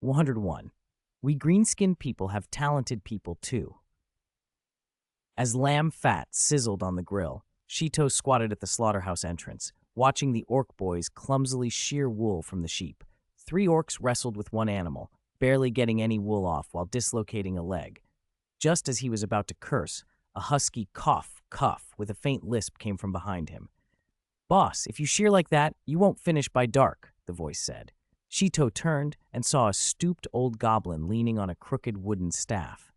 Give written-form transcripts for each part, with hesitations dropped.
101. We green-skinned people have talented people too. As lamb fat sizzled on the grill, Shito squatted at the slaughterhouse entrance, watching the orc boys clumsily shear wool from the sheep. 3 orcs wrestled with one animal, barely getting any wool off while dislocating a leg. Just as he was about to curse, a husky cough with a faint lisp came from behind him. "Boss, if you shear like that, you won't finish by dark," the voice said. Shito turned and saw a stooped old goblin leaning on a crooked wooden staff.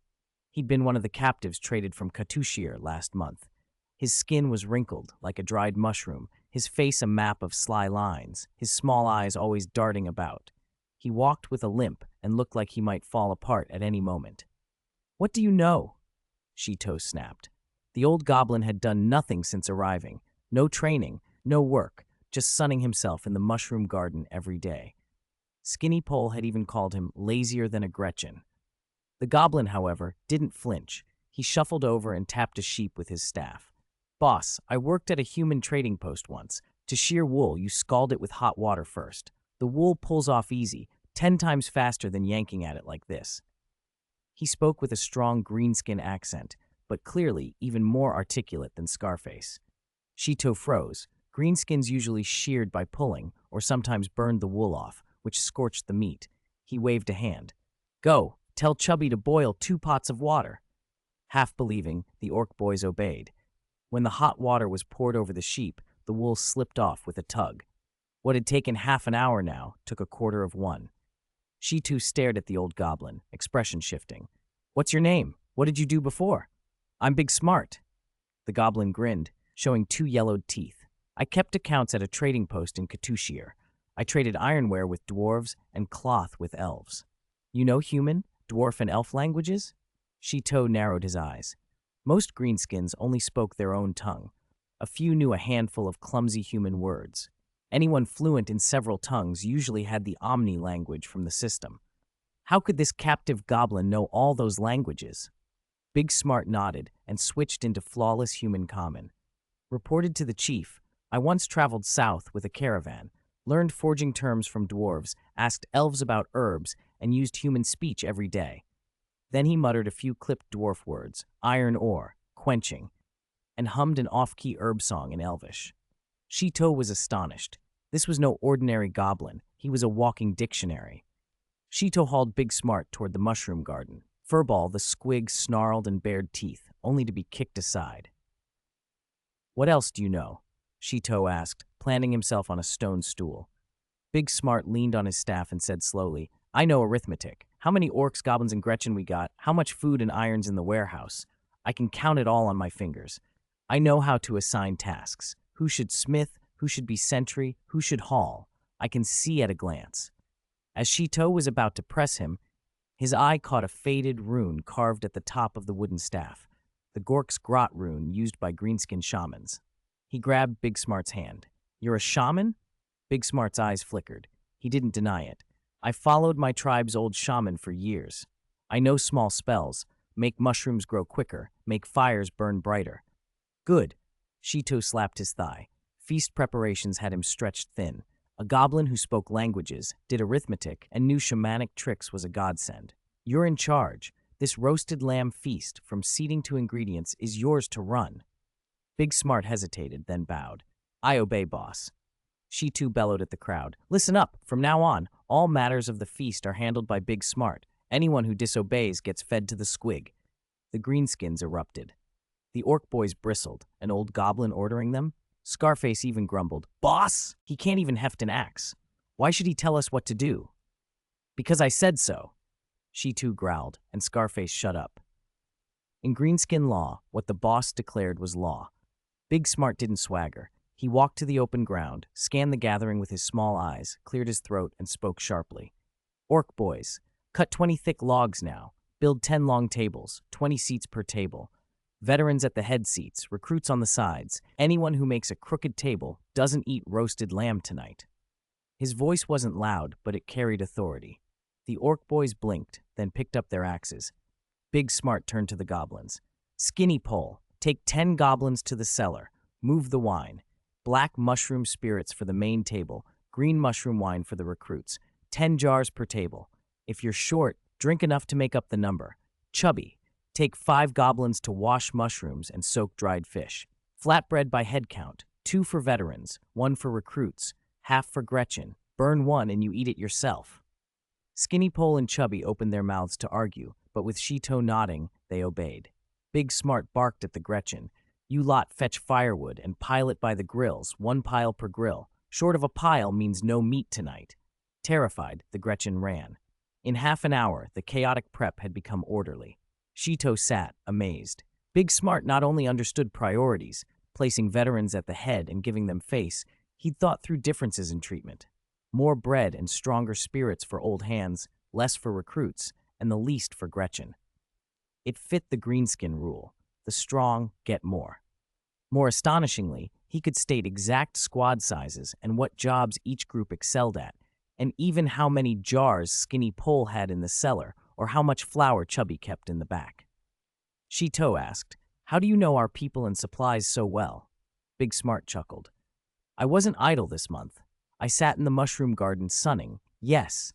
He'd been one of the captives traded from Katushir last month. His skin was wrinkled like a dried mushroom, his face a map of sly lines, his small eyes always darting about. He walked with a limp and looked like he might fall apart at any moment. "What do you know?" Shito snapped. The old goblin had done nothing since arriving. No training, no work, just sunning himself in the mushroom garden every day. Skinny Pole had even called him lazier than a Gretchen. The goblin, however, didn't flinch. He shuffled over and tapped a sheep with his staff. "Boss, I worked at a human trading post once. To shear wool, you scald it with hot water first. The wool pulls off easy, 10 times faster than yanking at it like this." He spoke with a strong greenskin accent, but clearly even more articulate than Scarface. Shito froze. Greenskins usually sheared by pulling, or sometimes burned the wool off, which scorched the meat. He waved a hand. "Go, tell Chubby to boil 2 pots of water." Half believing, the orc boys obeyed. When the hot water was poured over the sheep, the wool slipped off with a tug. What had taken half an hour now took a quarter of one. Shito stared at the old goblin, expression shifting. "What's your name? What did you do before?" "I'm Big Smart." The goblin grinned, showing 2 yellowed teeth. "I kept accounts at a trading post in Katushir. I traded ironware with dwarves and cloth with elves." "You know human, dwarf, and elf languages?" Shito narrowed his eyes. Most greenskins only spoke their own tongue. A few knew a handful of clumsy human words. Anyone fluent in several tongues usually had the Omni language from the system. How could this captive goblin know all those languages? Big Smart nodded and switched into flawless human common. "Reported to the chief. I once traveled south with a caravan, learned forging terms from dwarves, asked elves about herbs, and used human speech every day." Then he muttered a few clipped dwarf words, iron ore, quenching, and hummed an off-key herb song in Elvish. Shito was astonished. This was no ordinary goblin. He was a walking dictionary. Shito hauled Big Smart toward the mushroom garden. Furball, the squig, snarled and bared teeth, only to be kicked aside. "What else do you know?" Shito asked, planting himself on a stone stool. Big Smart leaned on his staff and said slowly, "I know arithmetic. How many orcs, goblins, and Gretchen we got, how much food and irons in the warehouse. I can count it all on my fingers. I know how to assign tasks. Who should smith, who should be sentry, who should haul. I can see at a glance." As Shito was about to press him, his eye caught a faded rune carved at the top of the wooden staff, the Gork's Grot rune used by greenskin shamans. He grabbed Big Smart's hand. "You're a shaman?" Big Smart's eyes flickered. He didn't deny it. "I followed my tribe's old shaman for years. I know small spells, make mushrooms grow quicker, make fires burn brighter." "Good." Shito slapped his thigh. Feast preparations had him stretched thin. A goblin who spoke languages, did arithmetic, and knew shamanic tricks was a godsend. "You're in charge. This roasted lamb feast, from seeding to ingredients, is yours to run." Big Smart hesitated, then bowed. "I obey, boss." Shito bellowed at the crowd. "Listen up. From now on, all matters of the feast are handled by Big Smart. Anyone who disobeys gets fed to the squig." The greenskins erupted. The orc boys bristled, an old goblin ordering them. Scarface even grumbled, "Boss, he can't even heft an axe. Why should he tell us what to do?" "Because I said so." Shito growled, and Scarface shut up. In greenskin law, what the boss declared was law. Big Smart didn't swagger. He walked to the open ground, scanned the gathering with his small eyes, cleared his throat, and spoke sharply. "Orc boys, cut 20 thick logs now. Build 10 long tables, 20 seats per table. Veterans at the head seats, recruits on the sides. Anyone who makes a crooked table doesn't eat roasted lamb tonight." His voice wasn't loud, but it carried authority. The orc boys blinked, then picked up their axes. Big Smart turned to the goblins. "Skinny Pole, take 10 goblins to the cellar. Move the wine. Black mushroom spirits for the main table, green mushroom wine for the recruits. 10 jars per table. If you're short, drink enough to make up the number. Chubby, take 5 goblins to wash mushrooms and soak dried fish. Flatbread by head count, 2 for veterans, 1 for recruits, half for Gretchen. Burn 1 and you eat it yourself. Skinny Pole and Chubby opened their mouths to argue, but with Shito nodding, they obeyed. Big Smart barked at the Gretchen. You lot fetch firewood and pile it by the grills, 1 pile per grill. Short of a pile means no meat tonight. Terrified, the Gretchen ran. In half an hour, the chaotic prep had become orderly. Shito sat, amazed. Big Smart not only understood priorities, placing veterans at the head and giving them face, he'd thought through differences in treatment. More bread and stronger spirits for old hands, less for recruits, and the least for Gretchen. It fit the greenskin rule. The strong get more. More astonishingly, he could state exact squad sizes and what jobs each group excelled at, and even how many jars Skinny Pole had in the cellar or how much flour Chubby kept in the back. Shito asked, "How do you know our people and supplies so well?" Big Smart chuckled. "I wasn't idle this month. I sat in the mushroom garden sunning, yes.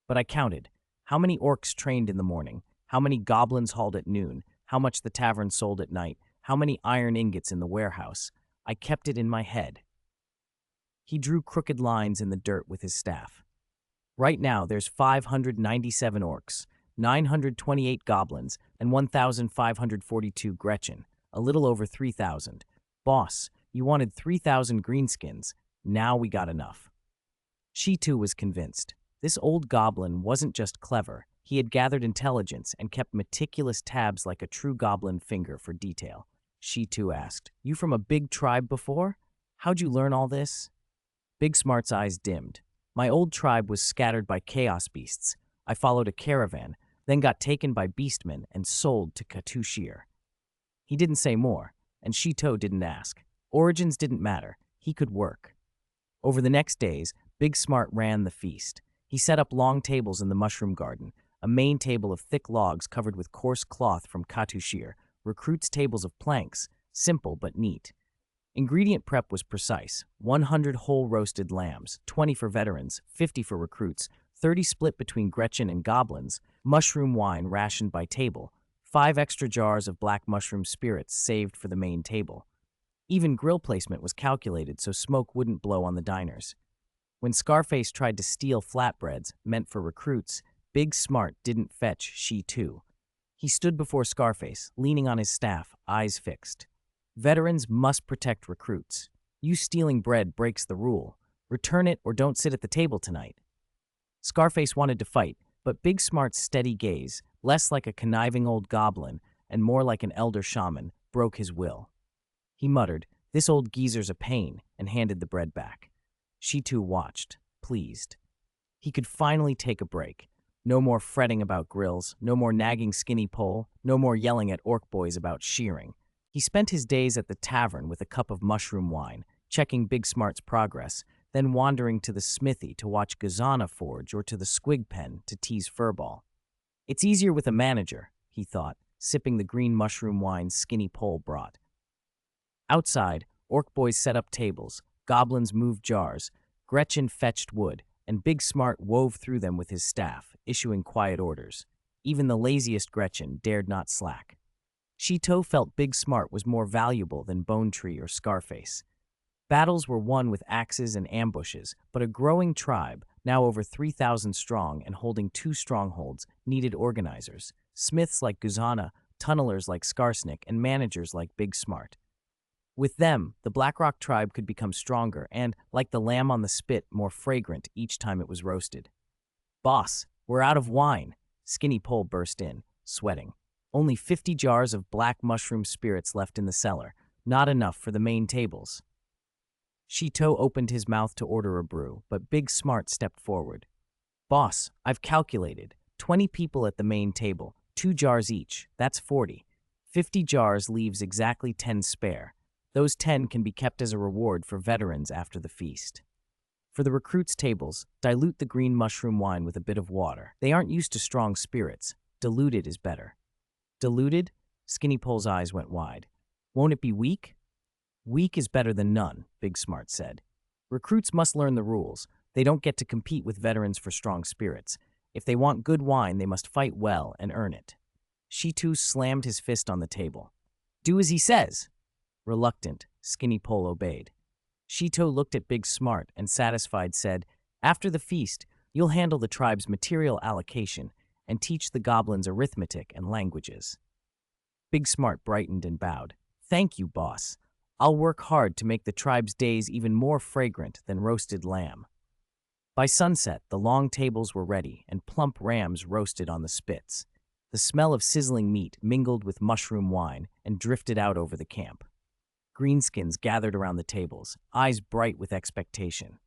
But I counted. How many orcs trained in the morning? How many goblins hauled at noon? How much the tavern sold at night? How many iron ingots in the warehouse? I kept it in my head." He drew crooked lines in the dirt with his staff. Right now, there's 597 orcs, 928 goblins, and 1,542 Gretchen, a little over 3,000. Boss, you wanted 3,000 greenskins. Now we got enough. She too was convinced. This old goblin wasn't just clever. He had gathered intelligence and kept meticulous tabs like a true goblin finger for detail. She too asked, "You from a big tribe before? How'd you learn all this?" Big Smart's eyes dimmed. "My old tribe was scattered by chaos beasts. I followed a caravan, then got taken by beastmen and sold to Katushir." He didn't say more, and Shito didn't ask. Origins didn't matter. He could work. Over the next days, Big Smart ran the feast. He set up long tables in the mushroom garden, a main table of thick logs covered with coarse cloth from Katushir, recruits' tables of planks, simple but neat. Ingredient prep was precise: 100 whole roasted lambs, 20 for veterans, 50 for recruits, 30 split between Gretchen and goblins, mushroom wine rationed by table, 5 extra jars of black mushroom spirits saved for the main table. Even grill placement was calculated so smoke wouldn't blow on the diners. When Scarface tried to steal flatbreads, meant for recruits, Big Smart didn't fetch she too. He stood before Scarface, leaning on his staff, eyes fixed. "Veterans must protect recruits. You stealing bread breaks the rule. Return it or don't sit at the table tonight." Scarface wanted to fight, but Big Smart's steady gaze, less like a conniving old goblin and more like an elder shaman, broke his will. He muttered, "This old geezer's a pain," and handed the bread back. She too watched, pleased. He could finally take a break. No more fretting about grills, no more nagging Skinny Pole, no more yelling at orc boys about shearing. He spent his days at the tavern with a cup of mushroom wine, checking Big Smart's progress, then wandering to the smithy to watch Gazana forge or to the squig pen to tease furball. It's easier with a manager, he thought, sipping the green mushroom wine Skinny Pole brought. Outside, orc boys set up tables, goblins moved jars, Gretchen fetched wood, and Big Smart wove through them with his staff, issuing quiet orders. Even the laziest Gretchen dared not slack. Shito felt Big Smart was more valuable than Bone Tree or Scarface. Battles were won with axes and ambushes, but a growing tribe, now over 3,000 strong and holding 2 strongholds, needed organizers, smiths like Guzana, tunnelers like Skarsnik, and managers like Big Smart. With them, the Blackrock tribe could become stronger and, like the lamb on the spit, more fragrant each time it was roasted. "Boss, we're out of wine," Skinny Pole burst in, sweating. "Only 50 jars of black mushroom spirits left in the cellar, not enough for the main tables." Shito opened his mouth to order a brew, but Big Smart stepped forward. "Boss, I've calculated. 20 people at the main table, 2 jars each, that's 40. 50 jars leaves exactly 10 spare. Those 10 can be kept as a reward for veterans after the feast. For the recruits' tables, dilute the green mushroom wine with a bit of water. They aren't used to strong spirits. Diluted is better." "Diluted?" Skinny Pole's eyes went wide. "Won't it be weak?" "Weak is better than none," Big Smart said. "Recruits must learn the rules. They don't get to compete with veterans for strong spirits. If they want good wine, they must fight well and earn it. Shitu slammed his fist on the table. Do as he says. Reluctant, Skinny Pole obeyed. Shito looked at Big Smart and, satisfied, said, After the feast, you'll handle the tribe's material allocation and teach the goblins arithmetic and languages. Big Smart brightened and bowed. Thank you, boss. I'll work hard to make the tribe's days even more fragrant than roasted lamb. By sunset, the long tables were ready and plump rams roasted on the spits. The smell of sizzling meat mingled with mushroom wine and drifted out over the camp. Greenskins gathered around the tables, eyes bright with expectation.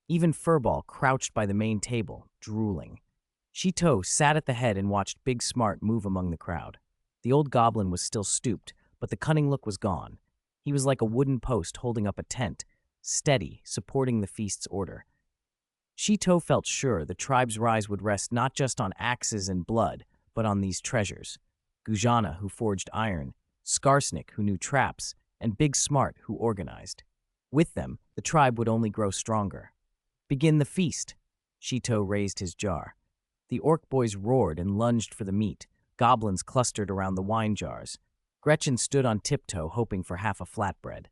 Even Furball crouched by the main table, drooling. Shito sat at the head and watched Big Smart move among the crowd. The old goblin was still stooped, but the cunning look was gone. He was like a wooden post holding up a tent, steady, supporting the feast's order. Shito felt sure the tribe's rise would rest not just on axes and blood, but on these treasures. Gujana, who forged iron, Skarsnik, who knew traps, and Big Smart, who organized. With them, the tribe would only grow stronger. Begin the feast. Shito raised his jar. The orc boys roared and lunged for the meat. Goblins clustered around the wine jars. Gretchen stood on tiptoe, hoping for half a flatbread.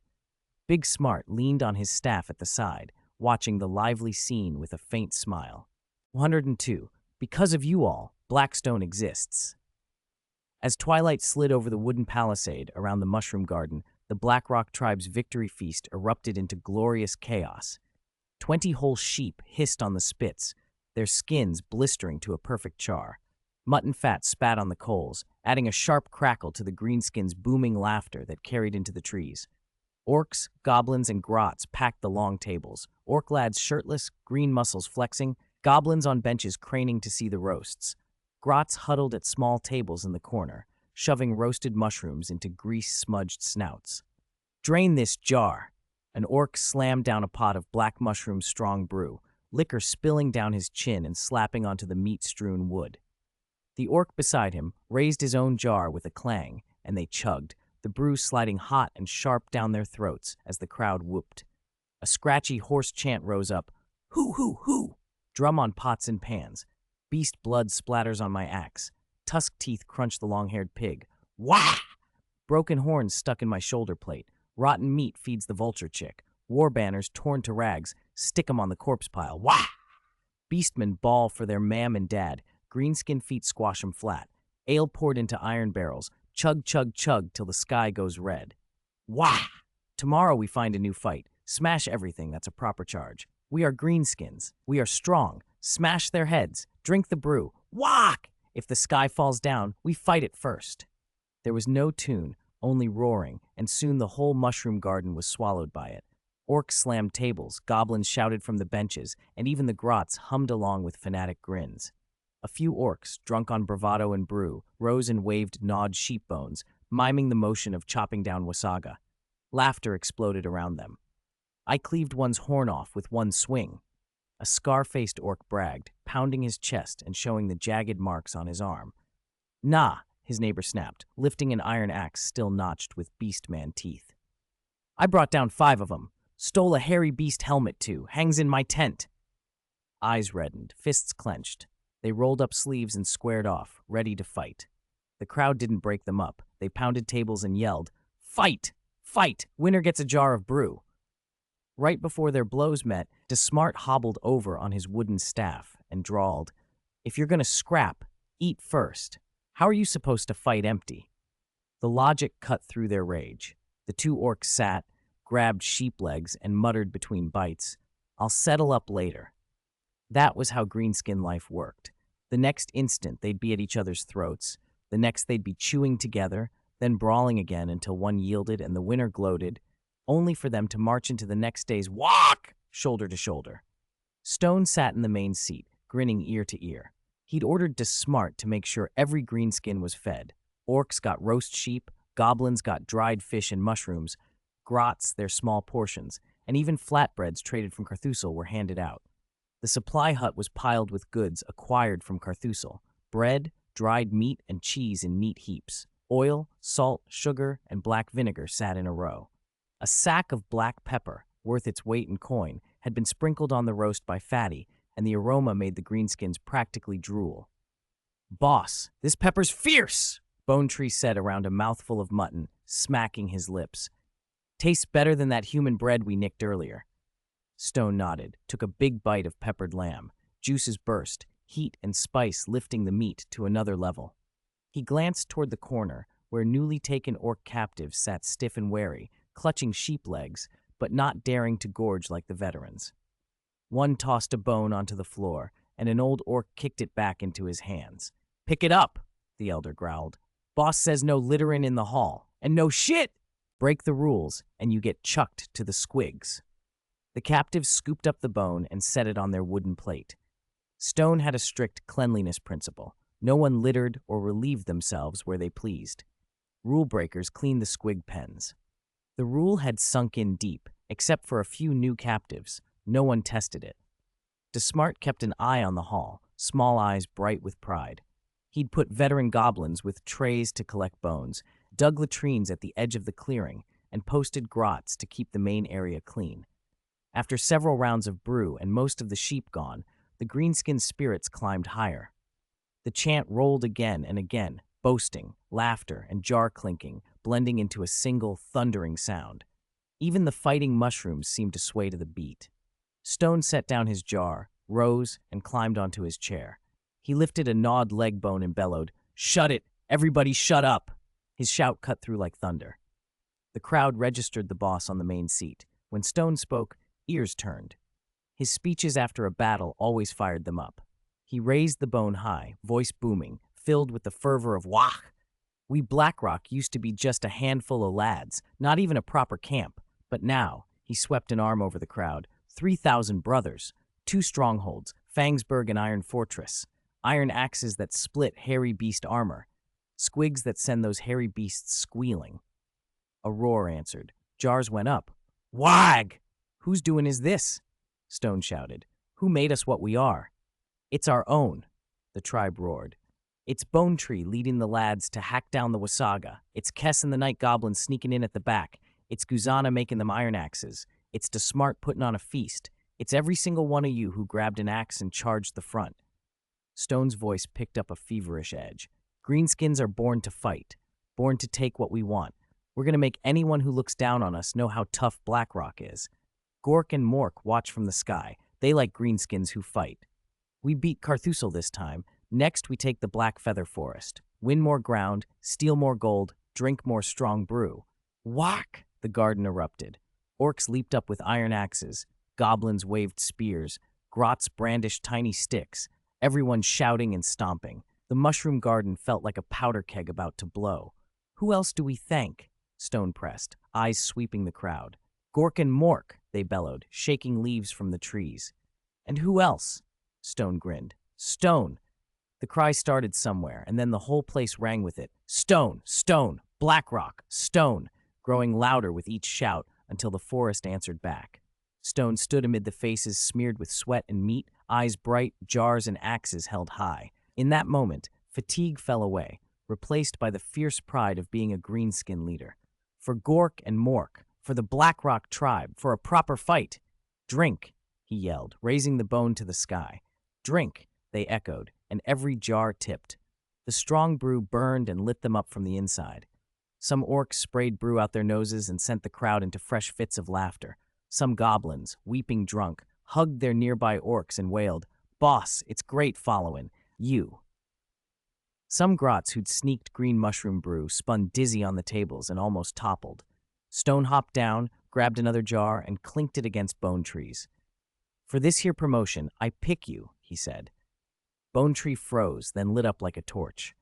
Big Smart leaned on his staff at the side, watching the lively scene with a faint smile. 102. Because of you all, Blackstone exists. As twilight slid over the wooden palisade around the mushroom garden, the Blackrock tribe's victory feast erupted into glorious chaos. 20 whole sheep hissed on the spits, their skins blistering to a perfect char. Mutton fat spat on the coals, adding a sharp crackle to the greenskins' booming laughter that carried into the trees. Orcs, goblins, and grots packed the long tables, orc lads shirtless, green muscles flexing, goblins on benches craning to see the roasts. Grots huddled at small tables in the corner, shoving roasted mushrooms into grease-smudged snouts. Drain this jar! An orc slammed down a pot of black mushroom strong brew, liquor spilling down his chin and slapping onto the meat-strewn wood. The orc beside him raised his own jar with a clang, and they chugged, the brew sliding hot and sharp down their throats as the crowd whooped. A scratchy hoarse chant rose up, Hoo, hoo, hoo! Drum on pots and pans. Beast blood splatters on my axe. Tusk teeth crunch the long-haired pig. Wah! Broken horns stuck in my shoulder plate. Rotten meat feeds the vulture chick. War banners torn to rags. Stick 'em on the corpse pile. Wah! Beastmen bawl for their mam and dad. Greenskin feet squash 'em flat. Ale poured into iron barrels. Chug, chug, chug till the sky goes red. Wah! Tomorrow we find a new fight. Smash everything, that's a proper charge. We are greenskins. We are strong. Smash their heads. Drink the brew. Whack! If the sky falls down, we fight it first. There was no tune, only roaring, and soon the whole mushroom garden was swallowed by it. Orcs slammed tables, goblins shouted from the benches, and even the grots hummed along with fanatic grins. A few orcs, drunk on bravado and brew, rose and waved gnawed sheep bones, miming the motion of chopping down wasaga. Laughter exploded around them. I cleaved one's horn off with one swing. A scar-faced orc bragged, pounding his chest and showing the jagged marks on his arm. Nah, his neighbor snapped, lifting an iron axe still notched with beastman teeth. I brought down 5 of 'em. Stole a hairy beast helmet too. Hangs in my tent. Eyes reddened, fists clenched. They rolled up sleeves and squared off, ready to fight. The crowd didn't break them up. They pounded tables and yelled, Fight! Fight! Winner gets a jar of brew. Right before their blows met, DeSmart hobbled over on his wooden staff and drawled, If you're gonna scrap, eat first. How are you supposed to fight empty? The logic cut through their rage. The 2 orcs sat, grabbed sheep legs, and muttered between bites, I'll settle up later. That was how greenskin life worked. The next instant, they'd be at each other's throats. The next, they'd be chewing together, then brawling again until one yielded and the winner gloated, only for them to march into the next day's walk, shoulder to shoulder. Stone sat in the main seat, grinning ear to ear. He'd ordered DeSmart to make sure every greenskin was fed. Orcs got roast sheep, goblins got dried fish and mushrooms, grots their small portions, and even flatbreads traded from Carthusel were handed out. The supply hut was piled with goods acquired from Carthusel, bread, dried meat, and cheese in neat heaps. Oil, salt, sugar, and black vinegar sat in a row. A sack of black pepper, worth its weight in coin, had been sprinkled on the roast by Fatty, and the aroma made the greenskins practically drool. "Boss, this pepper's fierce!" Bone Tree said around a mouthful of mutton, smacking his lips. "Tastes better than that human bread we nicked earlier." Stone nodded, took a big bite of peppered lamb. Juices burst, heat and spice lifting the meat to another level. He glanced toward the corner, where newly taken orc captives sat stiff and wary, clutching sheep legs, but not daring to gorge like the veterans. One tossed a bone onto the floor, and an old orc kicked it back into his hands. "Pick it up," the elder growled. "Boss says no litterin' in the hall. And no shit! Break the rules, and you get chucked to the squigs." The captives scooped up the bone and set it on their wooden plate. Stone had a strict cleanliness principle. No one littered or relieved themselves where they pleased. Rule breakers cleaned the squig pens. The rule had sunk in deep, except for a few new captives. No one tested it. DeSmart kept an eye on the hall, small eyes bright with pride. He'd put veteran goblins with trays to collect bones, dug latrines at the edge of the clearing, and posted grots to keep the main area clean. After several rounds of brew and most of the sheep gone, the greenskin spirits climbed higher. The chant rolled again and again, boasting, laughter, and jar clinking, blending into a single, thundering sound. Even the fighting mushrooms seemed to sway to the beat. Stone set down his jar, rose, and climbed onto his chair. He lifted a gnawed leg bone and bellowed, "Shut it! Everybody shut up!" His shout cut through like thunder. The crowd registered the boss on the main seat. When Stone spoke, ears turned. His speeches after a battle always fired them up. He raised the bone high, voice booming, filled with the fervor of "Wah! We Blackrock used to be just a handful of lads, not even a proper camp. But now," he swept an arm over the crowd, 3,000 brothers, 2 strongholds, Fangsburg and Iron Fortress, iron axes that split hairy beast armor, squigs that send those hairy beasts squealing." A roar answered. Jars went up. "Wag! Whose doing is this?" Stone shouted. "Who made us what we are?" "It's our own," the tribe roared. "It's Bone Tree leading the lads to hack down the Wasaga. It's Kess and the Night Goblins sneaking in at the back. It's Guzana making them iron axes. It's DeSmart putting on a feast. It's every single one of you who grabbed an axe and charged the front." Stone's voice picked up a feverish edge. "Greenskins are born to fight, born to take what we want. We're going to make anyone who looks down on us know how tough Blackrock is. Gork and Mork watch from the sky. They like greenskins who fight. We beat Carthusel this time. Next, we take the Black Feather Forest. Win more ground, steal more gold, drink more strong brew." "Whack!" the garden erupted. Orcs leaped up with iron axes. Goblins waved spears. Grots brandished tiny sticks. Everyone shouting and stomping. The mushroom garden felt like a powder keg about to blow. "Who else do we thank?" Stone pressed, eyes sweeping the crowd. "Gork and Mork," they bellowed, shaking leaves from the trees. "And who else?" Stone grinned. "Stone." The cry started somewhere, and then the whole place rang with it. "Stone! Stone! Blackrock! Stone!" growing louder with each shout until the forest answered back. Stone stood amid the faces smeared with sweat and meat, eyes bright, jars and axes held high. In that moment, fatigue fell away, replaced by the fierce pride of being a greenskin leader. For Gork and Mork, for the Blackrock tribe, for a proper fight. "Drink," he yelled, raising the bone to the sky. "Drink," they echoed, and every jar tipped. The strong brew burned and lit them up from the inside. Some orcs sprayed brew out their noses and sent the crowd into fresh fits of laughter. Some goblins, weeping drunk, hugged their nearby orcs and wailed, "Boss, it's great following you." Some grots who'd sneaked green mushroom brew spun dizzy on the tables and almost toppled. Stone hopped down, grabbed another jar, and clinked it against Bone Tree's. "For this here promotion, I pick you," he said. Bone Tree froze, then lit up like a torch.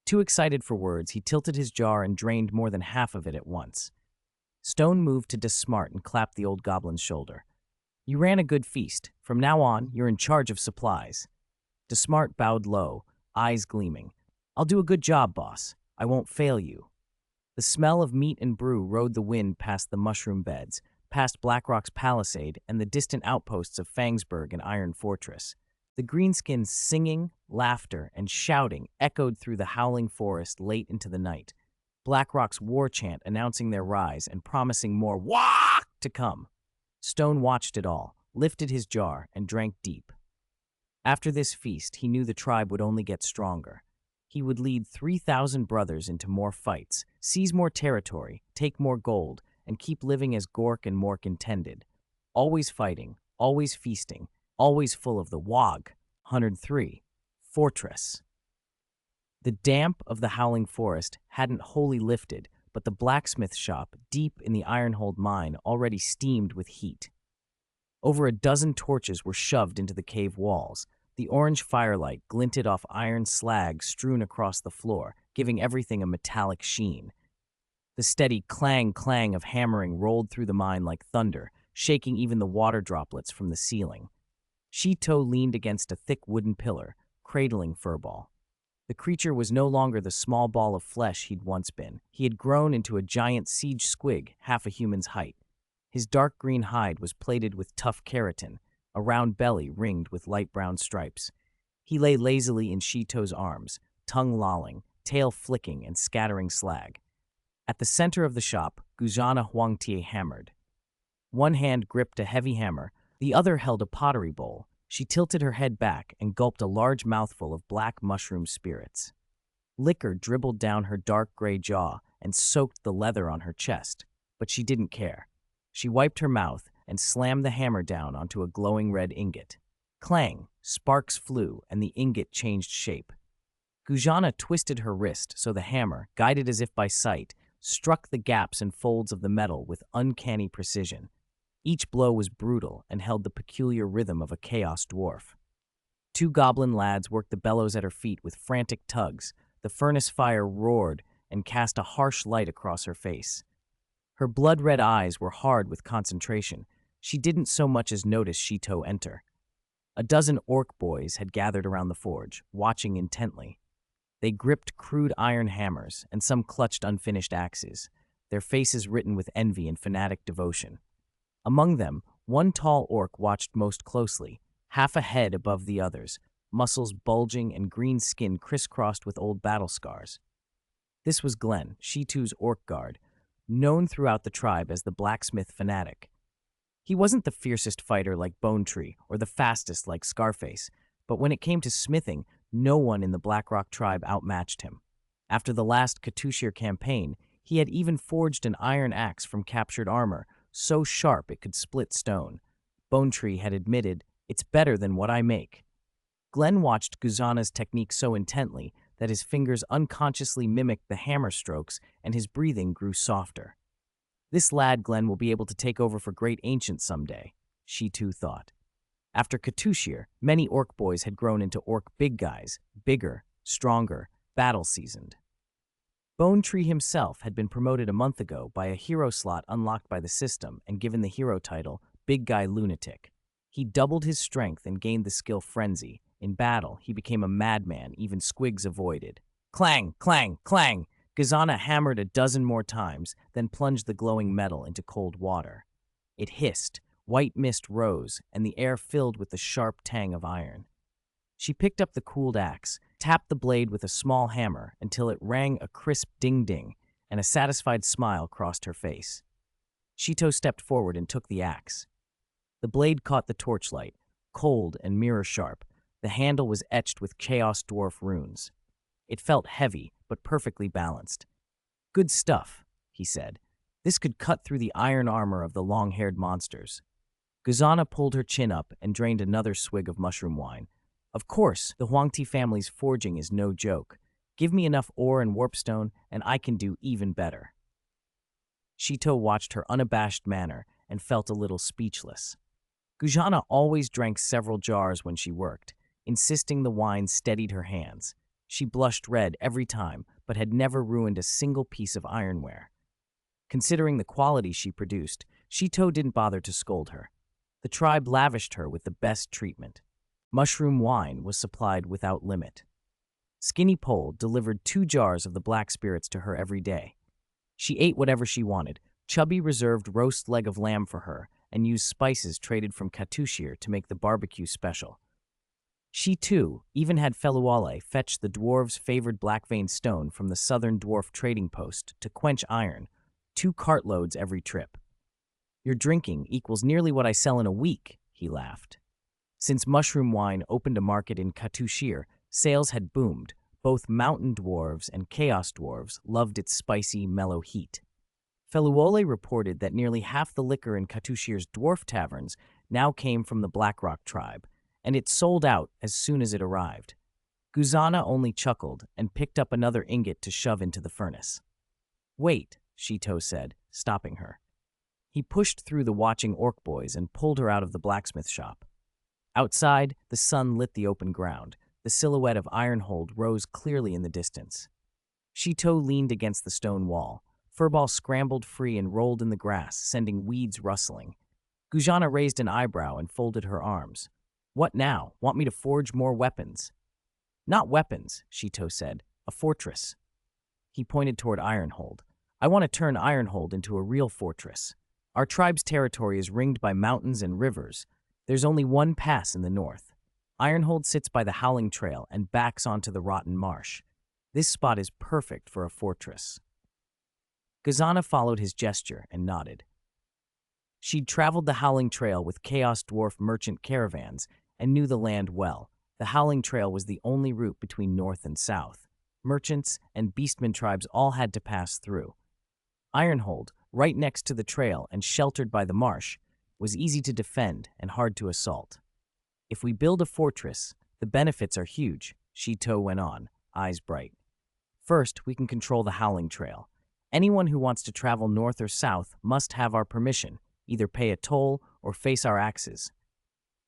Too excited for words, he tilted his jar and drained more than half of it at once. Stone moved to DeSmart and clapped the old goblin's shoulder. "You ran a good feast. From now on, you're in charge of supplies." DeSmart bowed low, eyes gleaming. "I'll do a good job, boss. I won't fail you." The smell of meat and brew rode the wind past the mushroom beds, past Blackrock's palisade and the distant outposts of Fangsburg and Iron Fortress. The greenskins' singing, laughter, and shouting echoed through the howling forest late into the night. Blackrock's war chant announcing their rise and promising more "Wah!" to come. Stone watched it all, lifted his jar, and drank deep. After this feast, he knew the tribe would only get stronger. He would lead 3,000 brothers into more fights, seize more territory, take more gold, and keep living as Gork and Mork intended. Always fighting, always feasting, always full of the Wog. 103. Fortress. The damp of the howling forest hadn't wholly lifted, but the blacksmith shop, deep in the Ironhold mine, already steamed with heat. Over a dozen torches were shoved into the cave walls. The orange firelight glinted off iron slag strewn across the floor, giving everything a metallic sheen. The steady clang-clang of hammering rolled through the mine like thunder, shaking even the water droplets from the ceiling. Shito leaned against a thick wooden pillar, cradling Furball. The creature was no longer the small ball of flesh he'd once been. He had grown into a giant siege squig, half a human's height. His dark green hide was plated with tough keratin, a round belly ringed with light brown stripes. He lay lazily in Shito's arms, tongue lolling, tail flicking and scattering slag. At the center of the shop, Guzhana Huangtie hammered. One hand gripped a heavy hammer, the other held a pottery bowl. She tilted her head back and gulped a large mouthful of black mushroom spirits. Liquor dribbled down her dark gray jaw and soaked the leather on her chest, but she didn't care. She wiped her mouth and slammed the hammer down onto a glowing red ingot. Clang! Sparks flew, and the ingot changed shape. Guzhana twisted her wrist so the hammer, guided as if by sight, struck the gaps and folds of the metal with uncanny precision. Each blow was brutal and held the peculiar rhythm of a chaos dwarf. Two goblin lads worked the bellows at her feet with frantic tugs. The furnace fire roared and cast a harsh light across her face. Her blood-red eyes were hard with concentration. She didn't so much as notice Shito enter. A dozen orc boys had gathered around the forge, watching intently. They gripped crude iron hammers, and some clutched unfinished axes, their faces written with envy and fanatic devotion. Among them, one tall orc watched most closely, half a head above the others, muscles bulging and green skin crisscrossed with old battle scars. This was Glenn, Shito's orc guard, known throughout the tribe as the blacksmith fanatic. He wasn't the fiercest fighter like Bone Tree or the fastest like Scarface, but when it came to smithing, no one in the Blackrock tribe outmatched him. After the last Katushir campaign, he had even forged an iron axe from captured armor, so sharp it could split stone. Bone Tree had admitted, "It's better than what I make." Glenn watched Guzhana's technique so intently that his fingers unconsciously mimicked the hammer strokes and his breathing grew softer. This lad Glenn will be able to take over for Great Ancient someday, she too thought. After Katushir, many orc boys had grown into orc big guys, bigger, stronger, battle-seasoned. Bone Tree himself had been promoted a month ago by a hero slot unlocked by the system and given the hero title, Big Guy Lunatic. He doubled his strength and gained the skill Frenzy. In battle, he became a madman even squigs avoided. Clang, clang, clang! Guzhana hammered a dozen more times, then plunged the glowing metal into cold water. It hissed, white mist rose, and the air filled with the sharp tang of iron. She picked up the cooled axe, tapped the blade with a small hammer until it rang a crisp ding-ding, and a satisfied smile crossed her face. Shito stepped forward and took the axe. The blade caught the torchlight, cold and mirror-sharp. The handle was etched with Chaos Dwarf runes. It felt heavy, but perfectly balanced. "Good stuff," he said. "This could cut through the iron armor of the long-haired monsters." Guzhana pulled her chin up and drained another swig of mushroom wine. "Of course, the Huangti family's forging is no joke. Give me enough ore and warpstone, and I can do even better." Shito watched her unabashed manner and felt a little speechless. Guzhana always drank several jars when she worked, insisting the wine steadied her hands. She blushed red every time, but had never ruined a single piece of ironware. Considering the quality she produced, Shito didn't bother to scold her. The tribe lavished her with the best treatment. Mushroom wine was supplied without limit. Skinny Pole delivered 2 jars of the black spirits to her every day. She ate whatever she wanted. Chubby reserved roast leg of lamb for her and used spices traded from Katushir to make the barbecue special. She, too, even had Feluale fetch the dwarves' favored black-veined stone from the southern dwarf trading post to quench iron, 2 cartloads every trip. "Your drinking equals nearly what I sell in a week," he laughed. Since mushroom wine opened a market in Katushir, sales had boomed. Both mountain dwarves and chaos dwarves loved its spicy, mellow heat. Feluole reported that nearly half the liquor in Katushir's dwarf taverns now came from the Blackrock tribe, and it sold out as soon as it arrived. Guzana only chuckled and picked up another ingot to shove into the furnace. "Wait," Shito said, stopping her. He pushed through the watching orc boys and pulled her out of the blacksmith shop. Outside, the sun lit the open ground. The silhouette of Ironhold rose clearly in the distance. Shito leaned against the stone wall. Furball scrambled free and rolled in the grass, sending weeds rustling. Gujana raised an eyebrow and folded her arms. "What now? Want me to forge more weapons?" "Not weapons," Shito said. "A fortress." He pointed toward Ironhold. "I want to turn Ironhold into a real fortress. Our tribe's territory is ringed by mountains and rivers. There's only one pass in the north. Ironhold sits by the Howling Trail and backs onto the Rotten Marsh. This spot is perfect for a fortress." Gazana followed his gesture and nodded. She'd traveled the Howling Trail with Chaos Dwarf merchant caravans and knew the land well. The Howling Trail was the only route between north and south. Merchants and beastmen tribes all had to pass through. Ironhold, right next to the trail and sheltered by the marsh, was easy to defend and hard to assault. "If we build a fortress, the benefits are huge," Shito went on, eyes bright. "First, we can control the Howling Trail. Anyone who wants to travel north or south must have our permission, either pay a toll or face our axes.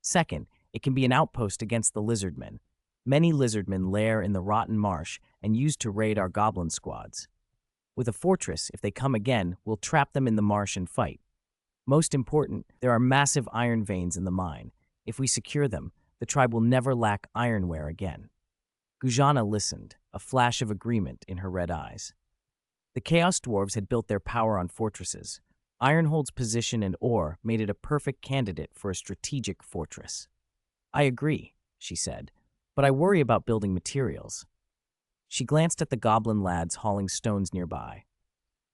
Second, it can be an outpost against the lizardmen. Many lizardmen lair in the Rotten Marsh and used to raid our goblin squads. With a fortress, if they come again, we'll trap them in the marsh and fight. Most important, there are massive iron veins in the mine. If we secure them, the tribe will never lack ironware again." Gujana listened, a flash of agreement in her red eyes. The Chaos Dwarves had built their power on fortresses. Ironhold's position and ore made it a perfect candidate for a strategic fortress. "I agree," she said, "but I worry about building materials." She glanced at the goblin lads hauling stones nearby.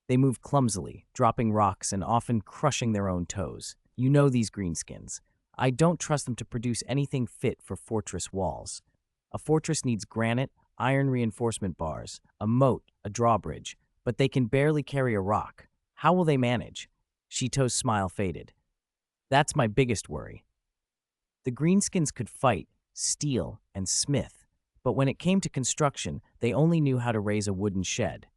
They moved clumsily, dropping rocks and often crushing their own toes. "You know these greenskins. I don't trust them to produce anything fit for fortress walls. A fortress needs granite, iron reinforcement bars, a moat, a drawbridge, but they can barely carry a rock. How will they manage?" Shito's smile faded. "That's my biggest worry." The greenskins could fight, steal, and smith, but when it came to construction, they only knew how to raise a wooden shed.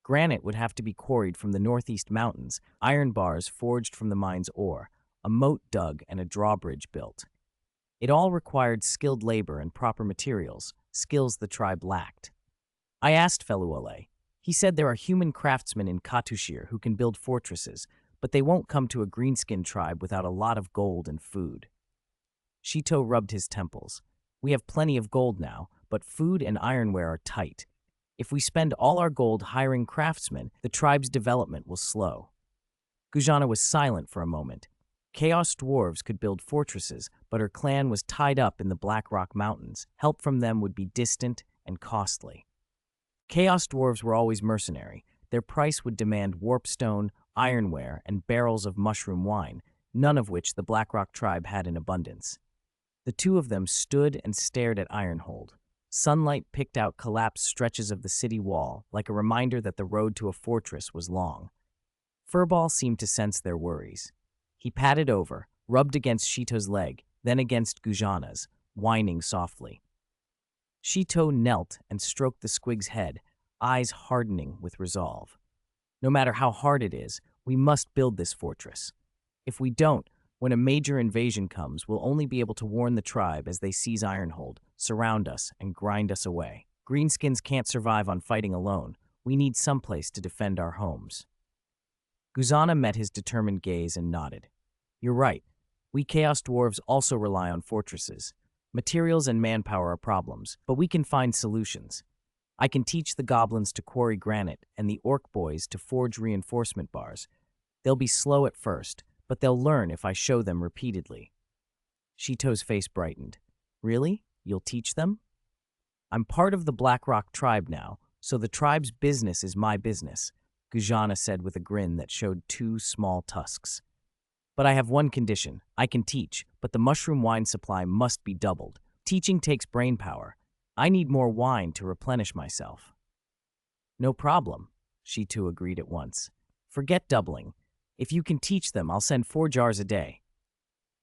Granite would have to be quarried from the northeast mountains, iron bars forged from the mine's ore, a moat dug, and a drawbridge built. It all required skilled labor and proper materials, skills the tribe lacked. I asked Feluole. He said there are human craftsmen in Katushir who can build fortresses, but they won't come to a greenskin tribe without a lot of gold and food. Shito rubbed his temples. "We have plenty of gold now, but food and ironware are tight. If we spend all our gold hiring craftsmen, the tribe's development will slow." Gujana was silent for a moment. Chaos dwarves could build fortresses, but her clan was tied up in the Black Rock Mountains. Help from them would be distant and costly. Chaos dwarves were always mercenary. Their price would demand warpstone, ironware, and barrels of mushroom wine, none of which the Blackrock tribe had in abundance. The two of them stood and stared at Ironhold. Sunlight picked out collapsed stretches of the city wall, like a reminder that the road to a fortress was long. Furball seemed to sense their worries. He padded over, rubbed against Shito's leg, then against Gujana's, whining softly. Shito knelt and stroked the squig's head, eyes hardening with resolve. "No matter how hard it is, we must build this fortress. If we don't, when a major invasion comes, we'll only be able to warn the tribe as they seize Ironhold, surround us, and grind us away. Greenskins can't survive on fighting alone. We need someplace to defend our homes." Guzana met his determined gaze and nodded. "You're right. We Chaos Dwarves also rely on fortresses. Materials and manpower are problems, but we can find solutions. I can teach the goblins to quarry granite and the orc boys to forge reinforcement bars. They'll be slow at first, but they'll learn if I show them repeatedly." Shito's face brightened. "Really? You'll teach them?" "I'm part of the Blackrock tribe now, so the tribe's business is my business," Gujana said with a grin that showed two small tusks. But I have one condition. I can teach, but the mushroom wine supply must be doubled. Teaching takes brain power. I need more wine to replenish myself." "No problem," she too agreed at once. "Forget doubling. If you can teach them, I'll send 4 jars a day."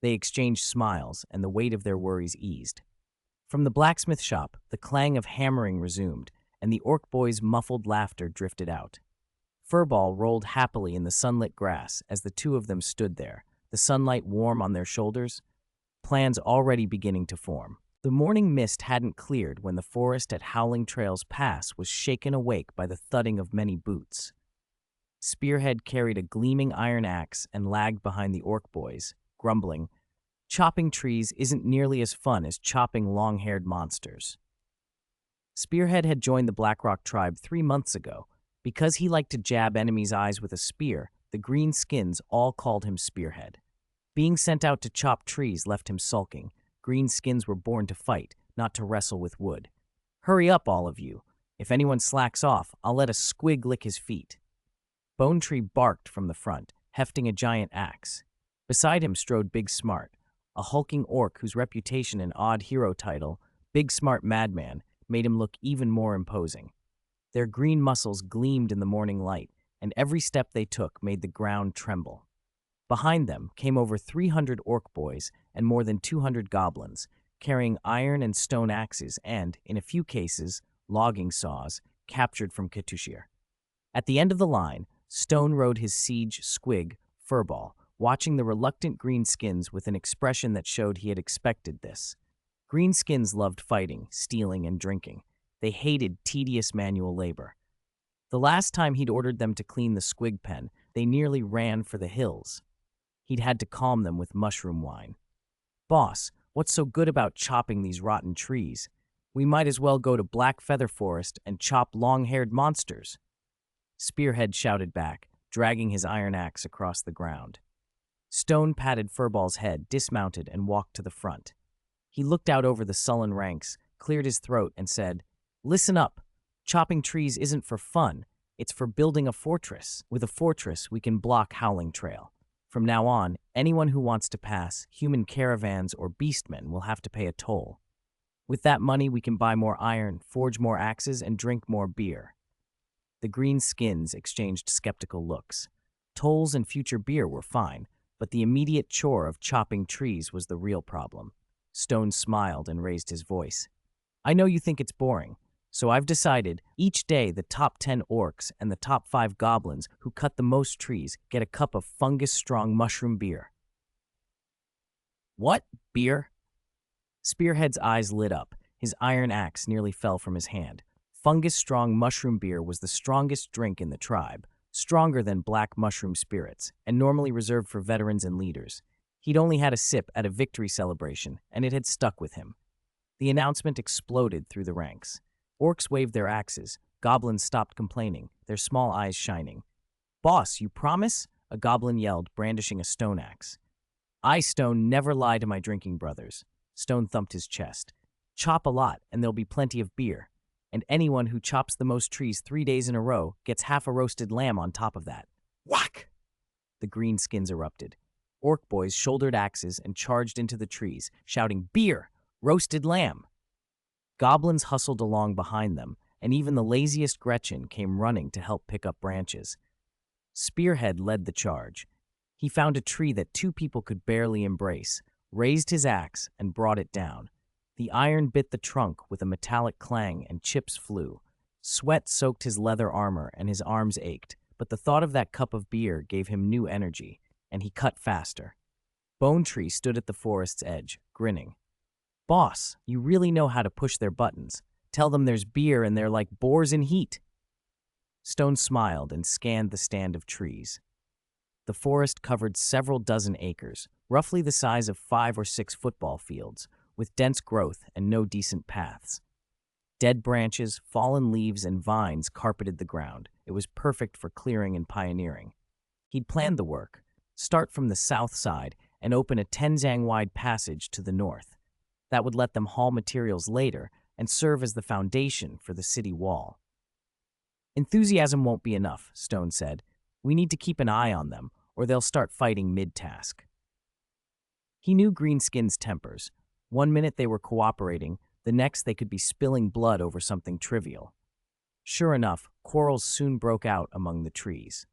They exchanged smiles, and the weight of their worries eased. From the blacksmith shop, the clang of hammering resumed, and the orc boys' muffled laughter drifted out. Furball rolled happily in the sunlit grass as the two of them stood there, the sunlight warm on their shoulders, plans already beginning to form. The morning mist hadn't cleared when the forest at Howling Trail's pass was shaken awake by the thudding of many boots. Spearhead carried a gleaming iron axe and lagged behind the orc boys, grumbling, "Chopping trees isn't nearly as fun as chopping long-haired monsters." Spearhead had joined the Blackrock tribe 3 months ago. Because he liked to jab enemies' eyes with a spear, the green skins all called him Spearhead. Being sent out to chop trees left him sulking. Green skins were born to fight, not to wrestle with wood. "Hurry up, all of you. If anyone slacks off, I'll let a squig lick his feet." Bone Tree barked from the front, hefting a giant axe. Beside him strode Big Smart, a hulking orc whose reputation and odd hero title, Big Smart Madman, made him look even more imposing. Their green muscles gleamed in the morning light, and every step they took made the ground tremble. Behind them came over 300 orc boys and more than 200 goblins, carrying iron and stone axes and, in a few cases, logging saws, captured from Katushir. At the end of the line, Stone rode his siege squig, Furball, watching the reluctant greenskins with an expression that showed he had expected this. Greenskins loved fighting, stealing, and drinking. They hated tedious manual labor. The last time he'd ordered them to clean the squig pen, they nearly ran for the hills. He'd had to calm them with mushroom wine. "Boss, what's so good about chopping these rotten trees? We might as well go to Black Feather Forest and chop long-haired monsters." Spearhead shouted back, dragging his iron axe across the ground. Stone patted Furball's head, dismounted, and walked to the front. He looked out over the sullen ranks, cleared his throat, and said, "Listen up. Chopping trees isn't for fun. It's for building a fortress. With a fortress, we can block Howling Trail. From now on, anyone who wants to pass, human caravans or beastmen, will have to pay a toll. With that money, we can buy more iron, forge more axes, and drink more beer." The green skins exchanged skeptical looks. Tolls and future beer were fine, but the immediate chore of chopping trees was the real problem. Stone smiled and raised his voice. "I know you think it's boring, so I've decided each day the top 10 orcs and the top 5 goblins who cut the most trees get a cup of fungus-strong mushroom beer." "What? Beer?" Spearhead's eyes lit up. His iron axe nearly fell from his hand. Fungus-strong mushroom beer was the strongest drink in the tribe, stronger than black mushroom spirits, and normally reserved for veterans and leaders. He'd only had a sip at a victory celebration, and it had stuck with him. The announcement exploded through the ranks. Orcs waved their axes. Goblins stopped complaining, their small eyes shining. "Boss, you promise?" a goblin yelled, brandishing a stone axe. "I, Stone, never lie to my drinking brothers." Stone thumped his chest. "Chop a lot, and there'll be plenty of beer. And anyone who chops the most trees 3 days in a row gets half a roasted lamb on top of that." Whack! The greenskins erupted. Orc boys shouldered axes and charged into the trees, shouting, "Beer! Roasted lamb!" Goblins hustled along behind them, and even the laziest Gretchen came running to help pick up branches. Spearhead led the charge. He found a tree that 2 people could barely embrace, raised his axe, and brought it down. The iron bit the trunk with a metallic clang, and chips flew. Sweat soaked his leather armor, and his arms ached, but the thought of that cup of beer gave him new energy, and he cut faster. Bone Tree stood at the forest's edge, grinning. "Boss, you really know how to push their buttons. Tell them there's beer and they're like boars in heat." Stone smiled and scanned the stand of trees. The forest covered several dozen acres, roughly the size of 5 or 6 football fields, with dense growth and no decent paths. Dead branches, fallen leaves, and vines carpeted the ground. It was perfect for clearing and pioneering. He'd planned the work, start from the south side and open a 10-zang-wide passage to the north. That would let them haul materials later and serve as the foundation for the city wall. "Enthusiasm won't be enough," Stone said. "We need to keep an eye on them, or they'll start fighting mid-task." He knew Greenskin's tempers. One minute they were cooperating, the next they could be spilling blood over something trivial. Sure enough, quarrels soon broke out among the trees.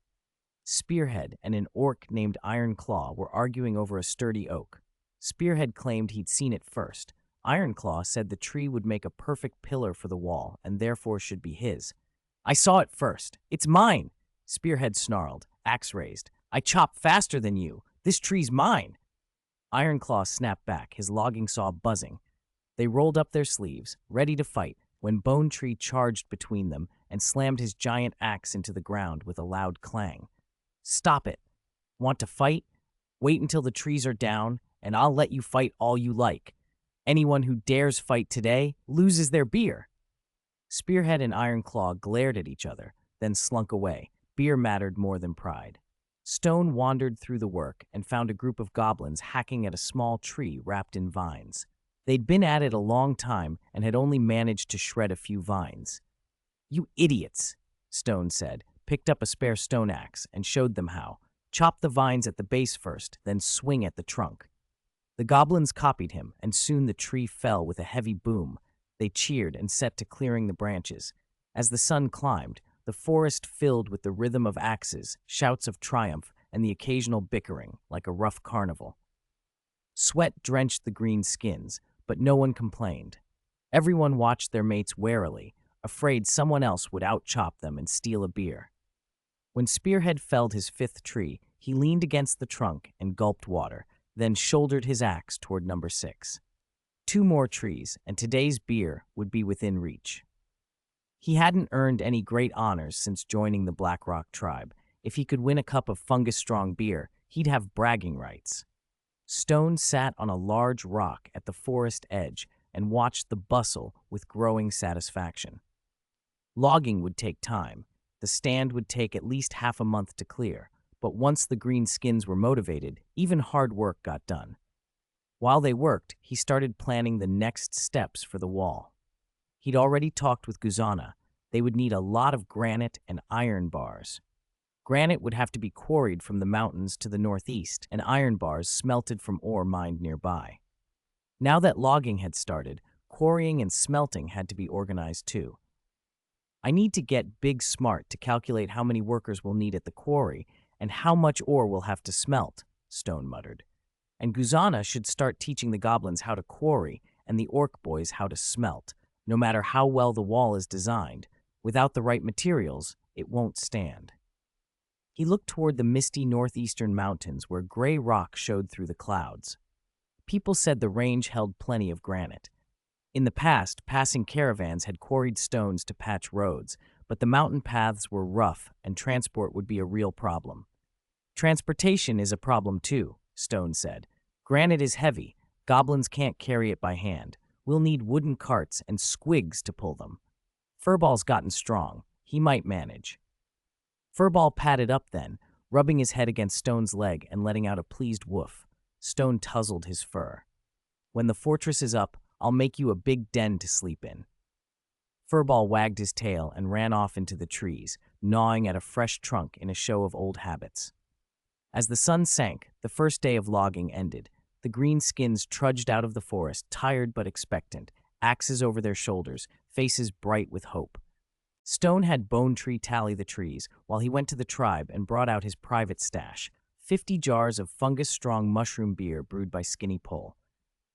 Spearhead and an orc named Ironclaw were arguing over a sturdy oak. Spearhead claimed he'd seen it first. Ironclaw said the tree would make a perfect pillar for the wall and therefore should be his. "I saw it first. It's mine," Spearhead snarled, axe raised. "I chop faster than you. This tree's mine." Ironclaw snapped back, his logging saw buzzing. They rolled up their sleeves, ready to fight, when Bone Tree charged between them and slammed his giant axe into the ground with a loud clang. "Stop it. Want to fight? Wait until the trees are down, and I'll let you fight all you like. Anyone who dares fight today loses their beer." Spearhead and Ironclaw glared at each other, then slunk away. Beer mattered more than pride. Stone wandered through the work and found a group of goblins hacking at a small tree wrapped in vines. They'd been at it a long time and had only managed to shred a few vines. "You idiots," Stone said, picked up a spare stone axe and showed them how. "Chop the vines at the base first, then swing at the trunk." The goblins copied him, and soon the tree fell with a heavy boom. They cheered and set to clearing the branches. As the sun climbed, the forest filled with the rhythm of axes, shouts of triumph, and the occasional bickering, like a rough carnival. Sweat drenched the green skins, but no one complained. Everyone watched their mates warily, afraid someone else would out-chop them and steal a beer. When Spearhead felled his fifth tree, he leaned against the trunk and gulped water, then shouldered his axe toward number 6. 2 more trees, and today's beer would be within reach. He hadn't earned any great honors since joining the Blackrock tribe. If he could win a cup of fungus-strong beer, he'd have bragging rights. Stone sat on a large rock at the forest edge and watched the bustle with growing satisfaction. Logging would take time. The stand would take at least half a month to clear, but once the green skins were motivated, even hard work got done. While they worked, he started planning the next steps for the wall. He'd already talked with Guzana. They would need a lot of granite and iron bars. Granite would have to be quarried from the mountains to the northeast, and iron bars smelted from ore mined nearby. Now that logging had started, quarrying and smelting had to be organized too. "I need to get big smart to calculate how many workers we'll need at the quarry and how much ore we'll have to smelt," Stone muttered. "And Guzana should start teaching the goblins how to quarry and the orc boys how to smelt. No matter how well the wall is designed, without the right materials, it won't stand." He looked toward the misty northeastern mountains where gray rock showed through the clouds. People said the range held plenty of granite. In the past, passing caravans had quarried stones to patch roads, but the mountain paths were rough and transport would be a real problem. "Transportation is a problem too," Stone said. "Granite is heavy. Goblins can't carry it by hand. We'll need wooden carts and squigs to pull them. Furball's gotten strong. He might manage." Furball padded up then, rubbing his head against Stone's leg and letting out a pleased woof. Stone tousled his fur. "When the fortress is up, I'll make you a big den to sleep in." Furball wagged his tail and ran off into the trees, gnawing at a fresh trunk in a show of old habits. As the sun sank, the first day of logging ended. The green skins trudged out of the forest, tired but expectant, axes over their shoulders, faces bright with hope. Stone had Bone Tree tally the trees while he went to the tribe and brought out his private stash, 50 jars of fungus-strong mushroom beer brewed by Skinny Pole.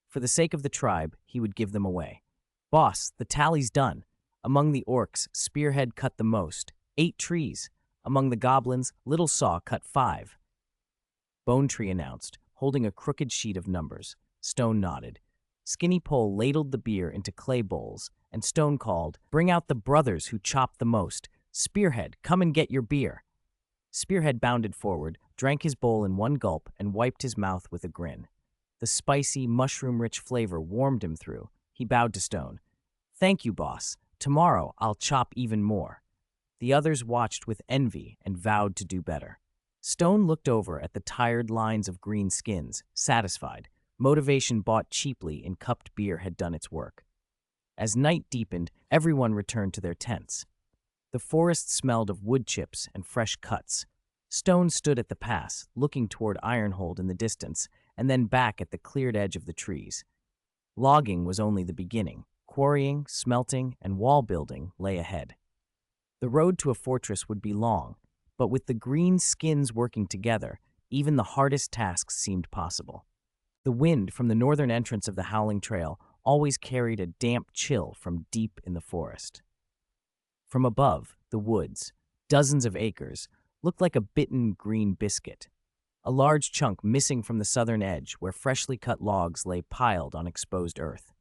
For the sake of the tribe, he would give them away. "Boss, the tally's done. Among the orcs, Spearhead cut the most, 8 trees. Among the goblins, Little Saw cut 5. Bone Tree announced, holding a crooked sheet of numbers. Stone nodded. Skinny Pole ladled the beer into clay bowls, and Stone called, "Bring out the brothers who chopped the most. Spearhead, come and get your beer." Spearhead bounded forward, drank his bowl in one gulp, and wiped his mouth with a grin. The spicy, mushroom-rich flavor warmed him through. He bowed to Stone. "Thank you, boss. Tomorrow I'll chop even more." The others watched with envy and vowed to do better. Stone looked over at the tired lines of green skins, satisfied. Motivation bought cheaply in cupped beer had done its work. As night deepened, everyone returned to their tents. The forest smelled of wood chips and fresh cuts. Stone stood at the pass, looking toward Ironhold in the distance, and then back at the cleared edge of the trees. Logging was only the beginning. Quarrying, smelting, and wall building lay ahead. The road to a fortress would be long, but with the green skins working together, even the hardest tasks seemed possible. The wind from the northern entrance of the Howling Trail always carried a damp chill from deep in the forest. From above, the woods, dozens of acres, looked like a bitten green biscuit, a large chunk missing from the southern edge where freshly cut logs lay piled on exposed earth.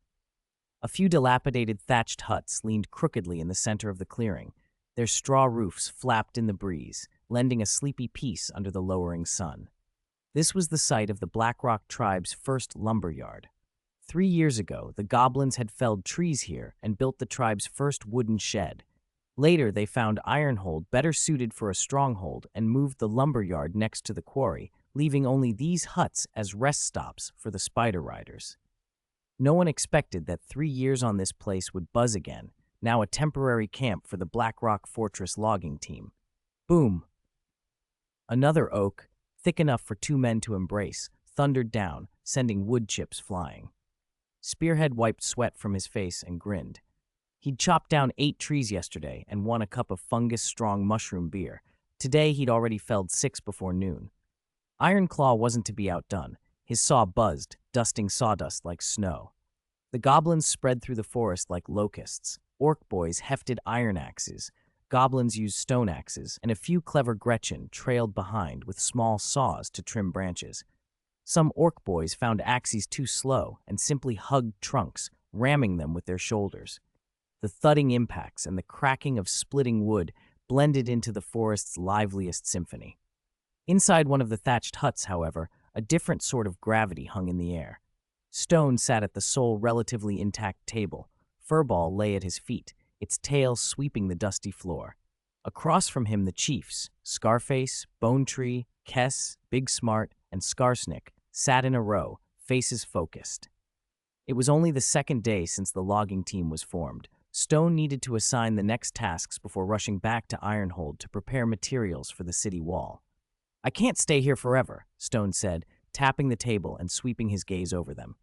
A few dilapidated thatched huts leaned crookedly in the center of the clearing, their straw roofs flapped in the breeze, lending a sleepy peace under the lowering sun. This was the site of the Blackrock tribe's first lumber yard. 3 years ago, the Goblins had felled trees here and built the tribe's first wooden shed. Later, they found Ironhold better suited for a stronghold and moved the lumber yard next to the quarry, leaving only these huts as rest stops for the spider riders. No one expected that 3 years on this place would buzz again, now a temporary camp for the Blackrock Fortress logging team. Boom! Another oak, thick enough for 2 men to embrace, thundered down, sending wood chips flying. Spearhead wiped sweat from his face and grinned. He'd chopped down 8 trees yesterday and won a cup of fungus-strong mushroom beer. Today he'd already felled 6 before noon. Ironclaw wasn't to be outdone. His saw buzzed, dusting sawdust like snow. The goblins spread through the forest like locusts. Orc boys hefted iron axes. Goblins used stone axes, and a few clever Gretchen trailed behind with small saws to trim branches. Some orc boys found axes too slow and simply hugged trunks, ramming them with their shoulders. The thudding impacts and the cracking of splitting wood blended into the forest's liveliest symphony. Inside one of the thatched huts, however, a different sort of gravity hung in the air. Stone sat at the sole relatively intact table. Furball lay at his feet, its tail sweeping the dusty floor. Across from him the chiefs, Scarface, Bone Tree, Kess, Big Smart, and Skarsnik, sat in a row, faces focused. It was only the second day since the logging team was formed. Stone needed to assign the next tasks before rushing back to Ironhold to prepare materials for the city wall. "I can't stay here forever," Stone said, tapping the table and sweeping his gaze over them.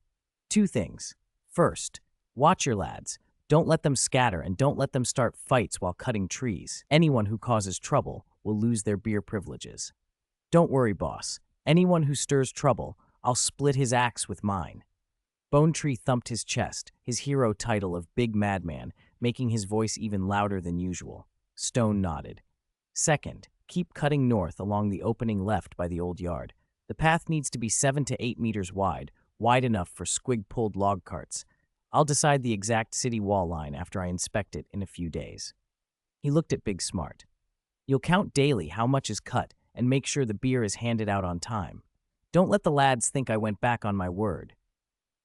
"2 things. First, watch your lads. Don't let them scatter and don't let them start fights while cutting trees. Anyone who causes trouble will lose their beer privileges. Don't worry, boss. Anyone who stirs trouble, I'll split his axe with mine." Bone Tree thumped his chest, his hero title of Big Madman, making his voice even louder than usual. Stone nodded. "Second, keep cutting north along the opening left by the old yard. The path needs to be 7 to 8 meters wide enough for squig-pulled log carts. I'll decide the exact city wall line after I inspect it in a few days." He looked at Big Smart. "You'll count daily how much is cut and make sure the beer is handed out on time. Don't let the lads think I went back on my word."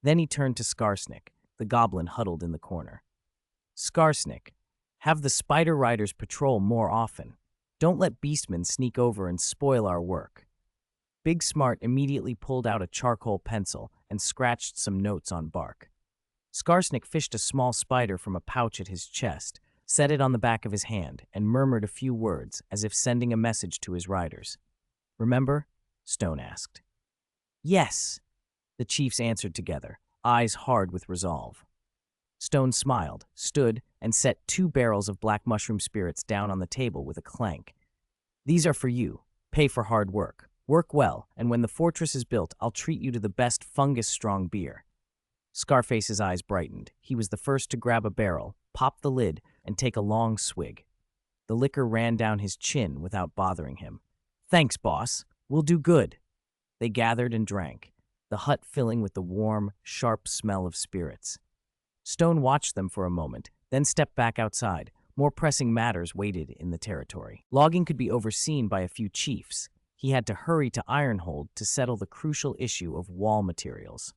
Then he turned to Skarsnik, the goblin huddled in the corner. "Skarsnik, have the spider riders patrol more often. Don't let beastmen sneak over and spoil our work." Big Smart immediately pulled out a charcoal pencil and scratched some notes on bark. Skarsnik fished a small spider from a pouch at his chest, set it on the back of his hand, and murmured a few words as if sending a message to his riders. "Remember?" Stone asked. "Yes," the chiefs answered together, eyes hard with resolve. Stone smiled, stood, and set 2 barrels of black mushroom spirits down on the table with a clank. "These are for you. Pay for hard work. Work well, and when the fortress is built, I'll treat you to the best fungus-strong beer." Scarface's eyes brightened. He was the first to grab a barrel, pop the lid, and take a long swig. The liquor ran down his chin without bothering him. "Thanks, boss. We'll do good." They gathered and drank, the hut filling with the warm, sharp smell of spirits. Stone watched them for a moment, then stepped back outside. More pressing matters waited in the territory. Logging could be overseen by a few chiefs. He had to hurry to Ironhold to settle the crucial issue of wall materials.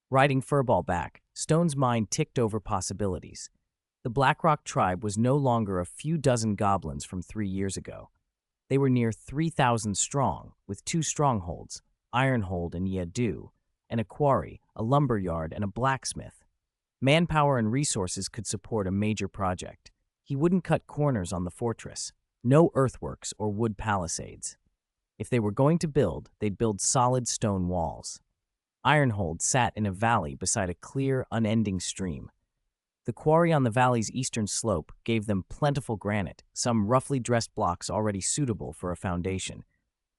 Riding Furball back, Stone's mind ticked over possibilities. The Blackrock tribe was no longer a few dozen goblins from 3 years ago. They were near 3,000 strong, with 2 strongholds, Ironhold and Yedu, and a quarry, a lumber yard, and a blacksmith. Manpower and resources could support a major project. He wouldn't cut corners on the fortress. No earthworks or wood palisades. If they were going to build, they'd build solid stone walls. Ironhold sat in a valley beside a clear, unending stream. The quarry on the valley's eastern slope gave them plentiful granite, some roughly dressed blocks already suitable for a foundation.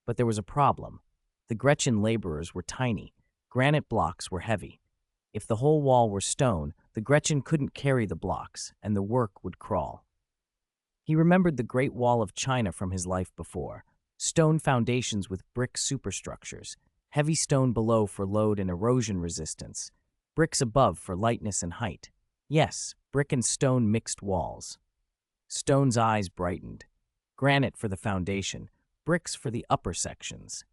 But there was a problem. The Gretchen laborers were tiny. Granite blocks were heavy. If the whole wall were stone, the Gretchen couldn't carry the blocks, and the work would crawl. He remembered the Great Wall of China from his life before. Stone foundations with brick superstructures, heavy stone below for load and erosion resistance, bricks above for lightness and height. Yes, brick and stone mixed walls. Stone's eyes brightened. Granite for the foundation, bricks for the upper sections.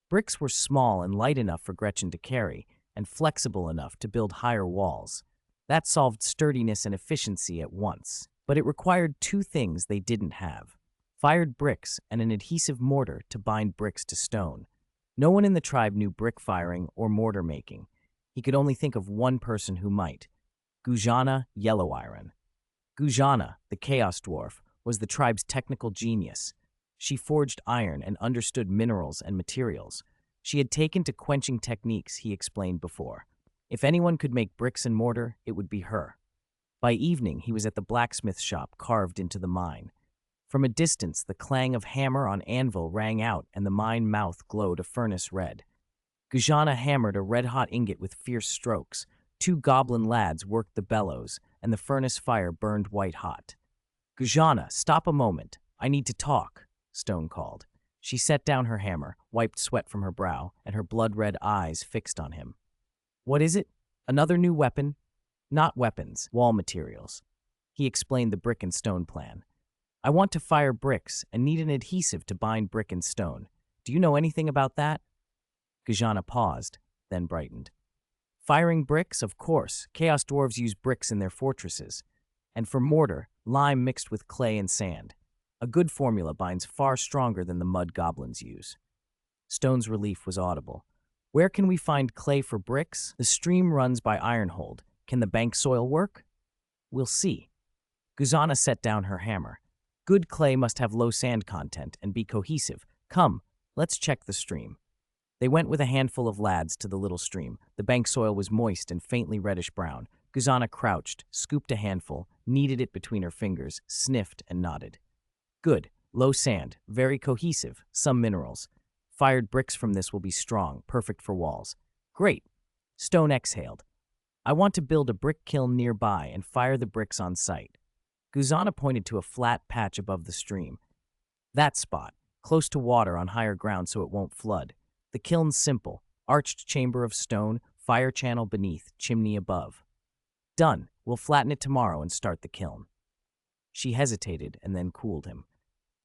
Bricks were small and light enough for Gretchen to carry, and flexible enough to build higher walls. That solved sturdiness and efficiency at once. But it required two things they didn't have: fired bricks and an adhesive mortar to bind bricks to stone. No one in the tribe knew brick firing or mortar making. He could only think of one person who might: Gujana Yellow Iron. Gujana, the Chaos Dwarf, was the tribe's technical genius. She forged iron and understood minerals and materials. She had taken to quenching techniques he explained before. If anyone could make bricks and mortar, it would be her. By evening, he was at the blacksmith shop carved into the mine. From a distance, the clang of hammer on anvil rang out and the mine mouth glowed a furnace red. Gujana hammered a red-hot ingot with fierce strokes. Two goblin lads worked the bellows, and the furnace fire burned white-hot. "Gujana, stop a moment. I need to talk," Stone called. She set down her hammer, wiped sweat from her brow, and her blood-red eyes fixed on him. "What is it? Another new weapon?" "Not weapons, wall materials." He explained the brick and stone plan. "I want to fire bricks and need an adhesive to bind brick and stone. Do you know anything about that?" Gujana paused, then brightened. "Firing bricks, of course. Chaos Dwarves use bricks in their fortresses. And for mortar, lime mixed with clay and sand. A good formula binds far stronger than the mud goblins use." Stone's relief was audible. "Where can we find clay for bricks? The stream runs by Ironhold. Can the bank soil work?" "We'll see." Guzana set down her hammer. "Good clay must have low sand content and be cohesive. Come, let's check the stream." They went with a handful of lads to the little stream. The bank soil was moist and faintly reddish-brown. Guzana crouched, scooped a handful, kneaded it between her fingers, sniffed, and nodded. "Good. Low sand, very cohesive, some minerals. Fired bricks from this will be strong, perfect for walls." "Great." Stone exhaled. "I want to build a brick kiln nearby and fire the bricks on site." Guzana pointed to a flat patch above the stream. "That spot, close to water on higher ground so it won't flood. The kiln's simple: arched chamber of stone, fire channel beneath, chimney above." "Done. We'll flatten it tomorrow and start the kiln." She hesitated and then cooled him.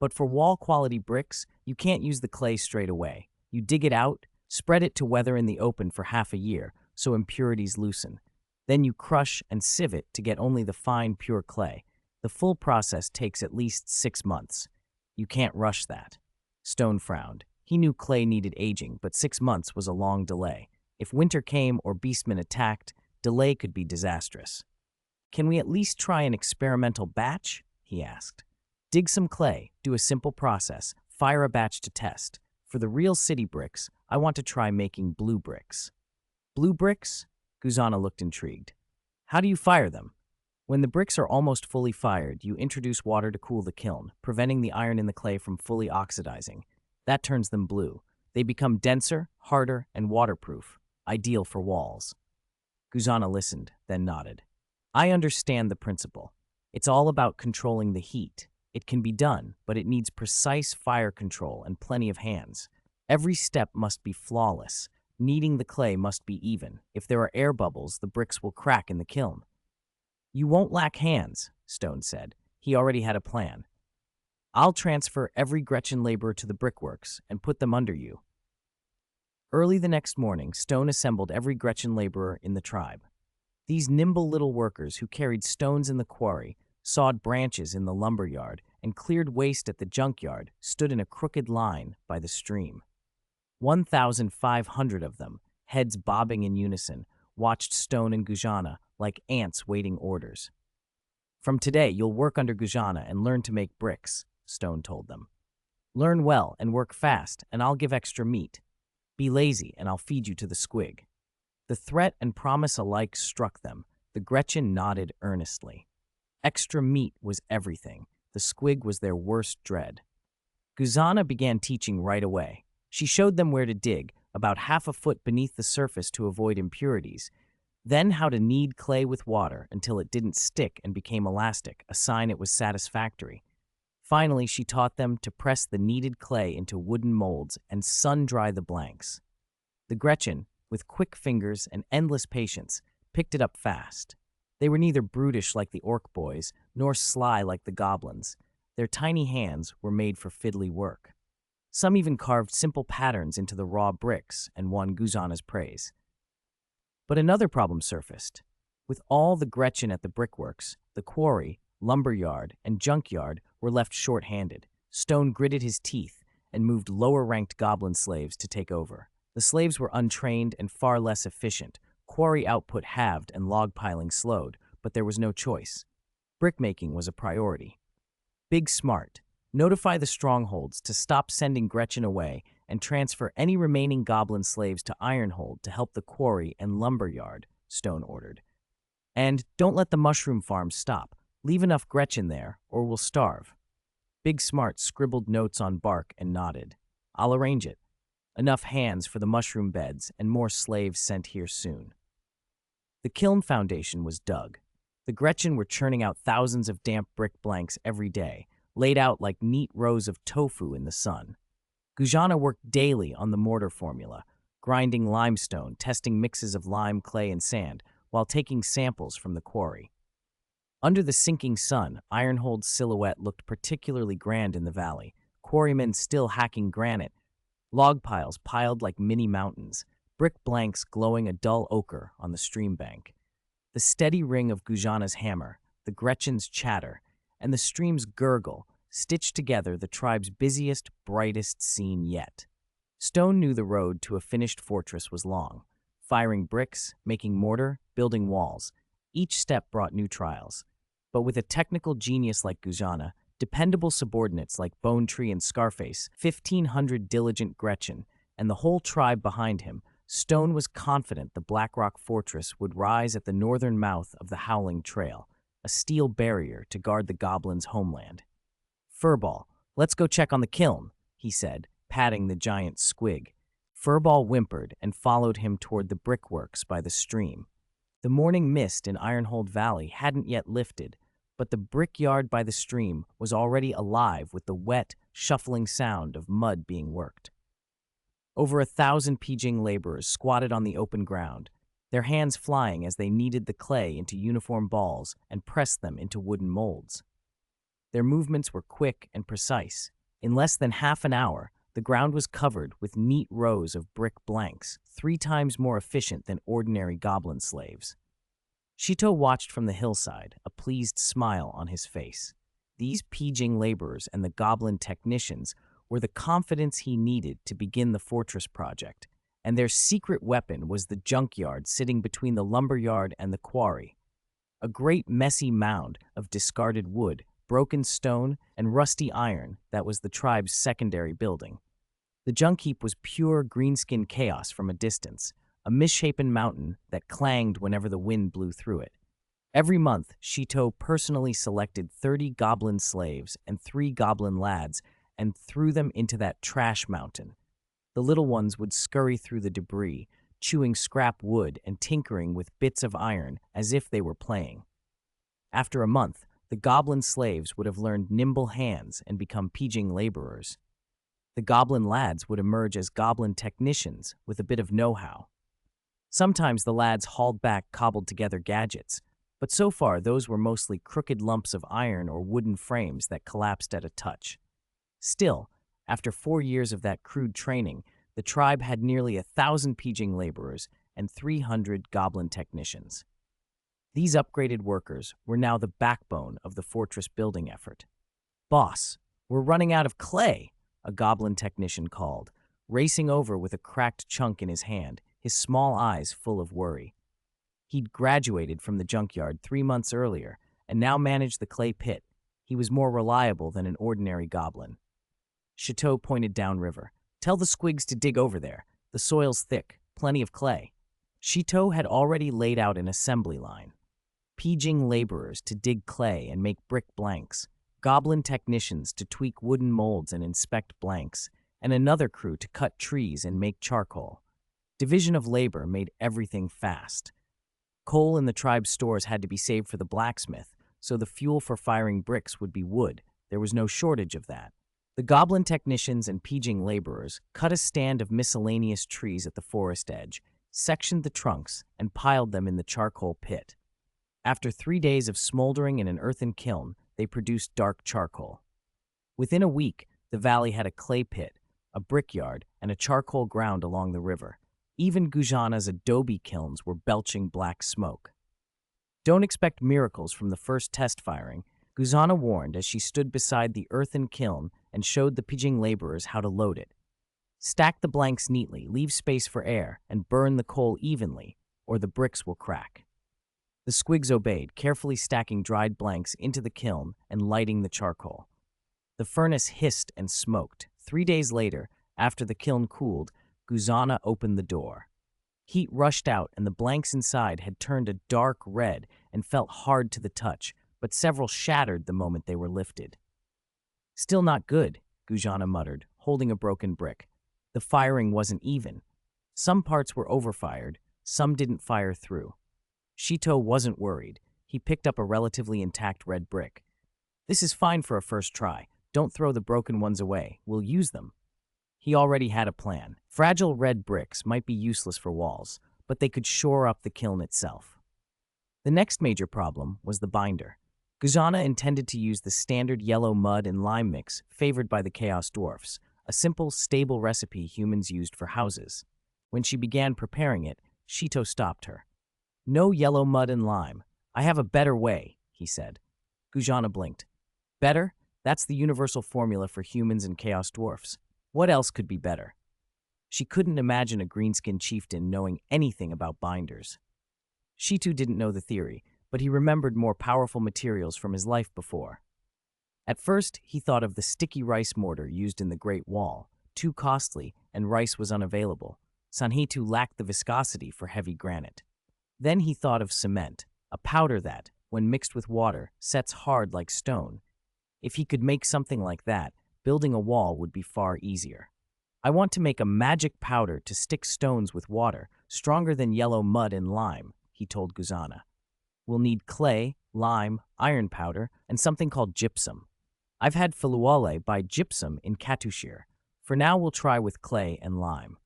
"But for wall-quality bricks, you can't use the clay straight away. You dig it out, spread it to weather in the open for half a year so impurities loosen. Then you crush and sieve it to get only the fine, pure clay. The full process takes at least 6 months. You can't rush that." Stone frowned. He knew clay needed aging, but 6 months was a long delay. If winter came or beastmen attacked, delay could be disastrous. "Can we at least try an experimental batch?" he asked. "Dig some clay, do a simple process, fire a batch to test. For the real city bricks, I want to try making blue bricks." "Blue bricks?" Guzana looked intrigued. "How do you fire them?" "When the bricks are almost fully fired, you introduce water to cool the kiln, preventing the iron in the clay from fully oxidizing. That turns them blue. They become denser, harder, and waterproof, ideal for walls." Guzana listened, then nodded. "I understand the principle. It's all about controlling the heat. It can be done, but it needs precise fire control and plenty of hands. Every step must be flawless. Kneading the clay must be even. If there are air bubbles, the bricks will crack in the kiln." "You won't lack hands," Stone said. He already had a plan. "I'll transfer every Gretchen laborer to the brickworks and put them under you." Early the next morning, Stone assembled every Gretchen laborer in the tribe. These nimble little workers who carried stones in the quarry, sawed branches in the lumber yard, and cleared waste at the junkyard stood in a crooked line by the stream. 1,500 of them, heads bobbing in unison, watched Stone and Gujana like ants waiting orders. "From today, you'll work under Gujana and learn to make bricks," Stone told them. "Learn well and work fast, and I'll give extra meat. Be lazy, and I'll feed you to the squig." The threat and promise alike struck them. The Gretchen nodded earnestly. Extra meat was everything. The squig was their worst dread. Guzana began teaching right away. She showed them where to dig, about half a foot beneath the surface to avoid impurities, then how to knead clay with water until it didn't stick and became elastic, a sign it was satisfactory. Finally, she taught them to press the kneaded clay into wooden molds and sun-dry the blanks. The Gretchen, with quick fingers and endless patience, picked it up fast. They were neither brutish like the orc boys, nor sly like the goblins. Their tiny hands were made for fiddly work. Some even carved simple patterns into the raw bricks and won Guzana's praise. But another problem surfaced. With all the Gretchen at the brickworks, the quarry, lumberyard, and junkyard were left short-handed. Stone gritted his teeth and moved lower-ranked goblin slaves to take over. The slaves were untrained and far less efficient. Quarry output halved and log piling slowed, but there was no choice. Brickmaking was a priority. Big Smart. Notify the strongholds to stop sending Gretchen away and transfer any remaining goblin slaves to Ironhold to help the quarry and lumberyard, Stone ordered. And don't let the mushroom farm stop. Leave enough Gretchen there, or we'll starve. Big Smart scribbled notes on bark and nodded. I'll arrange it. Enough hands for the mushroom beds and more slaves sent here soon. The kiln foundation was dug. The Gretchen were churning out thousands of damp brick blanks every day, laid out like neat rows of tofu in the sun. Guzana worked daily on the mortar formula, grinding limestone, testing mixes of lime, clay, and sand, while taking samples from the quarry. Under the sinking sun, Ironhold's silhouette looked particularly grand in the valley, quarrymen still hacking granite, log piles piled like mini mountains, brick blanks glowing a dull ochre on the stream bank. The steady ring of Guzana's hammer, the Gretchen's chatter, and the stream's gurgle stitched together the tribe's busiest, brightest scene yet. Stone knew the road to a finished fortress was long. Firing bricks, making mortar, building walls. Each step brought new trials. But with a technical genius like Guzana, dependable subordinates like Bone Tree and Scarface, 1,500 diligent Gretchen, and the whole tribe behind him, Stone was confident the Blackrock Fortress would rise at the northern mouth of the Howling Trail, a steel barrier to guard the goblins' homeland. Furball, let's go check on the kiln, he said, patting the giant squig. Furball whimpered and followed him toward the brickworks by the stream. The morning mist in Ironhold Valley hadn't yet lifted, but the brickyard by the stream was already alive with the wet, shuffling sound of mud being worked. Over 1,000 Pijing laborers squatted on the open ground, their hands flying as they kneaded the clay into uniform balls and pressed them into wooden molds. Their movements were quick and precise. In less than half an hour, the ground was covered with neat rows of brick blanks, 3 times more efficient than ordinary goblin slaves. Shito watched from the hillside, a pleased smile on his face. These Pijing laborers and the goblin technicians were the confidence he needed to begin the fortress project, and their secret weapon was the junkyard sitting between the lumberyard and the quarry. A great messy mound of discarded wood, broken stone, and rusty iron that was the tribe's secondary building. The junk heap was pure greenskin chaos from a distance, a misshapen mountain that clanged whenever the wind blew through it. Every month, Shito personally selected 30 goblin slaves and 3 goblin lads and threw them into that trash mountain. The little ones would scurry through the debris, chewing scrap wood and tinkering with bits of iron as if they were playing. After a month, the goblin slaves would have learned nimble hands and become Pijing laborers. The goblin lads would emerge as goblin technicians with a bit of know-how. Sometimes the lads hauled back cobbled-together gadgets, but so far those were mostly crooked lumps of iron or wooden frames that collapsed at a touch. Still, after 4 years of that crude training, the tribe had nearly 1,000 Pijing laborers and 300 goblin technicians. These upgraded workers were now the backbone of the fortress building effort. "Boss, we're running out of clay," a goblin technician called, racing over with a cracked chunk in his hand, his small eyes full of worry. He'd graduated from the junkyard 3 months earlier and now managed the clay pit. He was more reliable than an ordinary goblin. Chateau pointed downriver. "Tell the squigs to dig over there. The soil's thick, plenty of clay." Shito had already laid out an assembly line. Peejing laborers to dig clay and make brick blanks, goblin technicians to tweak wooden molds and inspect blanks, and another crew to cut trees and make charcoal. Division of labor made everything fast. Coal in the tribe's stores had to be saved for the blacksmith, so the fuel for firing bricks would be wood. There was no shortage of that. The goblin technicians and peejing laborers cut a stand of miscellaneous trees at the forest edge, sectioned the trunks, and piled them in the charcoal pit. After 3 days of smoldering in an earthen kiln, they produced dark charcoal. Within a week, the valley had a clay pit, a brickyard, and a charcoal ground along the river. Even Gujana's adobe kilns were belching black smoke. Don't expect miracles from the first test firing, Guzana warned as she stood beside the earthen kiln and showed the peejing laborers how to load it. Stack the blanks neatly, leave space for air, and burn the coal evenly, or the bricks will crack. The squigs obeyed, carefully stacking dried blanks into the kiln and lighting the charcoal. The furnace hissed and smoked. 3 days later, after the kiln cooled, Guzana opened the door. Heat rushed out and the blanks inside had turned a dark red and felt hard to the touch, but several shattered the moment they were lifted. Still not good, Guzana muttered, holding a broken brick. The firing wasn't even. Some parts were overfired, some didn't fire through. Shito wasn't worried. He picked up a relatively intact red brick. This is fine for a first try. Don't throw the broken ones away. We'll use them. He already had a plan. Fragile red bricks might be useless for walls, but they could shore up the kiln itself. The next major problem was the binder. Guzana intended to use the standard yellow mud and lime mix favored by the Chaos Dwarfs, a simple, stable recipe humans used for houses. When she began preparing it, Shito stopped her. No yellow mud and lime. I have a better way, he said. Guzana blinked. Better? That's the universal formula for humans and Chaos Dwarfs. What else could be better? She couldn't imagine a greenskin chieftain knowing anything about binders. Shito didn't know the theory, but he remembered more powerful materials from his life before. At first, he thought of the sticky rice mortar used in the Great Wall, too costly, and rice was unavailable. Sanhitu lacked the viscosity for heavy granite. Then he thought of cement, a powder that, when mixed with water, sets hard like stone. If he could make something like that, building a wall would be far easier. I want to make a magic powder to stick stones with water, stronger than yellow mud and lime, he told Guzana. We'll need clay, lime, iron powder, and something called gypsum. I've had Filuale buy gypsum in Katushir. For now, we'll try with clay and lime.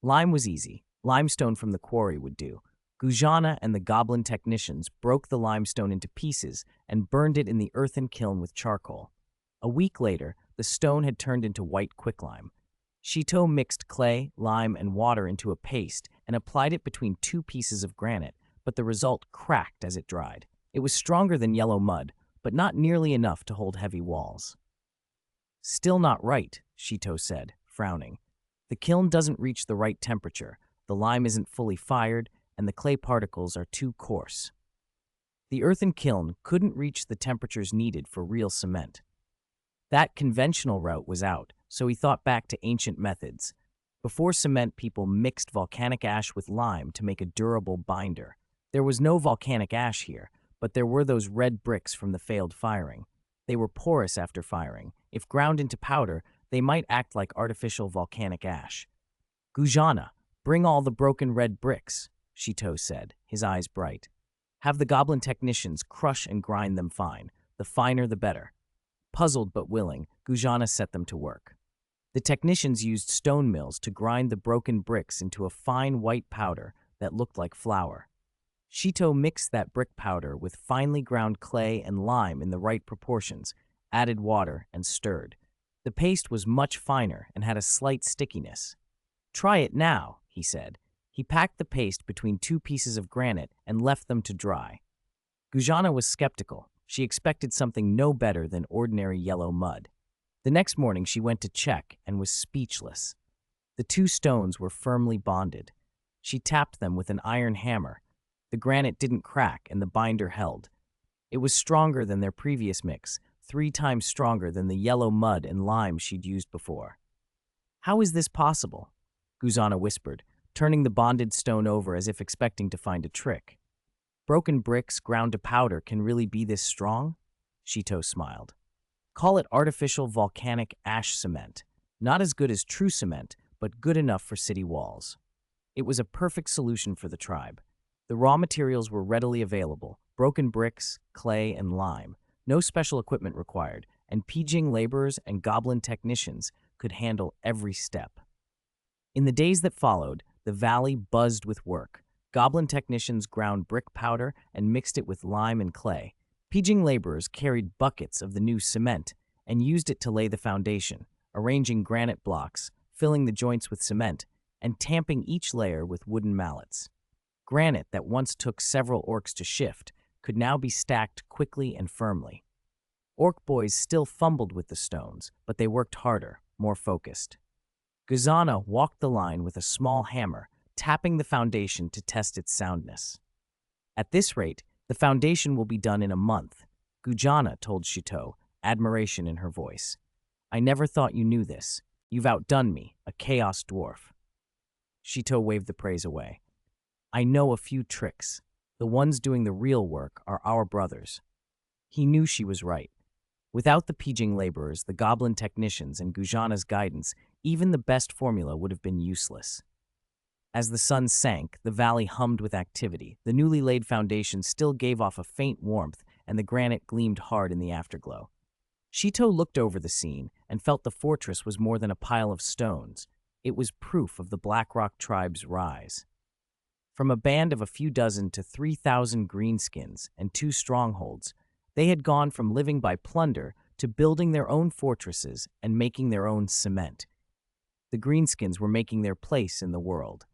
Lime was easy. Limestone from the quarry would do. Guzana and the goblin technicians broke the limestone into pieces and burned it in the earthen kiln with charcoal. A week later, the stone had turned into white quicklime. Shito mixed clay, lime, and water into a paste and applied it between 2 pieces of granite, but the result cracked as it dried. It was stronger than yellow mud, but not nearly enough to hold heavy walls. Still not right, Shito said, frowning. The kiln doesn't reach the right temperature. The lime isn't fully fired, and the clay particles are too coarse. The earthen kiln couldn't reach the temperatures needed for real cement. That conventional route was out, so he thought back to ancient methods. Before cement, people mixed volcanic ash with lime to make a durable binder. There was no volcanic ash here, but there were those red bricks from the failed firing. They were porous after firing. If ground into powder, they might act like artificial volcanic ash. Guzana, bring all the broken red bricks, Shito said, his eyes bright. Have the goblin technicians crush and grind them fine. The finer the better. Puzzled but willing, Guzana set them to work. The technicians used stone mills to grind the broken bricks into a fine white powder that looked like flour. Shito mixed that brick powder with finely ground clay and lime in the right proportions, added water, and stirred. The paste was much finer and had a slight stickiness. Try it now, he said. He packed the paste between 2 pieces of granite and left them to dry. Guzana was skeptical. She expected something no better than ordinary yellow mud. The next morning she went to check and was speechless. The 2 stones were firmly bonded. She tapped them with an iron hammer. The granite didn't crack and the binder held. It was stronger than their previous mix, 3 times stronger than the yellow mud and lime she'd used before. How is this possible? Guzana whispered, turning the bonded stone over as if expecting to find a trick. Broken bricks ground to powder can really be this strong? Shito smiled. Call it artificial volcanic ash cement. Not as good as true cement, but good enough for city walls. It was a perfect solution for the tribe. The raw materials were readily available: broken bricks, clay, and lime. No special equipment required, and Peijing laborers and goblin technicians could handle every step. In the days that followed, the valley buzzed with work. Goblin technicians ground brick powder and mixed it with lime and clay. Peijing laborers carried buckets of the new cement and used it to lay the foundation, arranging granite blocks, filling the joints with cement, and tamping each layer with wooden mallets. Granite that once took several orcs to shift could now be stacked quickly and firmly. Orc boys still fumbled with the stones, but they worked harder, more focused. Guzana walked the line with a small hammer, tapping the foundation to test its soundness. At this rate, the foundation will be done in a month, Gujana told Shito, admiration in her voice. I never thought you knew this. You've outdone me, a chaos dwarf. Shito waved the praise away. I know a few tricks. The ones doing the real work are our brothers. He knew she was right. Without the Peijing laborers, the goblin technicians, and Gujana's guidance, even the best formula would have been useless. As the sun sank, the valley hummed with activity. The newly laid foundation still gave off a faint warmth, and the granite gleamed hard in the afterglow. Shito looked over the scene and felt the fortress was more than a pile of stones. It was proof of the Blackrock tribe's rise. From a band of a few dozen to 3,000 greenskins and 2 strongholds, they had gone from living by plunder to building their own fortresses and making their own cement. The greenskins were making their place in the world.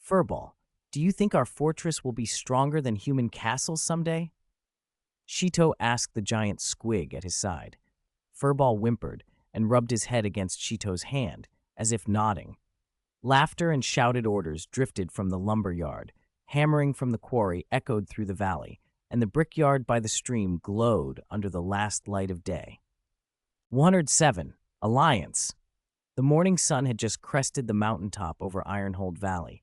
Furball, do you think our fortress will be stronger than human castles someday? Shito asked the giant squig at his side. Furball whimpered and rubbed his head against Shito's hand, as if nodding. Laughter and shouted orders drifted from the lumber yard. Hammering from the quarry echoed through the valley, and the brickyard by the stream glowed under the last light of day. 107. Alliance. The morning sun had just crested the mountaintop over Ironhold Valley.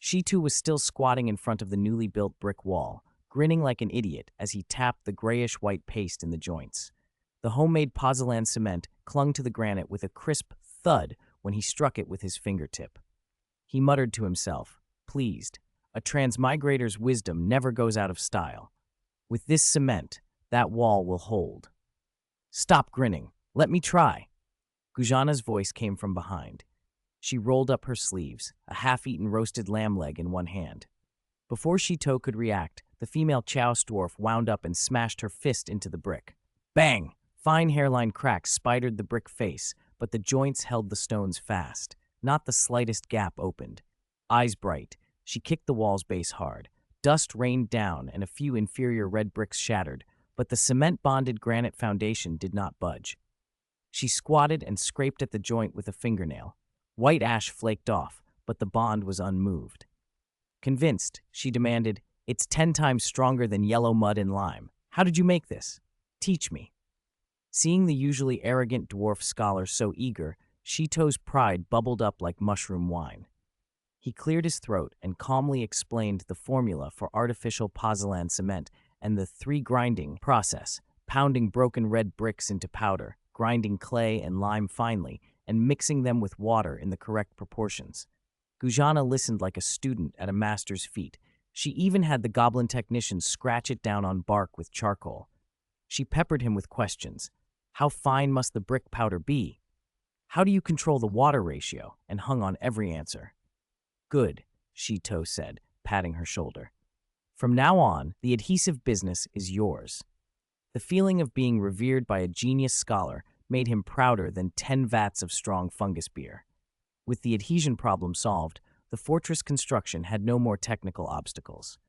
Shito was still squatting in front of the newly built brick wall, grinning like an idiot as he tapped the grayish-white paste in the joints. The homemade pozzolan cement clung to the granite with a crisp thud when he struck it with his fingertip. He muttered to himself, pleased. A transmigrator's wisdom never goes out of style. With this cement, that wall will hold. Stop grinning. Let me try. Gujana's voice came from behind. She rolled up her sleeves, a half-eaten roasted lamb leg in one hand. Before Shito could react, the female Chaos dwarf wound up and smashed her fist into the brick. Bang! Fine hairline cracks spidered the brick face, but the joints held the stones fast. Not the slightest gap opened. Eyes bright, she kicked the wall's base hard. Dust rained down and a few inferior red bricks shattered, but the cement-bonded granite foundation did not budge. She squatted and scraped at the joint with a fingernail. White ash flaked off, but the bond was unmoved. Convinced, she demanded, It's 10 times stronger than yellow mud and lime. How did you make this? Teach me. Seeing the usually arrogant dwarf scholar so eager, Shito's pride bubbled up like mushroom wine. He cleared his throat and calmly explained the formula for artificial pozzolan cement and the 3-grinding process, pounding broken red bricks into powder, grinding clay and lime finely, and mixing them with water in the correct proportions. Gujana listened like a student at a master's feet. She even had the goblin technician scratch it down on bark with charcoal. She peppered him with questions. How fine must the brick powder be? How do you control the water ratio? And hung on every answer. Good, Shito said, patting her shoulder. From now on, the adhesive business is yours. The feeling of being revered by a genius scholar made him prouder than 10 vats of strong fungus beer. With the adhesion problem solved, the fortress construction had no more technical obstacles.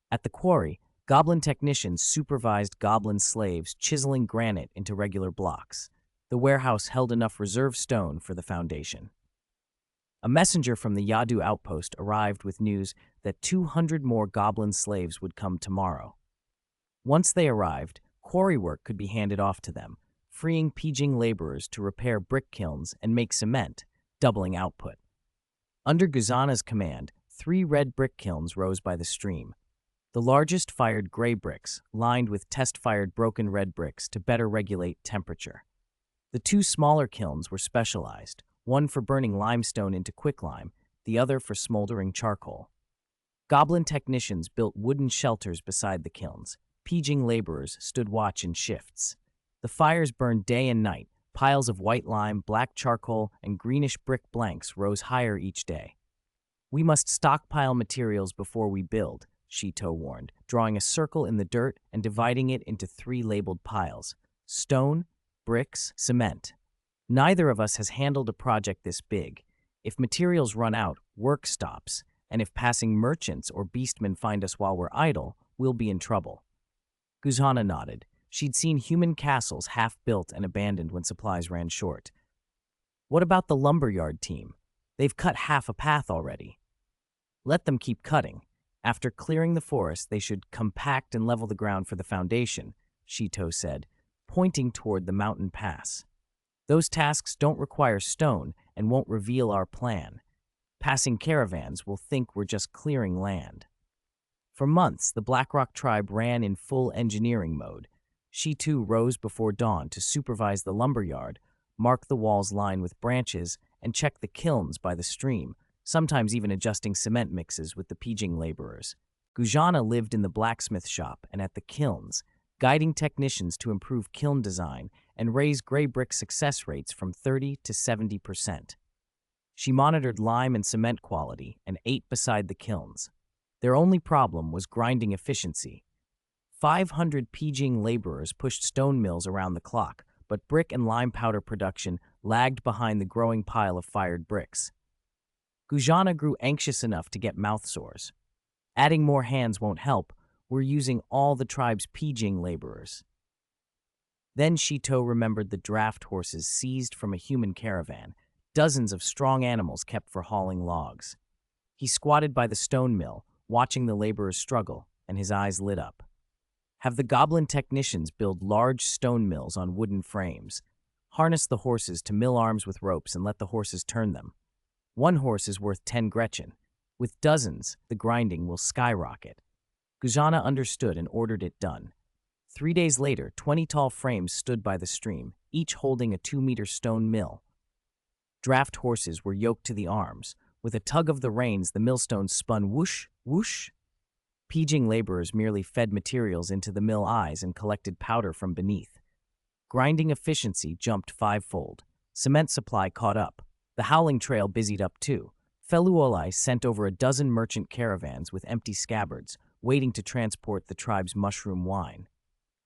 At the quarry, goblin technicians supervised goblin slaves chiseling granite into regular blocks. The warehouse held enough reserve stone for the foundation. A messenger from the Yadu outpost arrived with news that 200 more goblin slaves would come tomorrow. Once they arrived, quarry work could be handed off to them, freeing Peijing laborers to repair brick kilns and make cement, doubling output. Under Guzana's command, 3 red brick kilns rose by the stream. The largest fired gray bricks, lined with test-fired broken red bricks to better regulate temperature. The 2 smaller kilns were specialized, one for burning limestone into quicklime, the other for smoldering charcoal. Goblin technicians built wooden shelters beside the kilns. Pieging laborers stood watch in shifts. The fires burned day and night. Piles of white lime, black charcoal, and greenish brick blanks rose higher each day. "We must stockpile materials before we build," Shito warned, drawing a circle in the dirt and dividing it into 3 labeled piles: stone, bricks, cement. "Neither of us has handled a project this big. If materials run out, work stops, and if passing merchants or beastmen find us while we're idle, we'll be in trouble." Guzana nodded. She'd seen human castles half-built and abandoned when supplies ran short. "What about the lumberyard team? They've cut half a path already." "Let them keep cutting. After clearing the forest, they should compact and level the ground for the foundation," Shito said, pointing toward the mountain pass. "Those tasks don't require stone and won't reveal our plan. Passing caravans will think we're just clearing land." For months, the Blackrock tribe ran in full engineering mode. She too rose before dawn to supervise the lumberyard, mark the walls lined with branches, and check the kilns by the stream, sometimes even adjusting cement mixes with the pieging laborers. Guzana lived in the blacksmith shop and at the kilns, guiding technicians to improve kiln design and raise gray brick success rates from 30 to 70%. She monitored lime and cement quality and ate beside the kilns. Their only problem was grinding efficiency. 500 pieging laborers pushed stone mills around the clock, but brick and lime powder production lagged behind the growing pile of fired bricks. Guzana grew anxious enough to get mouth sores. "Adding more hands won't help. We're using all the tribe's pieging laborers." Then Shito remembered the draft horses seized from a human caravan, dozens of strong animals kept for hauling logs. He squatted by the stone mill, watching the laborers struggle, and his eyes lit up. Have the goblin technicians build large stone mills on wooden frames. Harness the horses to mill arms with ropes and let the horses turn them. 1 horse is worth 10 Gretchen. With dozens, the grinding will skyrocket. Guzana understood and ordered it done. 3 days later, 20 tall frames stood by the stream, each holding a 2-meter stone mill. Draft horses were yoked to the arms. With a tug of the reins, the millstones spun whoosh, whoosh. Pieging laborers merely fed materials into the mill eyes and collected powder from beneath. Grinding efficiency jumped 5-fold. Cement supply caught up. The howling trail busied up too. Feluolai sent over a dozen merchant caravans with empty scabbards, waiting to transport the tribe's mushroom wine.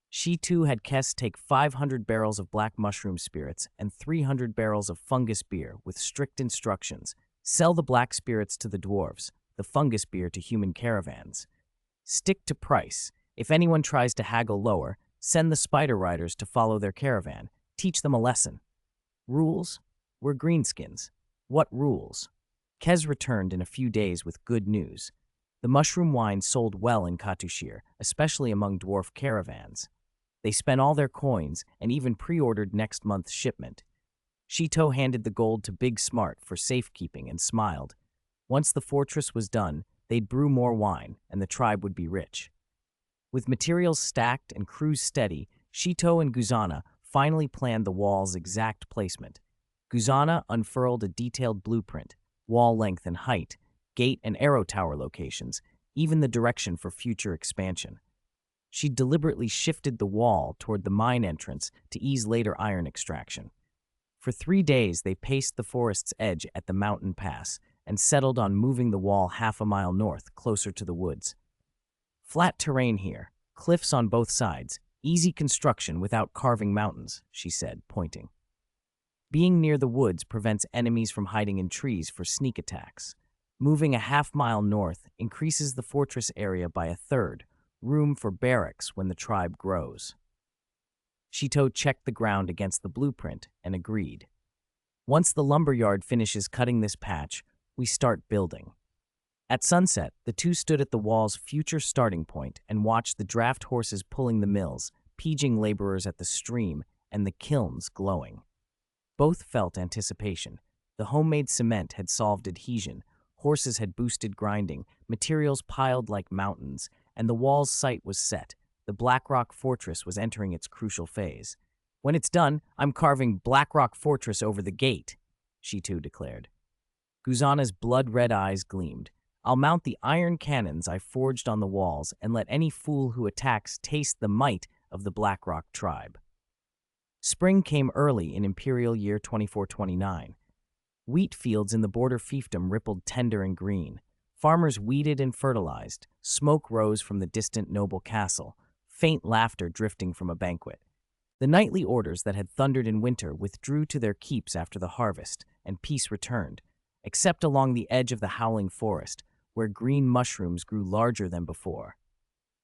She too had Kess take 500 barrels of black mushroom spirits and 300 barrels of fungus beer with strict instructions. Sell the black spirits to the dwarves, the fungus beer to human caravans. Stick to price. If anyone tries to haggle lower, send the spider riders to follow their caravan. Teach them a lesson. Rules? We're greenskins. What rules? Kez returned in a few days with good news. The mushroom wine sold well in Katushir, especially among dwarf caravans. They spent all their coins and even pre-ordered next month's shipment. Shito handed the gold to Big Smart for safekeeping and smiled. Once the fortress was done, they'd brew more wine, and the tribe would be rich. With materials stacked and crews steady, Shito and Guzana finally planned the wall's exact placement. Guzana unfurled a detailed blueprint, wall length and height, gate and arrow tower locations, even the direction for future expansion. She deliberately shifted the wall toward the mine entrance to ease later iron extraction. For 3 days, they paced the forest's edge at the mountain pass and settled on moving the wall half a mile north, closer to the woods. "Flat terrain here, cliffs on both sides, easy construction without carving mountains," she said, pointing. "Being near the woods prevents enemies from hiding in trees for sneak attacks. Moving a half-mile north increases the fortress area by 1/3, room for barracks when the tribe grows." Shito checked the ground against the blueprint and agreed. "Once the lumberyard finishes cutting this patch, we start building." At sunset, the two stood at the wall's future starting point and watched the draft horses pulling the mills, pieging laborers at the stream, and the kilns glowing. Both felt anticipation. The homemade cement had solved adhesion, horses had boosted grinding, materials piled like mountains, and the wall's site was set. The Blackrock Fortress was entering its crucial phase. "When it's done, I'm carving Blackrock Fortress over the gate," she too declared. Guzana's blood-red eyes gleamed. "I'll mount the iron cannons I forged on the walls and let any fool who attacks taste the might of the Blackrock tribe." Spring came early in Imperial Year 2429. Wheat fields in the border fiefdom rippled tender and green. Farmers weeded and fertilized. Smoke rose from the distant noble castle, faint laughter drifting from a banquet. The knightly orders that had thundered in winter withdrew to their keeps after the harvest, and peace returned, except along the edge of the howling forest, where green mushrooms grew larger than before.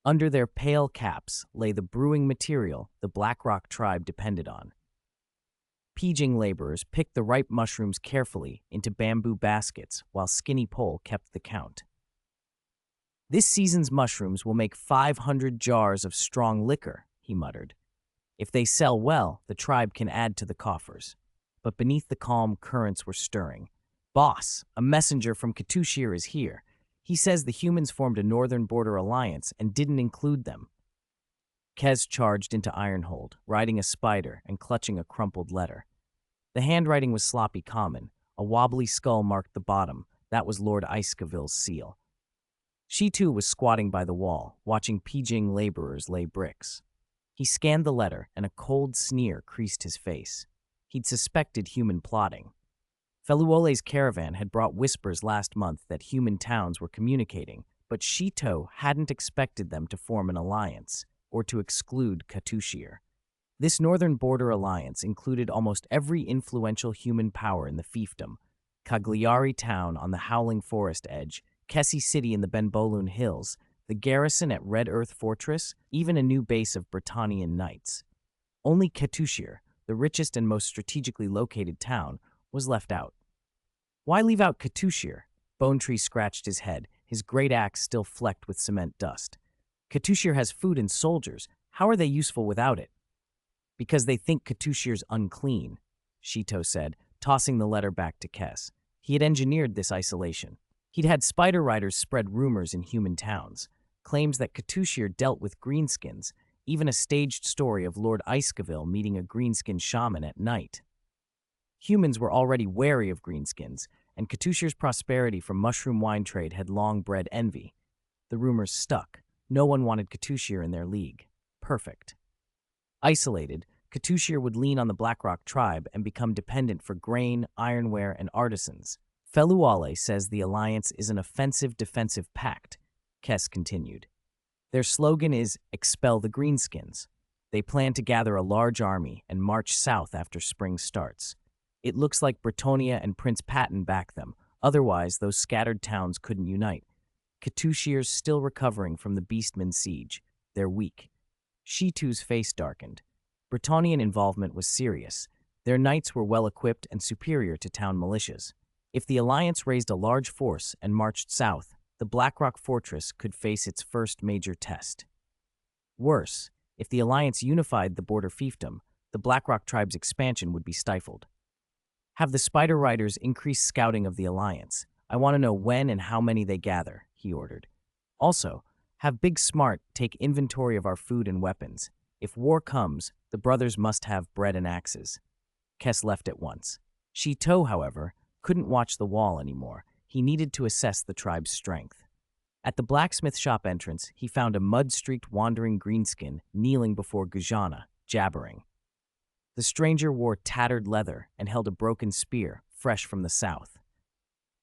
Under their pale caps lay the brewing material the Blackrock tribe depended on. Pieging laborers picked the ripe mushrooms carefully into bamboo baskets while Skinny Pole kept the count. "This season's mushrooms will make 500 jars of strong liquor," he muttered. "If they sell well, the tribe can add to the coffers." But beneath the calm, currents were stirring. "Boss, a messenger from Katushir is here. He says the humans formed a northern border alliance and didn't include them." Kez charged into Ironhold, riding a spider and clutching a crumpled letter. The handwriting was sloppy common. A wobbly skull marked the bottom. That was Lord Iceville's seal. She too was squatting by the wall, watching Pieging laborers lay bricks. He scanned the letter, and a cold sneer creased his face. He'd suspected human plotting. Feluole's caravan had brought whispers last month that human towns were communicating, but Shito hadn't expected them to form an alliance, or to exclude Katushir. This northern border alliance included almost every influential human power in the fiefdom: Cagliari town on the Howling Forest edge, Kessi City in the Benbolun Hills, the garrison at Red Earth Fortress, even a new base of Britannian knights. Only Katushir, the richest and most strategically located town, was left out. Why leave out Katushir? Bone Tree scratched his head, his great axe still flecked with cement dust. Katushir has food and soldiers. How are they useful without it? "Because they think Katushir's unclean," Shito said, tossing the letter back to Kes. He had engineered this isolation. He'd had spider riders spread rumors in human towns, claims that Katushir dealt with greenskins, even a staged story of Lord Iceville meeting a greenskin shaman at night. Humans were already wary of greenskins, and Katushir's prosperity from mushroom wine trade had long bred envy. The rumors stuck. No one wanted Katushir in their league. Perfect. Isolated, Katushir would lean on the Blackrock tribe and become dependent for grain, ironware, and artisans. Feluale says the alliance is an offensive-defensive pact, Kes continued. Their slogan is "Expel the Greenskins." They plan to gather a large army and march south after spring starts. It looks like Bretonia and Prince Patton back them. Otherwise, those scattered towns couldn't unite. Katushir's still recovering from the Beastman siege. They're weak. Shitu's face darkened. Bretonian involvement was serious. Their knights were well-equipped and superior to town militias. If the alliance raised a large force and marched south, the Blackrock Fortress could face its first major test. Worse, if the alliance unified the border fiefdom, the Blackrock tribe's expansion would be stifled. "Have the Spider Riders increase scouting of the alliance. I want to know when and how many they gather," he ordered. "Also, have Big Smart take inventory of our food and weapons. If war comes, the brothers must have bread and axes." Kes left at once. Shito, however, couldn't watch the wall anymore. He needed to assess the tribe's strength. At the blacksmith shop entrance, he found a mud-streaked wandering greenskin kneeling before Gujana, jabbering. The stranger wore tattered leather and held a broken spear, fresh from the south.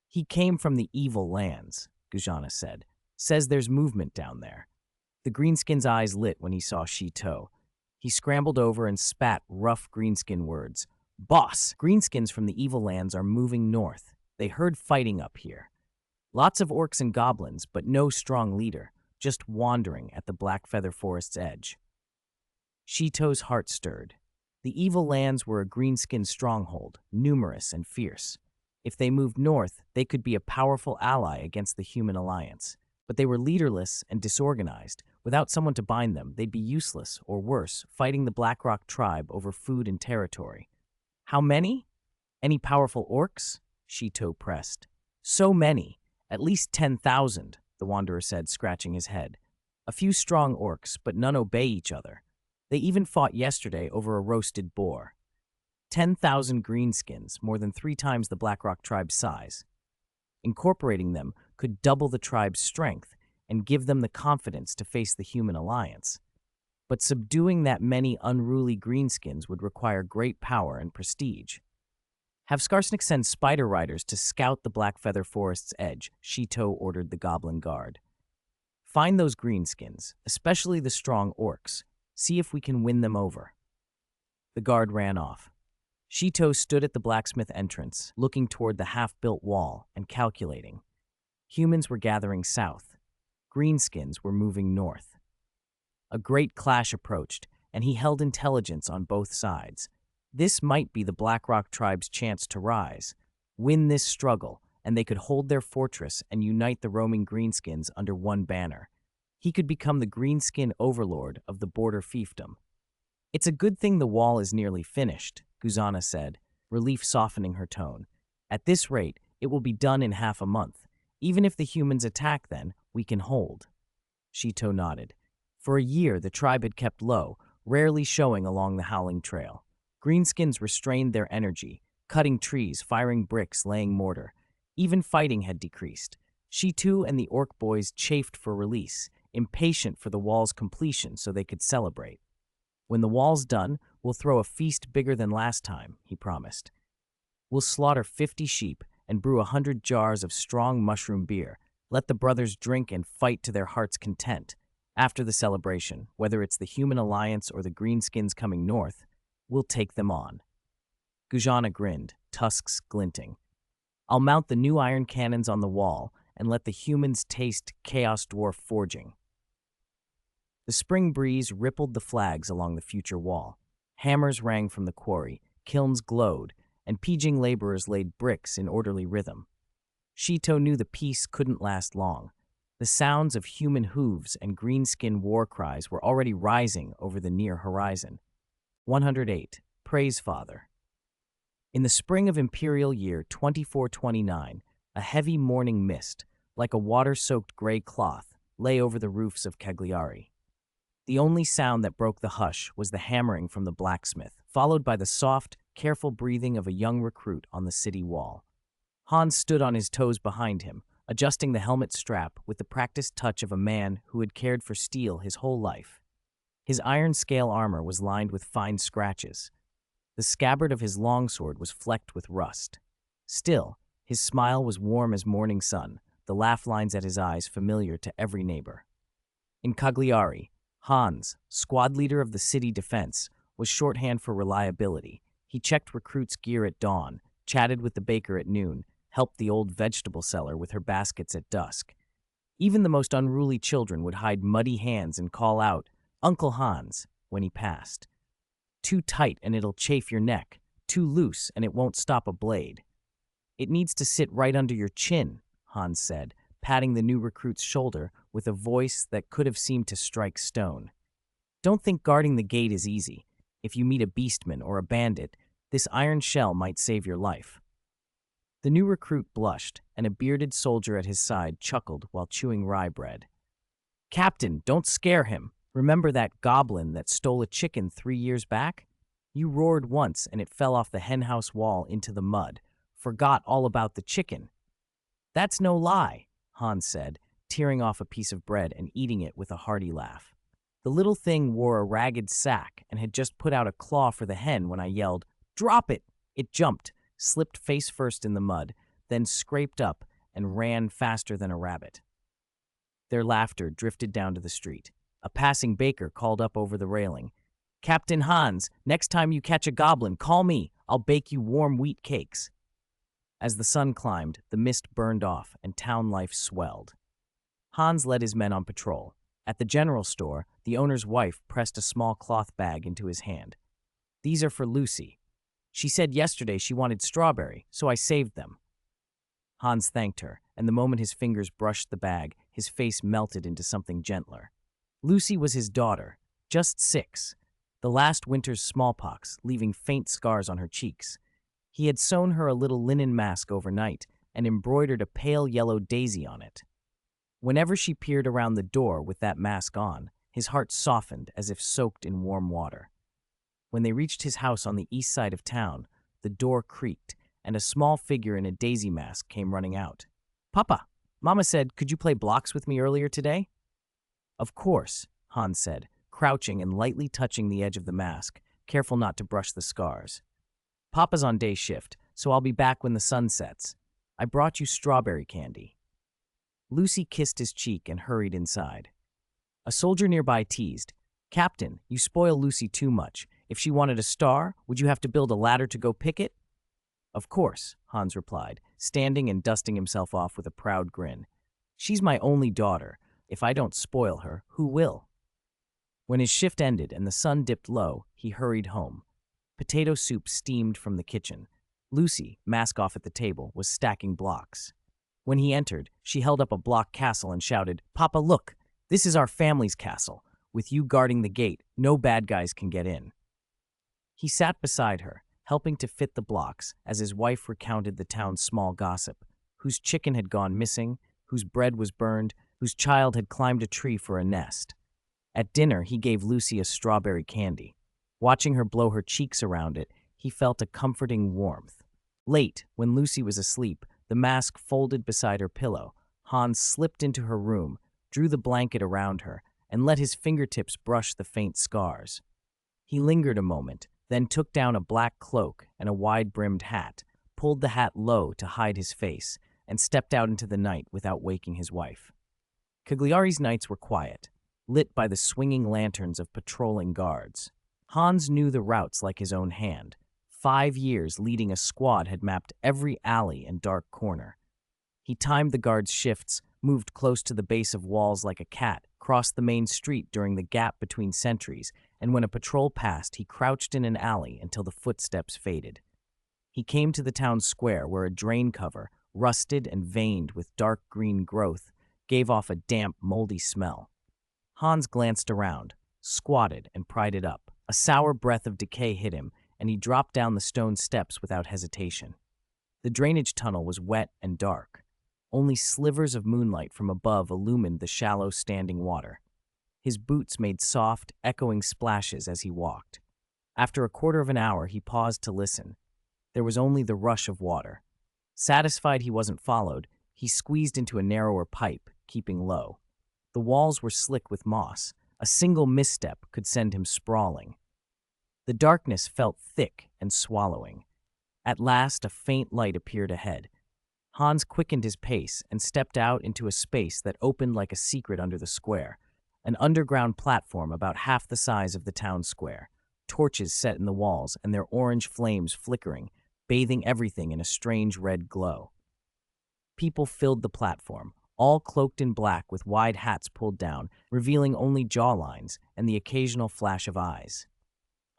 "He came from the evil lands," Gujana said. "Says there's movement down there." The greenskin's eyes lit when he saw Shito. He scrambled over and spat rough greenskin words. "Boss, greenskins from the evil lands are moving north. They heard fighting up here. Lots of orcs and goblins, but no strong leader, just wandering at the Blackfeather Forest's edge." Shito's heart stirred. The evil lands were a greenskin stronghold, numerous and fierce. If they moved north, they could be a powerful ally against the human alliance. But they were leaderless and disorganized. Without someone to bind them, they'd be useless, or worse, fighting the Blackrock tribe over food and territory. "How many?" Any powerful orcs? Shito pressed. So many. At least 10,000, the wanderer said, scratching his head. A few strong orcs, but none obey each other. They even fought yesterday over a roasted boar. 10,000 greenskins, more than 3 times the Blackrock tribe's size. Incorporating them could double the tribe's strength and give them the confidence to face the human alliance. But subduing that many unruly greenskins would require great power and prestige. Have Skarsnik send spider riders to scout the Blackfeather Forest's edge, Shito ordered the goblin guard. Find those greenskins, especially the strong orcs. See if we can win them over. The guard ran off. Shito stood at the blacksmith entrance, looking toward the half-built wall and calculating. Humans were gathering south. Greenskins were moving north. A great clash approached, and he held intelligence on both sides. This might be the Blackrock tribe's chance to rise, win this struggle, and they could hold their fortress and unite the roaming greenskins under one banner. He could become the greenskin overlord of the border fiefdom. It's a good thing the wall is nearly finished, Guzana said, relief softening her tone. At this rate, it will be done in half a month. Even if the humans attack then, we can hold. Shito nodded. For a year, the tribe had kept low, rarely showing along the Howling Trail. Greenskins restrained their energy, cutting trees, firing bricks, laying mortar. Even fighting had decreased. Shito and the orc boys chafed for release, impatient for the wall's completion so they could celebrate. When the wall's done, we'll throw a feast bigger than last time, he promised. We'll slaughter 50 sheep and brew 100 jars of strong mushroom beer. Let the brothers drink and fight to their heart's content. After the celebration, whether it's the human alliance or the greenskins coming north, we'll take them on. Gujana grinned, tusks glinting. I'll mount the new iron cannons on the wall and let the humans taste Chaos Dwarf forging. The spring breeze rippled the flags along the future wall. Hammers rang from the quarry, kilns glowed, and pieging laborers laid bricks in orderly rhythm. Shito knew the peace couldn't last long. The sounds of human hooves and greenskin war cries were already rising over the near horizon. 108. Praise Father. In the spring of Imperial Year 2429, a heavy morning mist, like a water-soaked gray cloth, lay over the roofs of Cagliari. The only sound that broke the hush was the hammering from the blacksmith, followed by the soft, careful breathing of a young recruit on the city wall. Hans stood on his toes behind him, adjusting the helmet strap with the practiced touch of a man who had cared for steel his whole life. His iron scale armor was lined with fine scratches. The scabbard of his longsword was flecked with rust. Still, his smile was warm as morning sun, the laugh lines at his eyes familiar to every neighbor. In Cagliari, Hans, squad leader of the city defense, was shorthand for reliability. He checked recruits' gear at dawn, chatted with the baker at noon, helped the old vegetable seller with her baskets at dusk. Even the most unruly children would hide muddy hands and call out, "Uncle Hans," when he passed. Too tight and it'll chafe your neck. Too loose and it won't stop a blade. It needs to sit right under your chin, Hans said, patting the new recruit's shoulder with a voice that could have seemed to strike stone. Don't think guarding the gate is easy. If you meet a beastman or a bandit, this iron shell might save your life. The new recruit blushed, and a bearded soldier at his side chuckled while chewing rye bread. Captain, don't scare him. Remember that goblin that stole a chicken 3 years back? You roared once and it fell off the henhouse wall into the mud. Forgot all about the chicken. That's no lie, Hans said, tearing off a piece of bread and eating it with a hearty laugh. The little thing wore a ragged sack and had just put out a claw for the hen when I yelled, "Drop it!" It jumped, slipped face first in the mud, then scraped up and ran faster than a rabbit. Their laughter drifted down to the street. A passing baker called up over the railing, "Captain Hans, next time you catch a goblin, call me. I'll bake you warm wheat cakes." As the sun climbed, the mist burned off and town life swelled. Hans led his men on patrol. At the general store, the owner's wife pressed a small cloth bag into his hand. "These are for Lucy. She said yesterday she wanted strawberry, so I saved them." Hans thanked her, and the moment his fingers brushed the bag, his face melted into something gentler. Lucy was his daughter, just 6, the last winter's smallpox, leaving faint scars on her cheeks. He had sewn her a little linen mask overnight and embroidered a pale yellow daisy on it. Whenever she peered around the door with that mask on, his heart softened as if soaked in warm water. When they reached his house on the east side of town, the door creaked, and a small figure in a daisy mask came running out. "Papa, Mama said, could you play blocks with me earlier today?" "Of course," Hans said, crouching and lightly touching the edge of the mask, careful not to brush the scars. "Papa's on day shift, so I'll be back when the sun sets. I brought you strawberry candy." Lucy kissed his cheek and hurried inside. A soldier nearby teased, "Captain, you spoil Lucy too much. If she wanted a star, would you have to build a ladder to go pick it?" "Of course," Hans replied, standing and dusting himself off with a proud grin. "She's my only daughter. If I don't spoil her, who will?" When his shift ended and the sun dipped low, he hurried home. Potato soup steamed from the kitchen. Lucy, mask off at the table, was stacking blocks. When he entered, she held up a block castle and shouted, "Papa, look! This is our family's castle. With you guarding the gate, no bad guys can get in." He sat beside her, helping to fit the blocks as his wife recounted the town's small gossip, whose chicken had gone missing, whose bread was burned, whose child had climbed a tree for a nest. At dinner, he gave Lucy a strawberry candy. Watching her blow her cheeks around it, he felt a comforting warmth. Late, when Lucy was asleep, the mask folded beside her pillow, Hans slipped into her room, drew the blanket around her, and let his fingertips brush the faint scars. He lingered a moment, then took down a black cloak and a wide-brimmed hat, pulled the hat low to hide his face, and stepped out into the night without waking his wife. Cagliari's nights were quiet, lit by the swinging lanterns of patrolling guards. Hans knew the routes like his own hand. 5 years leading a squad had mapped every alley and dark corner. He timed the guards' shifts, moved close to the base of walls like a cat, crossed the main street during the gap between sentries, and when a patrol passed, he crouched in an alley until the footsteps faded. He came to the town square where a drain cover, rusted and veined with dark green growth, gave off a damp, moldy smell. Hans glanced around, squatted, and pried it up. A sour breath of decay hit him, and he dropped down the stone steps without hesitation. The drainage tunnel was wet and dark. Only slivers of moonlight from above illumined the shallow standing water. His boots made soft, echoing splashes as he walked. After a quarter of an hour, he paused to listen. There was only the rush of water. Satisfied he wasn't followed, he squeezed into a narrower pipe, keeping low. The walls were slick with moss. A single misstep could send him sprawling. The darkness felt thick and swallowing. At last, a faint light appeared ahead. Hans quickened his pace and stepped out into a space that opened like a secret under the square, an underground platform about half the size of the town square, torches set in the walls and their orange flames flickering, bathing everything in a strange red glow. People filled the platform, all cloaked in black with wide hats pulled down, revealing only jawlines and the occasional flash of eyes.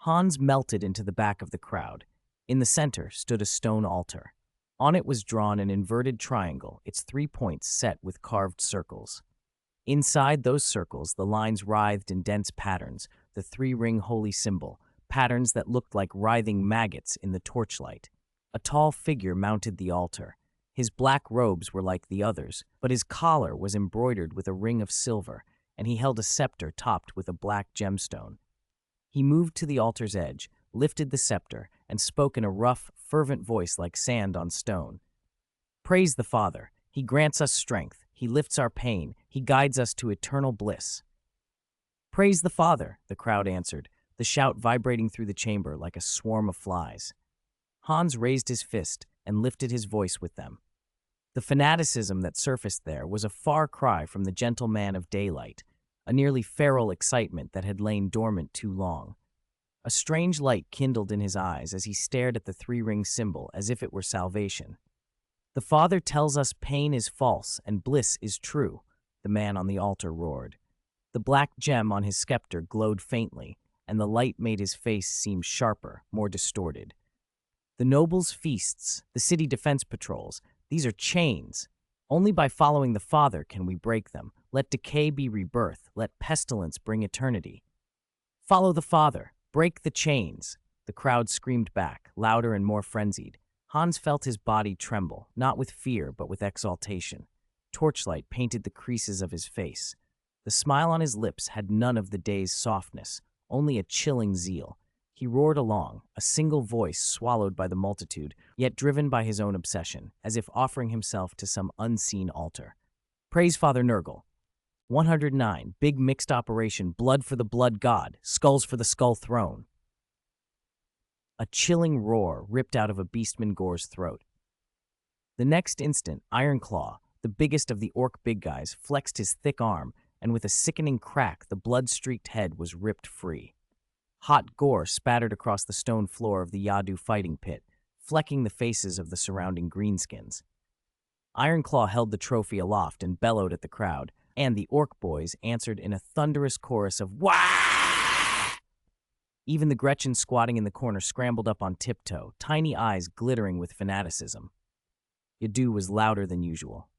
Hans melted into the back of the crowd. In the center stood a stone altar. On it was drawn an inverted triangle, its 3 points set with carved circles. Inside those circles, the lines writhed in dense patterns, the 3-ring holy symbol, patterns that looked like writhing maggots in the torchlight. A tall figure mounted the altar. His black robes were like the others, but his collar was embroidered with a ring of silver, and he held a scepter topped with a black gemstone. He moved to the altar's edge, lifted the scepter, and spoke in a rough, fervent voice like sand on stone. "Praise the Father. He grants us strength. He lifts our pain. He guides us to eternal bliss." "Praise the Father," the crowd answered, the shout vibrating through the chamber like a swarm of flies. Hans raised his fist and lifted his voice with them. The fanaticism that surfaced there was a far cry from the gentle man of daylight, a nearly feral excitement that had lain dormant too long. A strange light kindled in his eyes as he stared at the 3-ring symbol as if it were salvation. "The Father tells us pain is false and bliss is true," the man on the altar roared. The black gem on his scepter glowed faintly, and the light made his face seem sharper, more distorted. "The nobles' feasts, the city defense patrols, these are chains. Only by following the Father can we break them. Let decay be rebirth. Let pestilence bring eternity." "Follow the Father. Break the chains," the crowd screamed back, louder and more frenzied. Hans felt his body tremble, not with fear, but with exaltation. Torchlight painted the creases of his face. The smile on his lips had none of the day's softness, only a chilling zeal. He roared along, a single voice swallowed by the multitude, yet driven by his own obsession, as if offering himself to some unseen altar. Praise Father Nurgle. 109, big mixed operation, blood for the blood god, skulls for the skull throne. A chilling roar ripped out of a beastman Gore's throat. The next instant, Ironclaw, the biggest of the orc big guys, flexed his thick arm, and with a sickening crack, the blood-streaked head was ripped free. Hot gore spattered across the stone floor of the Yadu fighting pit, flecking the faces of the surrounding greenskins. Ironclaw held the trophy aloft and bellowed at the crowd, and the orc boys answered in a thunderous chorus of "Wah!" Even the Gretchen squatting in the corner scrambled up on tiptoe, tiny eyes glittering with fanaticism. Yadu was louder than usual.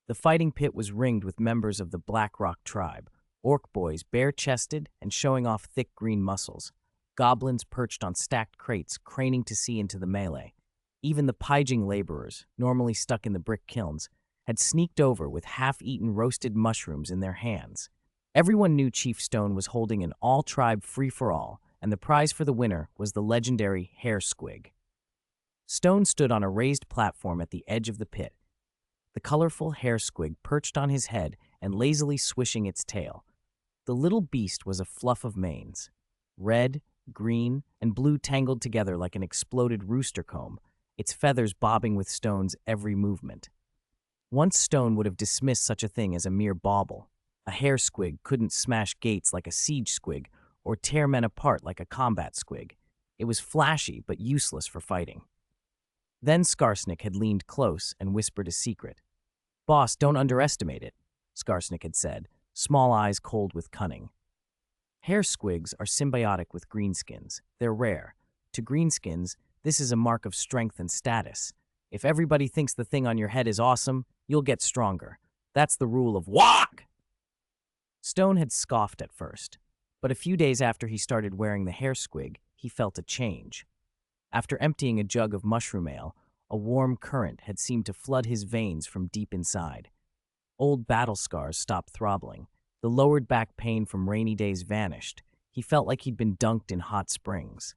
The fighting pit was ringed with members of the Blackrock tribe, orc boys bare-chested and showing off thick green muscles, goblins perched on stacked crates craning to see into the melee. Even the Pyjing laborers, normally stuck in the brick kilns, had sneaked over with half-eaten roasted mushrooms in their hands. Everyone knew Chief Stone was holding an all-tribe free-for-all, and the prize for the winner was the legendary hair squig. Stone stood on a raised platform at the edge of the pit, the colorful hair squig perched on his head and lazily swishing its tail. The little beast was a fluff of manes, red, green, and blue tangled together like an exploded rooster comb, its feathers bobbing with Stone's every movement. Once Stone would have dismissed such a thing as a mere bauble. A hair squig couldn't smash gates like a siege squig or tear men apart like a combat squig. It was flashy but useless for fighting. Then Skarsnik had leaned close and whispered a secret. "Boss, don't underestimate it," Skarsnik had said, small eyes cold with cunning. Hair squigs are symbiotic with greenskins. They're rare. To greenskins, this is a mark of strength and status. If everybody thinks the thing on your head is awesome, you'll get stronger. That's the rule of walk! Stone had scoffed at first, but a few days after he started wearing the hair squig, he felt a change. After emptying a jug of mushroom ale, a warm current had seemed to flood his veins from deep inside. Old battle scars stopped throbbing. The lowered back pain from rainy days vanished. He felt like he'd been dunked in hot springs.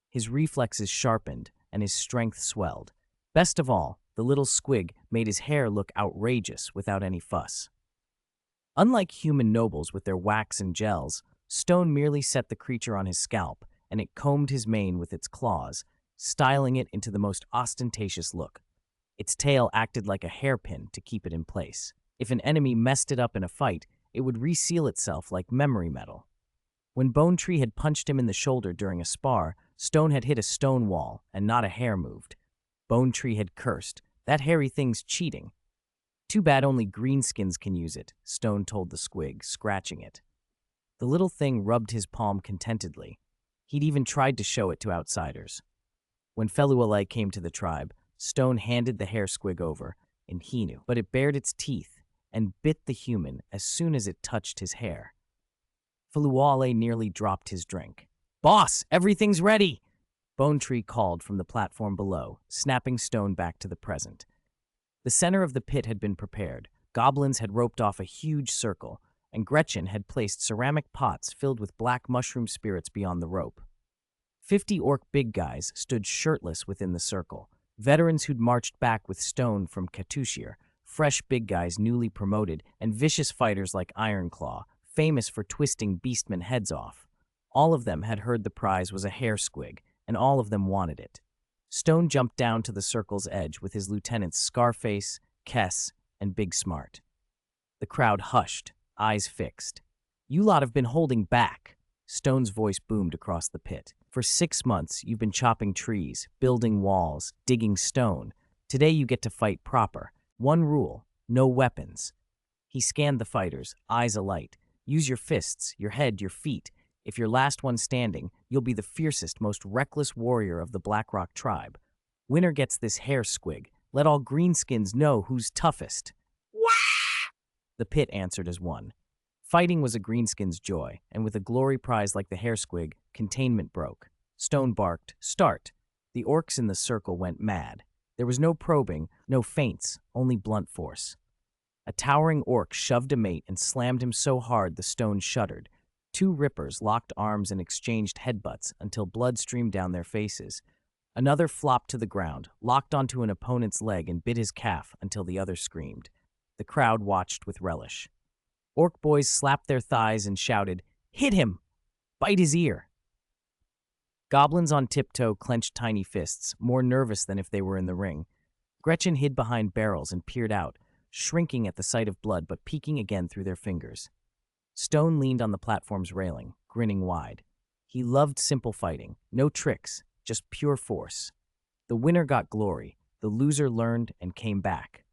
His reflexes sharpened, and his strength swelled. Best of all, the little squig made his hair look outrageous without any fuss. Unlike human nobles with their wax and gels, Stone merely set the creature on his scalp, and it combed his mane with its claws, styling it into the most ostentatious look. Its tail acted like a hairpin to keep it in place. If an enemy messed it up in a fight, it would reseal itself like memory metal. When Bone Tree had punched him in the shoulder during a spar, Stone had hit a stone wall, and not a hair moved. Bone Tree had cursed, "That hairy thing's cheating." "Too bad only greenskins can use it," Stone told the squig, scratching it. The little thing rubbed his palm contentedly. He'd even tried to show it to outsiders. When Felualai came to the tribe, Stone handed the hair squig over, and he knew, but it bared its teeth and bit the human as soon as it touched his hair. Felualai nearly dropped his drink. "Boss, everything's ready!" Bone Tree called from the platform below, snapping Stone back to the present. The center of the pit had been prepared. Goblins had roped off a huge circle, and Gretchen had placed ceramic pots filled with black mushroom spirits beyond the rope. 50 orc big guys stood shirtless within the circle, veterans who'd marched back with Stone from Katushir, fresh big guys newly promoted, and vicious fighters like Ironclaw, famous for twisting beastmen heads off. All of them had heard the prize was a hair squig, and all of them wanted it. Stone jumped down to the circle's edge with his lieutenants Scarface, Kess, and Big Smart. The crowd hushed, eyes fixed. "You lot have been holding back," Stone's voice boomed across the pit. "For 6 months, you've been chopping trees, building walls, digging stone. Today you get to fight proper. One rule, no weapons." He scanned the fighters, eyes alight. "Use your fists, your head, your feet. If you're last one standing, you'll be the fiercest, most reckless warrior of the Blackrock tribe. Winner gets this hair squig. Let all greenskins know who's toughest." Wah! The pit answered as one. Fighting was a greenskin's joy, and with a glory prize like the hair squig, containment broke. Stone barked, "Start!" The orcs in the circle went mad. There was no probing, no feints, only blunt force. A towering orc shoved a mate and slammed him so hard the stone shuddered. Two rippers locked arms and exchanged headbutts until blood streamed down their faces. Another flopped to the ground, locked onto an opponent's leg and bit his calf until the other screamed. The crowd watched with relish. Orc boys slapped their thighs and shouted, "Hit him! Bite his ear!" Goblins on tiptoe clenched tiny fists, more nervous than if they were in the ring. Gretchen hid behind barrels and peered out, shrinking at the sight of blood but peeking again through their fingers. Stone leaned on the platform's railing, grinning wide. He loved simple fighting, no tricks, just pure force. The winner got glory, the loser learned and came back.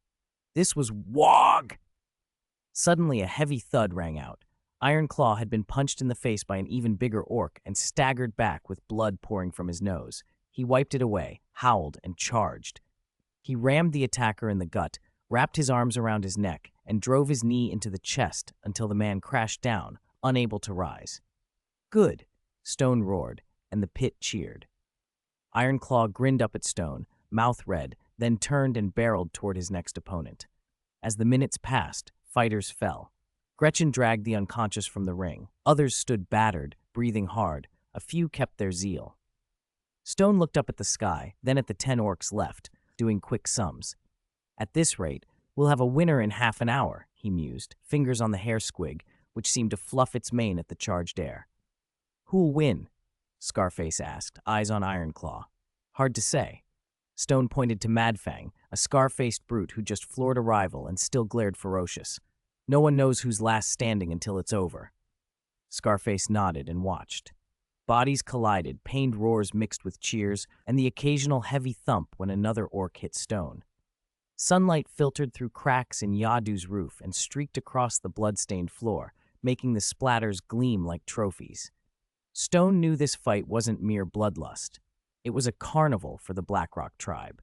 This was WOG! Suddenly a heavy thud rang out. Ironclaw had been punched in the face by an even bigger orc and staggered back with blood pouring from his nose. He wiped it away, howled, and charged. He rammed the attacker in the gut, wrapped his arms around his neck, and drove his knee into the chest until the man crashed down, unable to rise. "Good," Stone roared, and the pit cheered. Ironclaw grinned up at Stone, mouth red, then turned and barreled toward his next opponent. As the minutes passed, fighters fell. Gretchen dragged the unconscious from the ring. Others stood battered, breathing hard. A few kept their zeal. Stone looked up at the sky, then at the 10 orcs left, doing quick sums. "At this rate, we'll have a winner in half an hour," he mused, fingers on the hair squig, which seemed to fluff its mane at the charged air. "Who'll win?" Scarface asked, eyes on Ironclaw. "Hard to say." Stone pointed to Madfang, a scar-faced brute who just floored a rival and still glared ferocious. "No one knows who's last standing until it's over." Scarface nodded and watched. Bodies collided, pained roars mixed with cheers, and the occasional heavy thump when another orc hit Stone. Sunlight filtered through cracks in Yadu's roof and streaked across the blood-stained floor, making the splatters gleam like trophies. Stone knew this fight wasn't mere bloodlust. It was a carnival for the Blackrock tribe.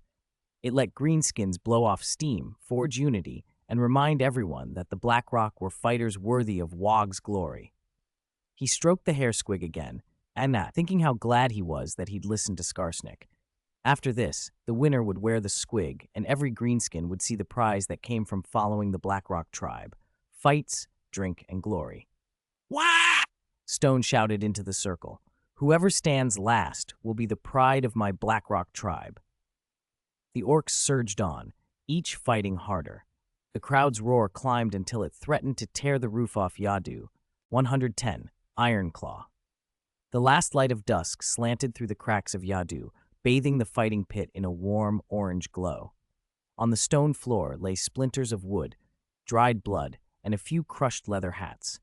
It let greenskins blow off steam, forge unity, and remind everyone that the Blackrock were fighters worthy of WOG's glory. He stroked the hair squig again, and thinking how glad he was that he'd listened to Skarsnik. After this, the winner would wear the squig, and every greenskin would see the prize that came from following the Blackrock tribe: fights, drink, and glory. "Wah!" Stone shouted into the circle. "Whoever stands last will be the pride of my Blackrock tribe." The orcs surged on, each fighting harder. The crowd's roar climbed until it threatened to tear the roof off Yadu. 110, Ironclaw. The last light of dusk slanted through the cracks of Yadu, bathing the fighting pit in a warm orange glow. On the stone floor lay splinters of wood, dried blood, and a few crushed leather hats.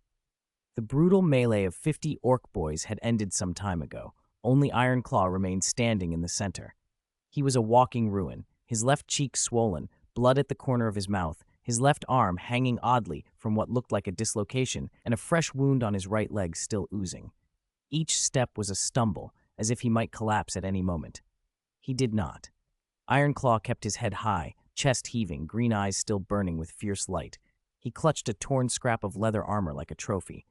The brutal melee of 50 orc boys had ended some time ago. Only Ironclaw remained standing in the center. He was a walking ruin, his left cheek swollen, blood at the corner of his mouth, his left arm hanging oddly from what looked like a dislocation, and a fresh wound on his right leg still oozing. Each step was a stumble, as if he might collapse at any moment. He did not. Ironclaw kept his head high, chest heaving, green eyes still burning with fierce light. He clutched a torn scrap of leather armor like a trophy.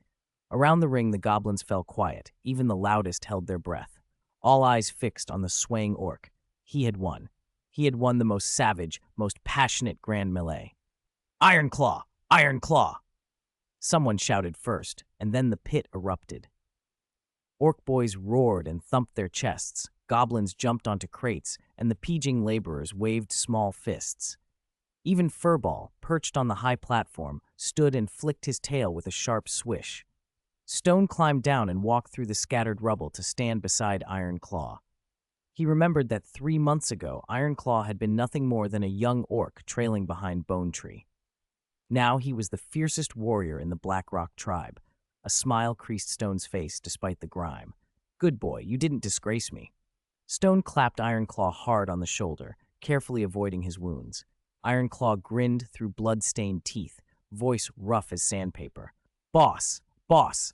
Around the ring, the goblins fell quiet. Even the loudest held their breath. All eyes fixed on the swaying orc. He had won. He had won the most savage, most passionate grand melee. "Ironclaw! Ironclaw!" Someone shouted first, and then the pit erupted. Orc boys roared and thumped their chests. Goblins jumped onto crates, and the pieging laborers waved small fists. Even Furball, perched on the high platform, stood and flicked his tail with a sharp swish. Stone climbed down and walked through the scattered rubble to stand beside Ironclaw. He remembered that 3 months ago, Ironclaw had been nothing more than a young orc trailing behind Bone Tree. Now he was the fiercest warrior in the Blackrock tribe. A smile creased Stone's face despite the grime. "Good boy, you didn't disgrace me." Stone clapped Ironclaw hard on the shoulder, carefully avoiding his wounds. Ironclaw grinned through blood-stained teeth, voice rough as sandpaper. Boss,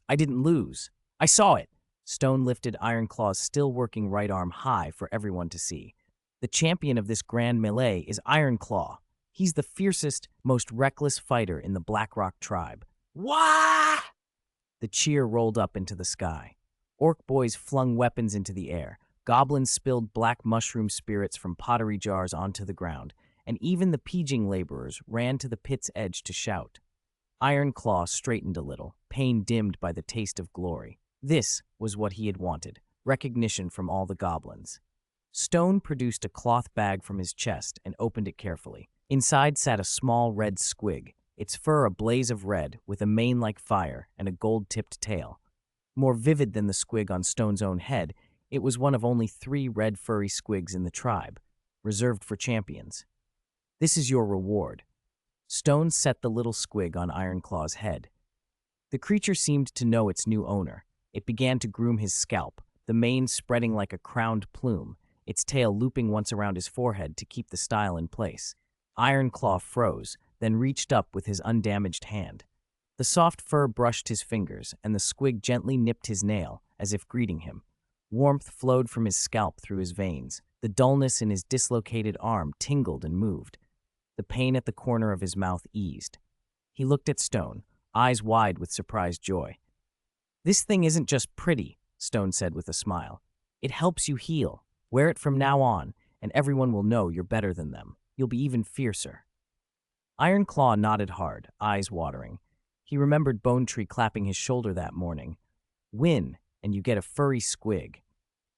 I didn't lose. I saw it." Stone lifted Ironclaw's still-working right arm high for everyone to see. "The champion of this grand melee is Ironclaw. He's the fiercest, most reckless fighter in the Blackrock tribe." Wah! The cheer rolled up into the sky. Orc boys flung weapons into the air. Goblins spilled black mushroom spirits from pottery jars onto the ground, and even the pigeon laborers ran to the pit's edge to shout. Iron Claw straightened a little, pain dimmed by the taste of glory. This was what he had wanted, recognition from all the goblins. Stone produced a cloth bag from his chest and opened it carefully. Inside sat a small red squig, its fur a blaze of red with a mane like fire and a gold-tipped tail. More vivid than the squig on Stone's own head, it was one of only 3 red furry squigs in the tribe, reserved for champions. This is your reward. Stone set the little squig on Ironclaw's head. The creature seemed to know its new owner. It began to groom his scalp, the mane spreading like a crowned plume, its tail looping once around his forehead to keep the style in place. Ironclaw froze, then reached up with his undamaged hand. The soft fur brushed his fingers, and the squig gently nipped his nail, as if greeting him. Warmth flowed from his scalp through his veins. The dullness in his dislocated arm tingled and moved. The pain at the corner of his mouth eased. He looked at Stone, eyes wide with surprised joy. "This thing isn't just pretty," Stone said with a smile. "It helps you heal. Wear it from now on, and everyone will know you're better than them. You'll be even fiercer." Ironclaw nodded hard, eyes watering. He remembered Bone Tree clapping his shoulder that morning. Win, and you get a furry squig.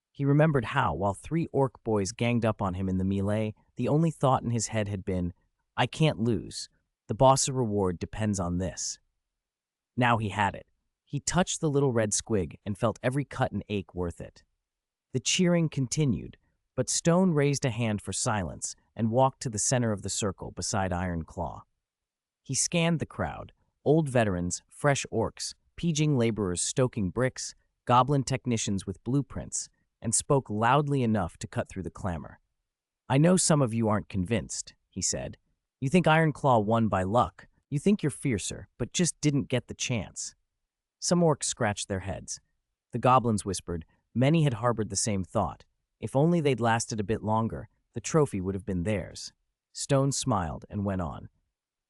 He remembered how, while 3 orc boys ganged up on him in the melee, the only thought in his head had been, "I can't lose. The boss's reward depends on this." Now he had it. He touched the little red squig and felt every cut and ache worth it. The cheering continued, but Stone raised a hand for silence and walked to the center of the circle beside Ironclaw. He scanned the crowd, old veterans, fresh orcs, pigeon laborers stoking bricks, goblin technicians with blueprints, and spoke loudly enough to cut through the clamor. "I know some of you aren't convinced," he said. "You think Ironclaw won by luck. You think you're fiercer, but just didn't get the chance." Some orcs scratched their heads. The goblins whispered. Many had harbored the same thought. If only they'd lasted a bit longer, the trophy would have been theirs. Stone smiled and went on.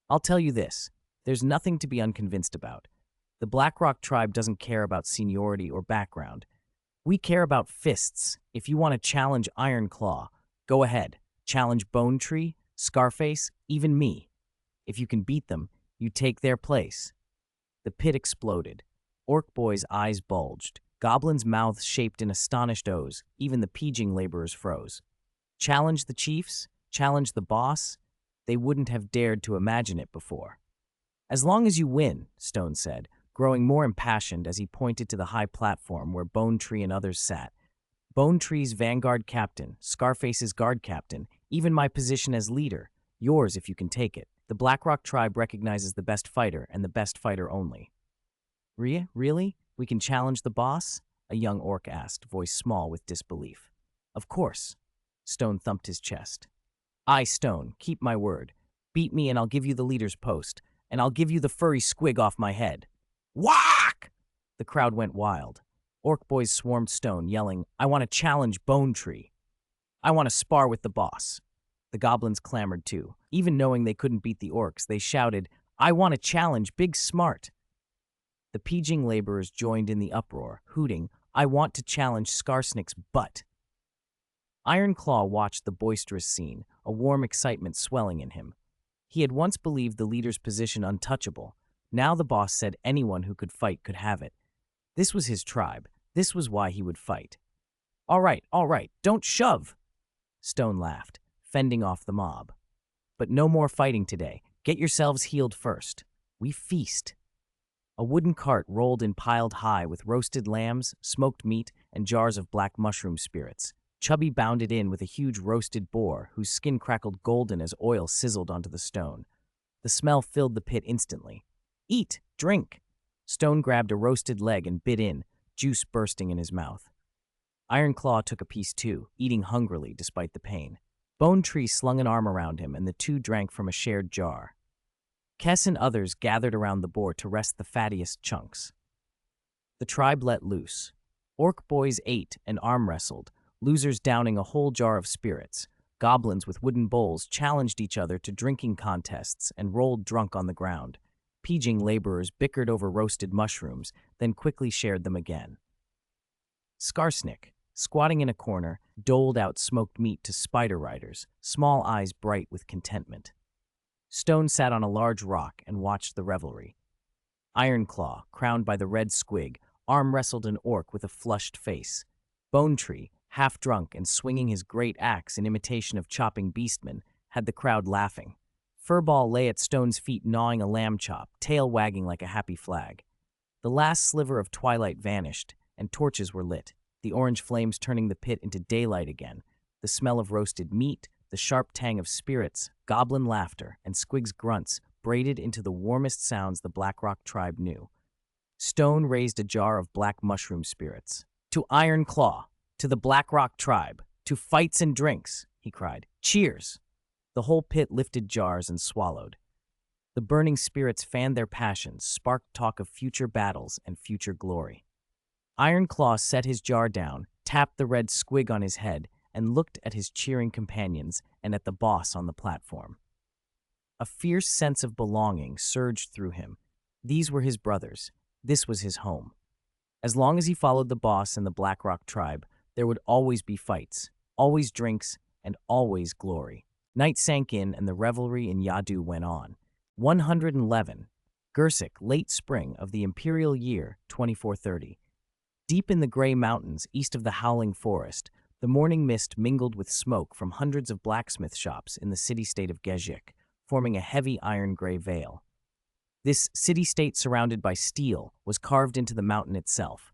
"I'll tell you this. There's nothing to be unconvinced about. The Blackrock tribe doesn't care about seniority or background. We care about fists. If you want to challenge Ironclaw, go ahead. Challenge Bone Tree, Scarface, even me. If you can beat them, you take their place." The pit exploded. Orc boys' eyes bulged. Goblins' mouths shaped in astonished O's. Even the pigeon laborers froze. Challenge the chiefs? Challenge the boss? They wouldn't have dared to imagine it before. "As long as you win," Stone said, growing more impassioned as he pointed to the high platform where Bone Tree and others sat. "Bone Tree's vanguard captain, Scarface's guard captain, even my position as leader. Yours if you can take it. The Blackrock tribe recognizes the best fighter and the best fighter only." Really? We can challenge the boss?" a young orc asked, voice small with disbelief. "Of course." Stone thumped his chest. "I, Stone, keep my word. Beat me and I'll give you the leader's post, and I'll give you the furry squig off my head." "Whack!" The crowd went wild. Orc boys swarmed Stone, yelling, "I want to challenge Bone Tree. I want to spar with the boss." The goblins clamored too. Even knowing they couldn't beat the orcs, they shouted, "I want to challenge Big Smart." The pigeon laborers joined in the uproar, hooting, "I want to challenge Skarsnik's butt." Ironclaw watched the boisterous scene, a warm excitement swelling in him. He had once believed the leader's position untouchable. Now the boss said anyone who could fight could have it. This was his tribe. This was why he would fight. All right, don't shove," Stone laughed, fending off the mob. "But no more fighting today. Get yourselves healed first. We feast." A wooden cart rolled in piled high with roasted lambs, smoked meat, and jars of black mushroom spirits. Chubby bounded in with a huge roasted boar whose skin crackled golden as oil sizzled onto the stone. The smell filled the pit instantly. "Eat, drink." Stone grabbed a roasted leg and bit in, juice bursting in his mouth. Ironclaw took a piece too, eating hungrily despite the pain. Bone Tree slung an arm around him and the two drank from a shared jar. Kess and others gathered around the boar to rest the fattiest chunks. The tribe let loose. Orc boys ate and arm wrestled, losers downing a whole jar of spirits. Goblins with wooden bowls challenged each other to drinking contests and rolled drunk on the ground. Pigeon laborers bickered over roasted mushrooms, then quickly shared them again. Skarsnik, squatting in a corner, doled out smoked meat to spider riders, small eyes bright with contentment. Stone sat on a large rock and watched the revelry. Ironclaw, crowned by the red squig, arm-wrestled an orc with a flushed face. Bone Tree, half drunk and swinging his great axe in imitation of chopping beastmen, had the crowd laughing. Furball lay at Stone's feet gnawing a lamb chop, tail wagging like a happy flag. The last sliver of twilight vanished, and torches were lit, the orange flames turning the pit into daylight again. The smell of roasted meat, the sharp tang of spirits, goblin laughter, and Squig's grunts braided into the warmest sounds the Blackrock tribe knew. Stone raised a jar of black mushroom spirits. "To Iron Claw, to the Blackrock tribe, to fights and drinks," he cried. "Cheers!" The whole pit lifted jars and swallowed. The burning spirits fanned their passions, sparked talk of future battles and future glory. Iron Claw set his jar down, tapped the red squig on his head, and looked at his cheering companions and at the boss on the platform. A fierce sense of belonging surged through him. These were his brothers. This was his home. As long as he followed the boss and the Blackrock tribe, there would always be fights, always drinks, and always glory. Night sank in and the revelry in Yadu went on. 111. Gersic, late spring of the imperial year 2430. Deep in the gray mountains east of the howling forest, the morning mist mingled with smoke from hundreds of blacksmith shops in the city-state of Gezhik, forming a heavy iron-gray veil. This city-state surrounded by steel was carved into the mountain itself.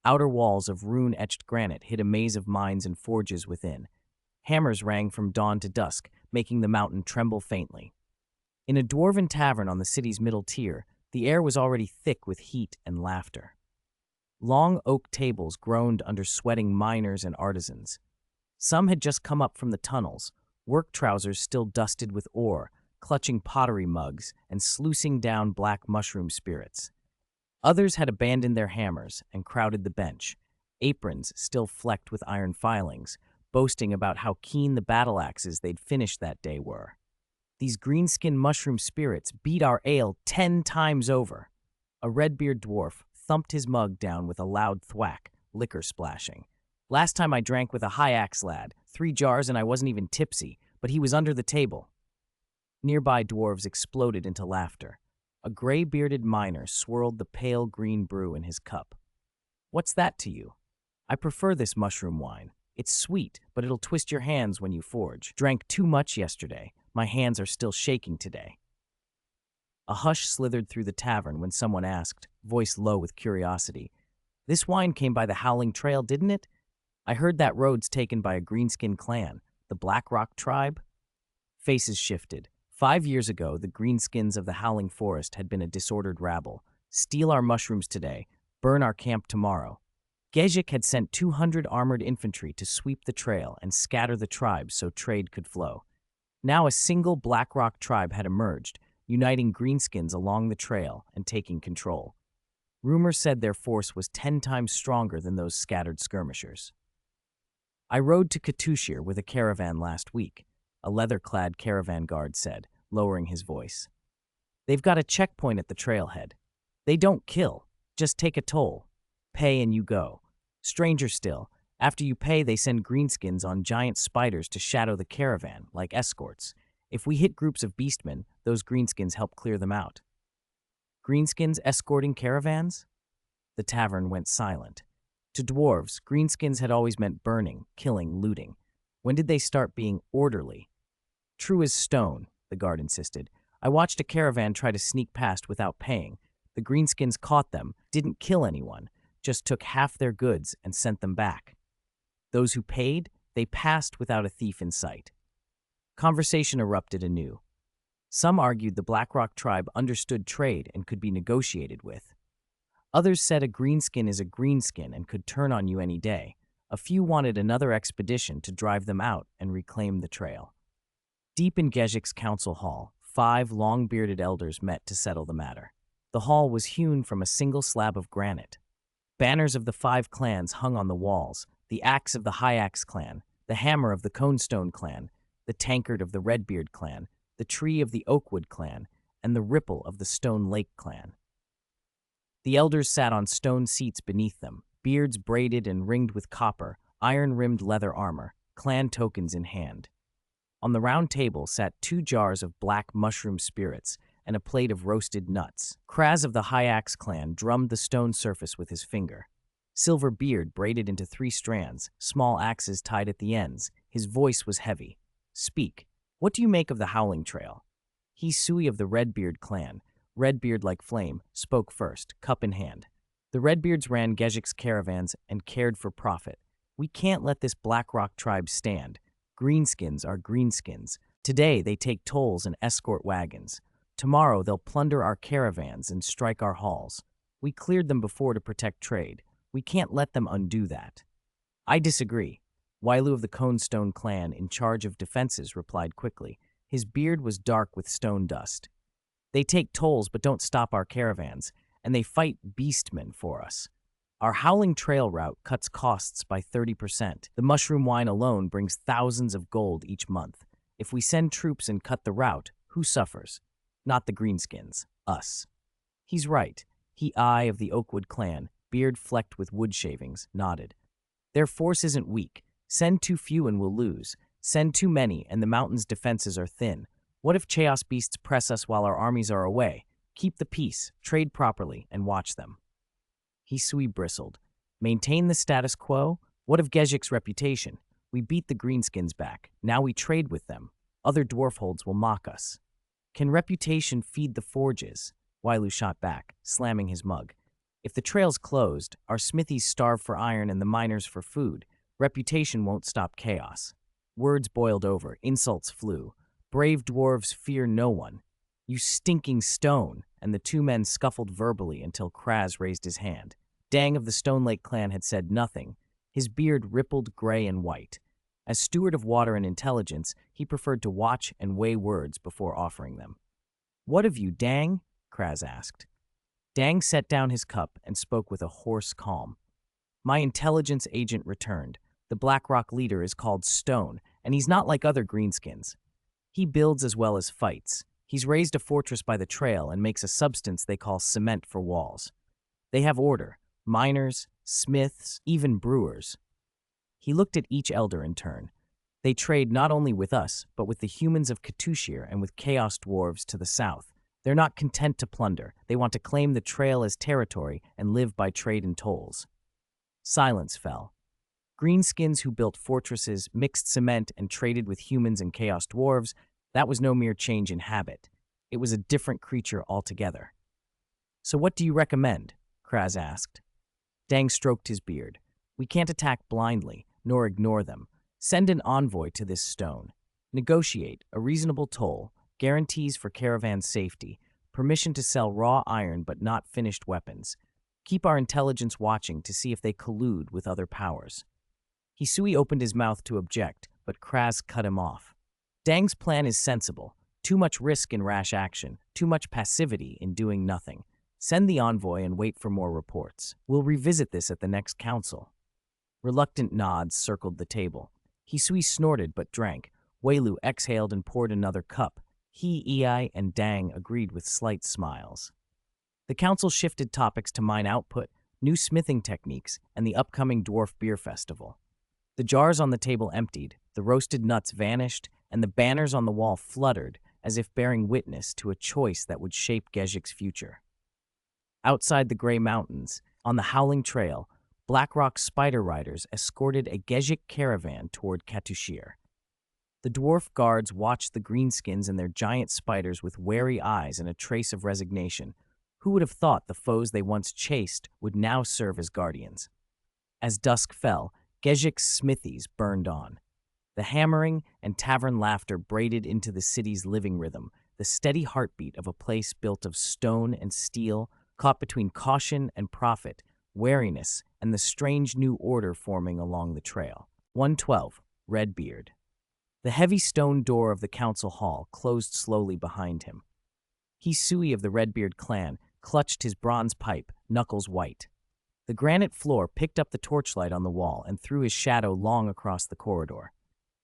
Outer walls of rune-etched granite hid a maze of mines and forges within. Hammers rang from dawn to dusk, making the mountain tremble faintly. In a dwarven tavern on the city's middle tier, the air was already thick with heat and laughter. Long oak tables groaned under sweating miners and artisans. Some had just come up from the tunnels, work trousers still dusted with ore, clutching pottery mugs and sluicing down black mushroom spirits. Others had abandoned their hammers and crowded the bench, aprons still flecked with iron filings, boasting about how keen the battle axes they'd finished that day were. These green-skinned mushroom spirits beat our ale 10 times over. A red-beard dwarf thumped his mug down with a loud thwack, liquor splashing. "Last time I drank with a high axe lad, 3 jars and I wasn't even tipsy, but he was under the table." Nearby dwarves exploded into laughter. A gray-bearded miner swirled the pale green brew in his cup. "What's that to you? I prefer this mushroom wine. It's sweet, but it'll twist your hands when you forge. Drank too much yesterday. My hands are still shaking today." A hush slithered through the tavern when someone asked, voice low with curiosity, "This wine came by the Howling Trail, didn't it? I heard that road's taken by a greenskin clan, the Blackrock tribe." Faces shifted. 5 years ago, the greenskins of the Howling Forest had been a disordered rabble. Steal our mushrooms today, burn our camp tomorrow. Gezhik had sent 200 armored infantry to sweep the trail and scatter the tribes so trade could flow. Now a single Blackrock tribe had emerged, uniting greenskins along the trail and taking control. Rumor said their force was 10 times stronger than those scattered skirmishers. "I rode to Katushir with a caravan last week," a leather-clad caravan guard said, lowering his voice. "They've got a checkpoint at the trailhead. They don't kill, just take a toll. Pay and you go. Stranger still, after you pay they send greenskins on giant spiders to shadow the caravan, like escorts. If we hit groups of beastmen, those greenskins help clear them out." Greenskins escorting caravans? The tavern went silent. To dwarves, greenskins had always meant burning, killing, looting. When did they start being orderly? "True as stone," the guard insisted. "I watched a caravan try to sneak past without paying. The greenskins caught them, didn't kill anyone, just took half their goods and sent them back. Those who paid, they passed without a thief in sight." Conversation erupted anew. Some argued the Blackrock tribe understood trade and could be negotiated with. Others said a greenskin is a greenskin and could turn on you any day. A few wanted another expedition to drive them out and reclaim the trail. Deep in Gezhik's council hall, 5 long-bearded elders met to settle the matter. The hall was hewn from a single slab of granite. Banners of the 5 clans hung on the walls, the axe of the High Axe clan, the hammer of the Conestone clan, the tankard of the Redbeard clan, the tree of the Oakwood clan, and the ripple of the Stone Lake clan. The elders sat on stone seats beneath them, beards braided and ringed with copper, iron-rimmed leather armor, clan tokens in hand. On the round table sat 2 jars of black mushroom spirits and a plate of roasted nuts. Kraz of the High Axe clan drummed the stone surface with his finger. Silver beard braided into 3 strands, small axes tied at the ends. His voice was heavy. "Speak. What do you make of the Howling Trail?" Sui of the Redbeard clan, Redbeard like flame, spoke first, cup in hand. "The Redbeards ran Gezik's caravans and cared for profit. We can't let this Blackrock tribe stand. Greenskins are greenskins. Today they take tolls and escort wagons. Tomorrow they'll plunder our caravans and strike our halls. We cleared them before to protect trade. We can't let them undo that." "I disagree." Wailu of the Conestone clan, in charge of defenses, replied quickly. His beard was dark with stone dust. "They take tolls but don't stop our caravans, and they fight beastmen for us. Our Howling Trail route cuts costs by 30%. The mushroom wine alone brings thousands of gold each month. If we send troops and cut the route, who suffers? Not the greenskins, us." "He's right." Eye of the Oakwood clan, beard flecked with wood shavings, nodded. "Their force isn't weak. Send too few and we'll lose. Send too many and the mountain's defenses are thin. What if chaos beasts press us while our armies are away? Keep the peace, trade properly, and watch them." Sui bristled. "Maintain the status quo? What of Gezik's reputation? We beat the greenskins back. Now we trade with them. Other dwarf holds will mock us." "Can reputation feed the forges?" Wailu shot back, slamming his mug. "If the trail's closed, our smithies starve for iron and the miners for food. Reputation won't stop chaos." Words boiled over, insults flew. "Brave dwarves fear no one." "You stinking stone!" And the 2 men scuffled verbally until Kraz raised his hand. Dang of the Stone Lake clan had said nothing. His beard rippled gray and white. As steward of water and intelligence, he preferred to watch and weigh words before offering them. "What of you, Dang?" Kraz asked. Dang set down his cup and spoke with a hoarse calm. "My intelligence agent returned. The Blackrock leader is called Stone, and he's not like other greenskins. He builds as well as fights. He's raised a fortress by the trail and makes a substance they call cement for walls. They have order, miners, smiths, even brewers." He looked at each elder in turn. "They trade not only with us, but with the humans of Katushir and with chaos dwarves to the south. They're not content to plunder. They want to claim the trail as territory and live by trade and tolls." Silence fell. Greenskins who built fortresses, mixed cement, and traded with humans and chaos dwarves, that was no mere change in habit. It was a different creature altogether. "So what do you recommend?" Kraz asked. Dang stroked his beard. "We can't attack blindly, nor ignore them. Send an envoy to this stone. Negotiate a reasonable toll, guarantees for caravan safety, permission to sell raw iron but not finished weapons. Keep our intelligence watching to see if they collude with other powers." Sui opened his mouth to object, but Kraz cut him off. "Dang's plan is sensible. Too much risk in rash action, too much passivity in doing nothing. Send the envoy and wait for more reports. We'll revisit this at the next council." Reluctant nods circled the table. Sui snorted but drank. Wailu exhaled and poured another cup. Ei, and Dang agreed with slight smiles. The council shifted topics to mine output, new smithing techniques, and the upcoming Dwarf Beer Festival. The jars on the table emptied, the roasted nuts vanished, and the banners on the wall fluttered as if bearing witness to a choice that would shape Gezik's future. Outside the Gray Mountains, on the Howling Trail, Blackrock spider riders escorted a Gezik caravan toward Katushir. The dwarf guards watched the greenskins and their giant spiders with wary eyes and a trace of resignation. Who would have thought the foes they once chased would now serve as guardians? As dusk fell, Gezik's smithies burned on. The hammering and tavern laughter braided into the city's living rhythm, the steady heartbeat of a place built of stone and steel, caught between caution and profit, wariness, and the strange new order forming along the trail. 112, Redbeard. The heavy stone door of the council hall closed slowly behind him. Sui of the Redbeard clan clutched his bronze pipe, knuckles white. The granite floor picked up the torchlight on the wall and threw his shadow long across the corridor.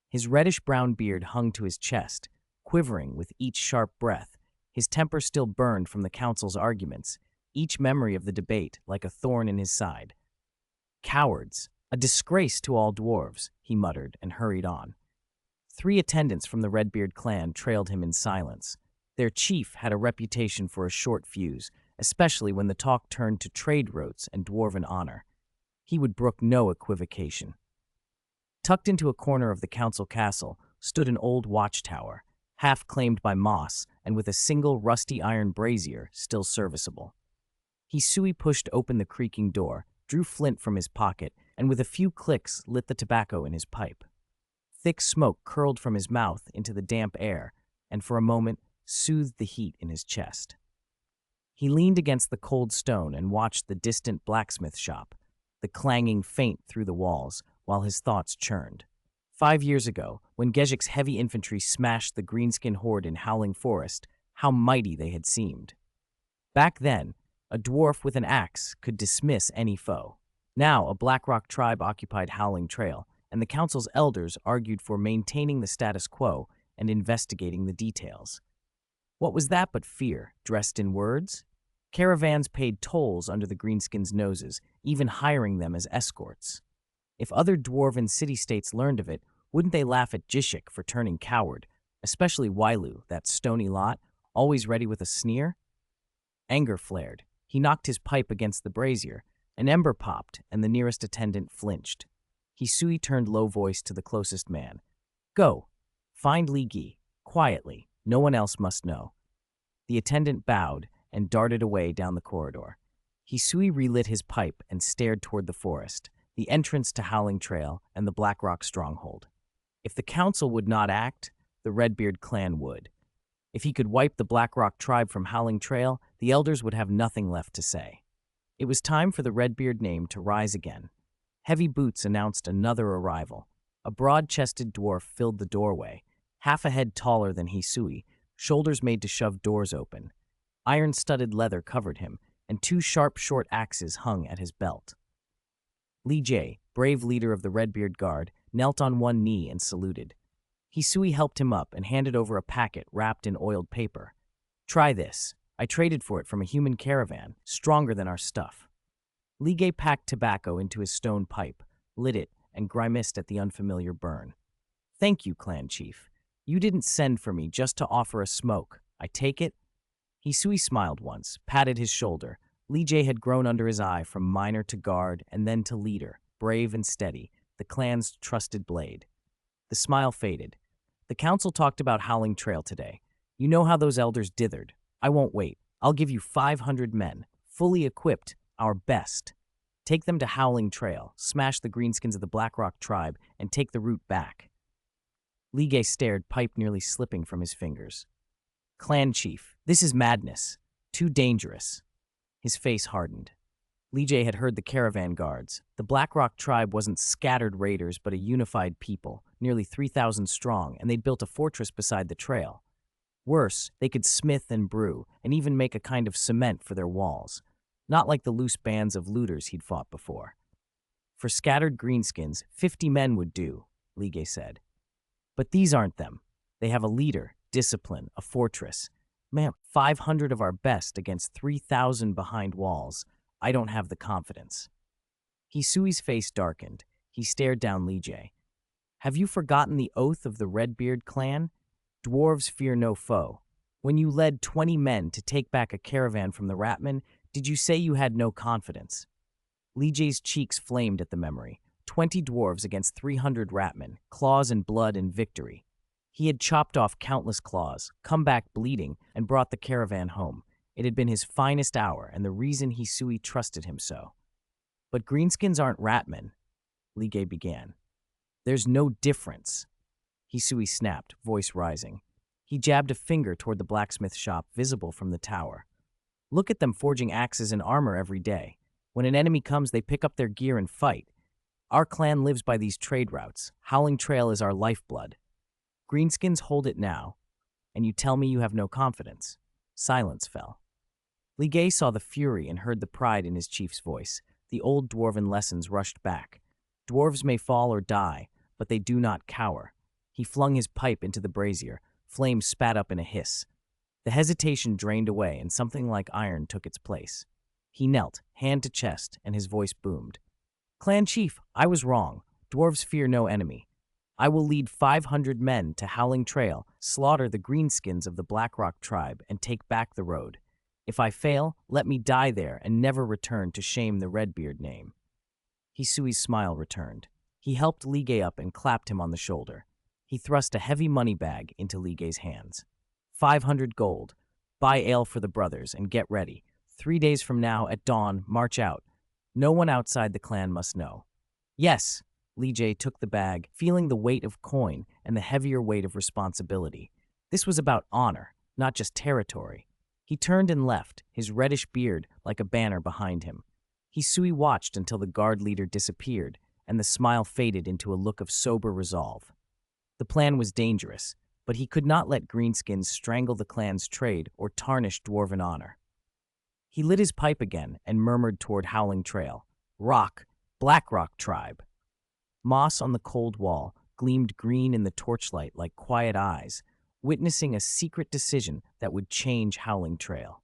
His reddish-brown beard hung to his chest, quivering with each sharp breath. His temper still burned from the council's arguments, each memory of the debate like a thorn in his side. "Cowards," A disgrace to all dwarves, he muttered and hurried on. 3 attendants from the Redbeard clan trailed him in silence. Their chief had a reputation for a short fuse, especially when the talk turned to trade routes and dwarven honor. He would brook no equivocation. Tucked into a corner of the council castle stood an old watchtower, half claimed by moss and with a single rusty iron brazier still serviceable. Hisui pushed open the creaking door, drew flint from his pocket, and with a few clicks lit the tobacco in his pipe. Thick smoke curled from his mouth into the damp air, and for a moment soothed the heat in his chest. He leaned against the cold stone and watched the distant blacksmith shop, the clanging faint through the walls, while his thoughts churned. 5 years ago, when Gezik's heavy infantry smashed the greenskin horde in Howling Forest, how mighty they had seemed. Back then, a dwarf with an axe could dismiss any foe. Now, a Blackrock tribe occupied Howling Trail, and the council's elders argued for maintaining the status quo and investigating the details. What was that but fear, dressed in words? Caravans paid tolls under the greenskins' noses, even hiring them as escorts. If other dwarven city-states learned of it, wouldn't they laugh at Jishik for turning coward, especially Wailu, that stony lot, always ready with a sneer? Anger flared. He knocked his pipe against the brazier. An ember popped, and the nearest attendant flinched. Hisui turned low-voiced to the closest man. Go. Find Li Gi. Quietly. No one else must know. The attendant bowed and darted away down the corridor. Hisui relit his pipe and stared toward the forest, the entrance to Howling Trail and the Blackrock stronghold. If the council would not act, the Redbeard clan would. If he could wipe the Blackrock tribe from Howling Trail, the elders would have nothing left to say. It was time for the Redbeard name to rise again. Heavy boots announced another arrival. A broad-chested dwarf filled the doorway, half a head taller than Hisui, shoulders made to shove doors open. Iron-studded leather covered him, and 2 sharp, short axes hung at his belt. Li Jie, brave leader of the Redbeard Guard, knelt on one knee and saluted. Hisui helped him up and handed over a packet wrapped in oiled paper. Try this. I traded for it from a human caravan, stronger than our stuff. Li Jie packed tobacco into his stone pipe, lit it, and grimaced at the unfamiliar burn. Thank you, clan chief. You didn't send for me just to offer a smoke. I take it? Hisui smiled once, patted his shoulder. Li Jie had grown under his eye from miner to guard and then to leader, brave and steady, the clan's trusted blade. The smile faded. The council talked about Howling Trail today. You know how those elders dithered. I won't wait. I'll give you 500 men, fully equipped, our best. Take them to Howling Trail, smash the greenskins of the Blackrock tribe, and take the route back. Li Jie stared, pipe nearly slipping from his fingers. Clan chief, this is madness. Too dangerous. His face hardened. Li Jie had heard the caravan guards. The Blackrock tribe wasn't scattered raiders, but a unified people, nearly 3,000 strong, and they'd built a fortress beside the trail. Worse, they could smith and brew, and even make a kind of cement for their walls. Not like the loose bands of looters he'd fought before. For scattered greenskins, 50 men would do, Li Jie said. But these aren't them. They have a leader, discipline, a fortress. Man, 500 of our best against 3,000 behind walls. I don't have the confidence. Hisui's face darkened. He stared down Li Jie. Have you forgotten the oath of the Redbeard clan? Dwarves fear no foe. When you led 20 men to take back a caravan from the Ratmen, did you say you had no confidence? Li Jie's cheeks flamed at the memory. 20 dwarves against 300 Ratmen, claws and blood and victory. He had chopped off countless claws, come back bleeding, and brought the caravan home. It had been his finest hour, and the reason Hisui trusted him so. But greenskins aren't Ratmen, Li Jie began. There's no difference. Hisui snapped, voice rising. He jabbed a finger toward the blacksmith shop visible from the tower. Look at them forging axes and armor every day. When an enemy comes, they pick up their gear and fight. Our clan lives by these trade routes. Howling Trail is our lifeblood. Greenskins hold it now, and you tell me you have no confidence. Silence fell. Li Jie saw the fury and heard the pride in his chief's voice. The old dwarven lessons rushed back. Dwarves may fall or die, but they do not cower. He flung his pipe into the brazier. Flames spat up in a hiss. The hesitation drained away, and something like iron took its place. He knelt, hand to chest, and his voice boomed. Clan Chief, I was wrong. Dwarves fear no enemy. I will lead 500 men to Howling Trail, slaughter the greenskins of the Blackrock tribe, and take back the road. If I fail, let me die there and never return to shame the Redbeard name." Hisui's smile returned. He helped Ligue up and clapped him on the shoulder. He thrust a heavy money bag into Ligue's hands. 500 gold. Buy ale for the brothers and get ready. 3 days from now at dawn, march out. No one outside the clan must know. Yes, Ligue took the bag, feeling the weight of coin and the heavier weight of responsibility. This was about honor, not just territory. He turned and left, his reddish beard like a banner behind him. Hisui watched until the guard leader disappeared, and the smile faded into a look of sober resolve. The plan was dangerous, but he could not let greenskins strangle the clan's trade or tarnish dwarven honor. He lit his pipe again and murmured toward Howling Trail. "Rock, Blackrock tribe." Moss on the cold wall gleamed green in the torchlight like quiet eyes, witnessing a secret decision that would change Howling Trail.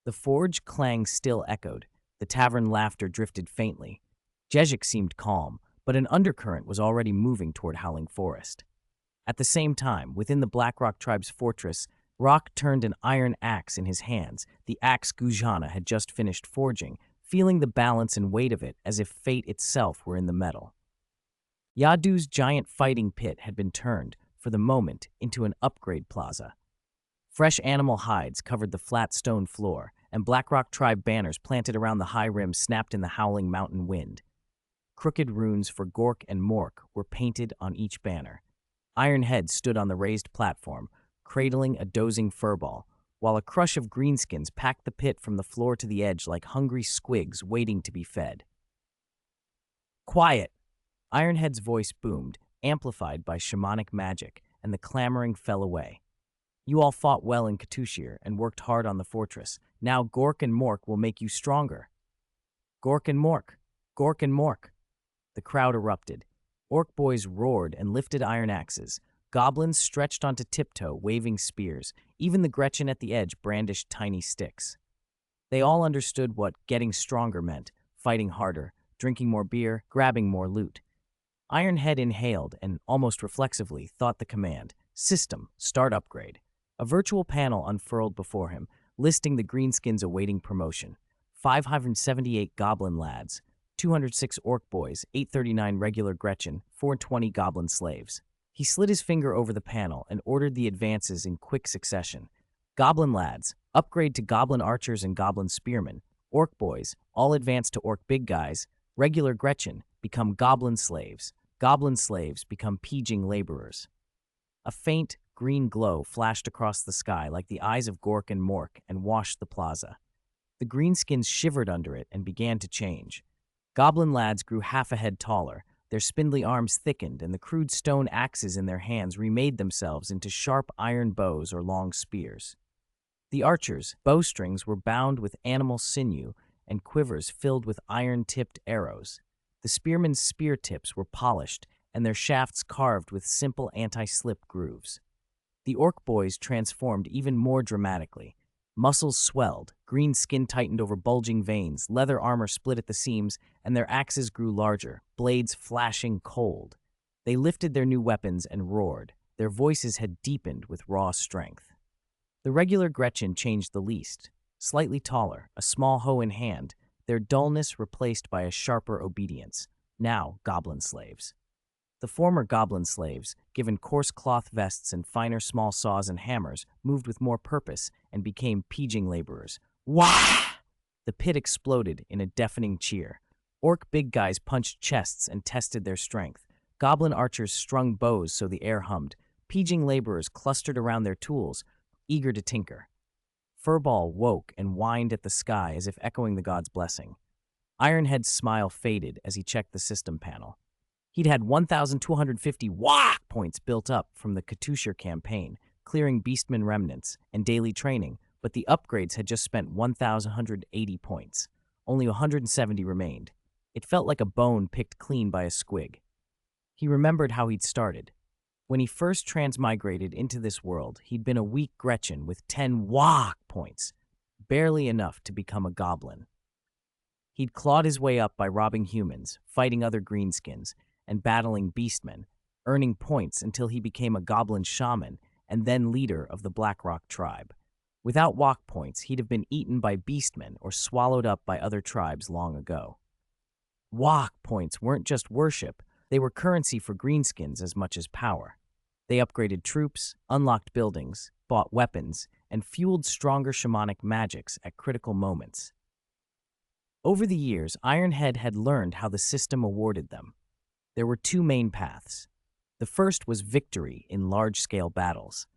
The forge clang still echoed. The tavern laughter drifted faintly. Jezik seemed calm, but an undercurrent was already moving toward Howling Forest. At the same time, within the Blackrock tribe's fortress, Rock turned an iron axe in his hands, the axe Gujana had just finished forging, feeling the balance and weight of it as if fate itself were in the metal. Yadu's giant fighting pit had been turned, for the moment, into an upgrade plaza. Fresh animal hides covered the flat stone floor, and Blackrock tribe banners planted around the high rim snapped in the howling mountain wind. Crooked runes for Gork and Mork were painted on each banner. Iron heads stood on the raised platform, cradling a dozing furball, while a crush of greenskins packed the pit from the floor to the edge like hungry squigs waiting to be fed. "Quiet!" Ironhead's voice boomed, amplified by shamanic magic, and the clamoring fell away. "You all fought well in Katushir and worked hard on the fortress. Now Gork and Mork will make you stronger." "Gork and Mork! Gork and Mork!" The crowd erupted. Orc boys roared and lifted iron axes. Goblins stretched onto tiptoe, waving spears. Even the Gretchen at the edge brandished tiny sticks. They all understood what getting stronger meant: fighting harder, drinking more beer, grabbing more loot. Ironhead inhaled and, almost reflexively, thought the command: "System, start upgrade." A virtual panel unfurled before him, listing the greenskins awaiting promotion. 578 goblin lads, 206 orc boys, 839 regular Gretchen, 420 goblin slaves. He slid his finger over the panel and ordered the advances in quick succession. Goblin lads, upgrade to goblin archers and goblin spearmen. Orc boys, all advance to orc big guys. Regular Gretchen, become goblin slaves. Goblin slaves, become pieging laborers. A faint, green glow flashed across the sky like the eyes of Gork and Mork and washed the plaza. The greenskins shivered under it and began to change. Goblin lads grew half a head taller, their spindly arms thickened, and the crude stone axes in their hands remade themselves into sharp iron bows or long spears. The archers' bowstrings were bound with animal sinew and quivers filled with iron-tipped arrows. The spearmen's spear tips were polished and their shafts carved with simple anti-slip grooves. The orc boys transformed even more dramatically. Muscles swelled, green skin tightened over bulging veins, leather armor split at the seams, and their axes grew larger, blades flashing cold. They lifted their new weapons and roared. Their voices had deepened with raw strength. The regular Gretchen changed the least. Slightly taller, a small hoe in hand, their dullness replaced by a sharper obedience. Now goblin slaves. The former goblin slaves, given coarse cloth vests and finer small saws and hammers, moved with more purpose and became pieging laborers. Wah! The pit exploded in a deafening cheer. Orc big guys punched chests and tested their strength. Goblin archers strung bows so the air hummed. Pieging laborers clustered around their tools, eager to tinker. Furball woke and whined at the sky as if echoing the god's blessing. Ironhead's smile faded as he checked the system panel. He'd had 1,250 wah points built up from the Katushir campaign, clearing beastmen remnants and daily training, but the upgrades had just spent 1,180 points. Only 170 remained. It felt like a bone picked clean by a squig. He remembered how he'd started. When he first transmigrated into this world, he'd been a weak Gretchen with 10 wah points, barely enough to become a goblin. He'd clawed his way up by robbing humans, fighting other greenskins, and battling beastmen, earning points until he became a goblin shaman and then leader of the Blackrock tribe. Without walk points, he'd have been eaten by beastmen or swallowed up by other tribes long ago. Walk points weren't just worship, they were currency for greenskins as much as power. They upgraded troops, unlocked buildings, bought weapons, and fueled stronger shamanic magics at critical moments. Over the years, Ironhead had learned how the system awarded them. There were two main paths. The first was victory in large-scale battles.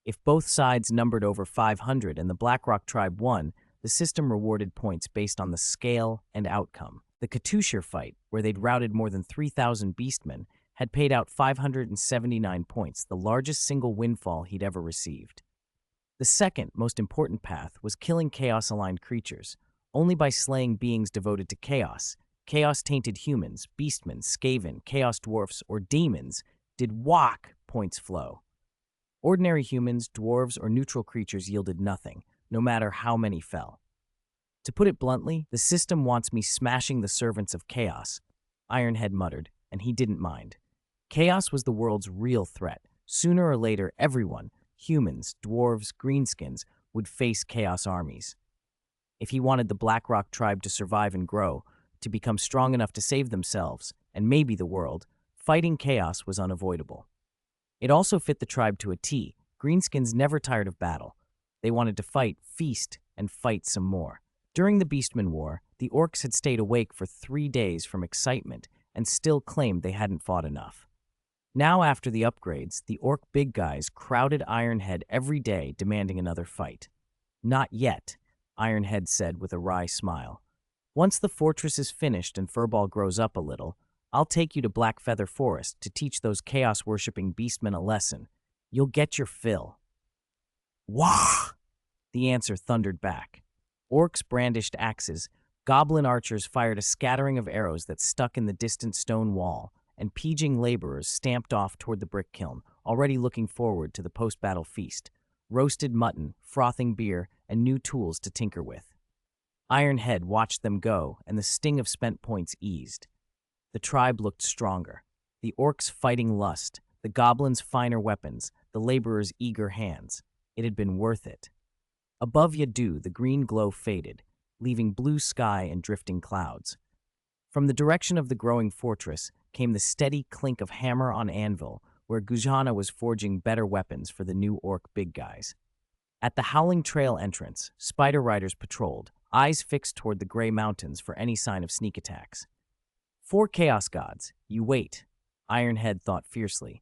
If both sides numbered over 500 and the Blackrock tribe won, the system rewarded points based on the scale and outcome. The Katusher fight, where they'd routed more than 3,000 beastmen, had paid out 579 points, the largest single windfall he'd ever received. The second, most important path was killing chaos-aligned creatures. Only by slaying beings devoted to chaos, chaos-tainted humans, beastmen, skaven, chaos dwarfs, or demons, did walk points flow. Ordinary humans, dwarves, or neutral creatures yielded nothing, no matter how many fell. To put it bluntly, the system wants me smashing the servants of chaos, Ironhead muttered, and he didn't mind. Chaos was the world's real threat. Sooner or later, everyone, humans, dwarves, greenskins, would face chaos armies. If he wanted the Blackrock tribe to survive and grow, to become strong enough to save themselves, and maybe the world, fighting chaos was unavoidable. It also fit the tribe to a T. Greenskins never tired of battle. They wanted to fight, feast, and fight some more. During the Beastman War, the orcs had stayed awake for 3 days from excitement and still claimed they hadn't fought enough. Now, after the upgrades, the orc big guys crowded Ironhead every day demanding another fight. Not yet, Ironhead said with a wry smile. Once the fortress is finished and Furball grows up a little, I'll take you to Blackfeather Forest to teach those chaos-worshipping beastmen a lesson. You'll get your fill. Wah! The answer thundered back. Orcs brandished axes, goblin archers fired a scattering of arrows that stuck in the distant stone wall, and pieging laborers stamped off toward the brick kiln, already looking forward to the post-battle feast. Roasted mutton, frothing beer, and new tools to tinker with. Ironhead watched them go, and the sting of spent points eased. The tribe looked stronger. The orcs fighting lust, the goblins' finer weapons, the laborers' eager hands. It had been worth it. Above Yadu, the green glow faded, leaving blue sky and drifting clouds. From the direction of the growing fortress came the steady clink of hammer on anvil, where Gujana was forging better weapons for the new orc big guys. At the Howling Trail entrance, spider riders patrolled, eyes fixed toward the gray mountains for any sign of sneak attacks. 4 chaos gods, you wait, Ironhead thought fiercely.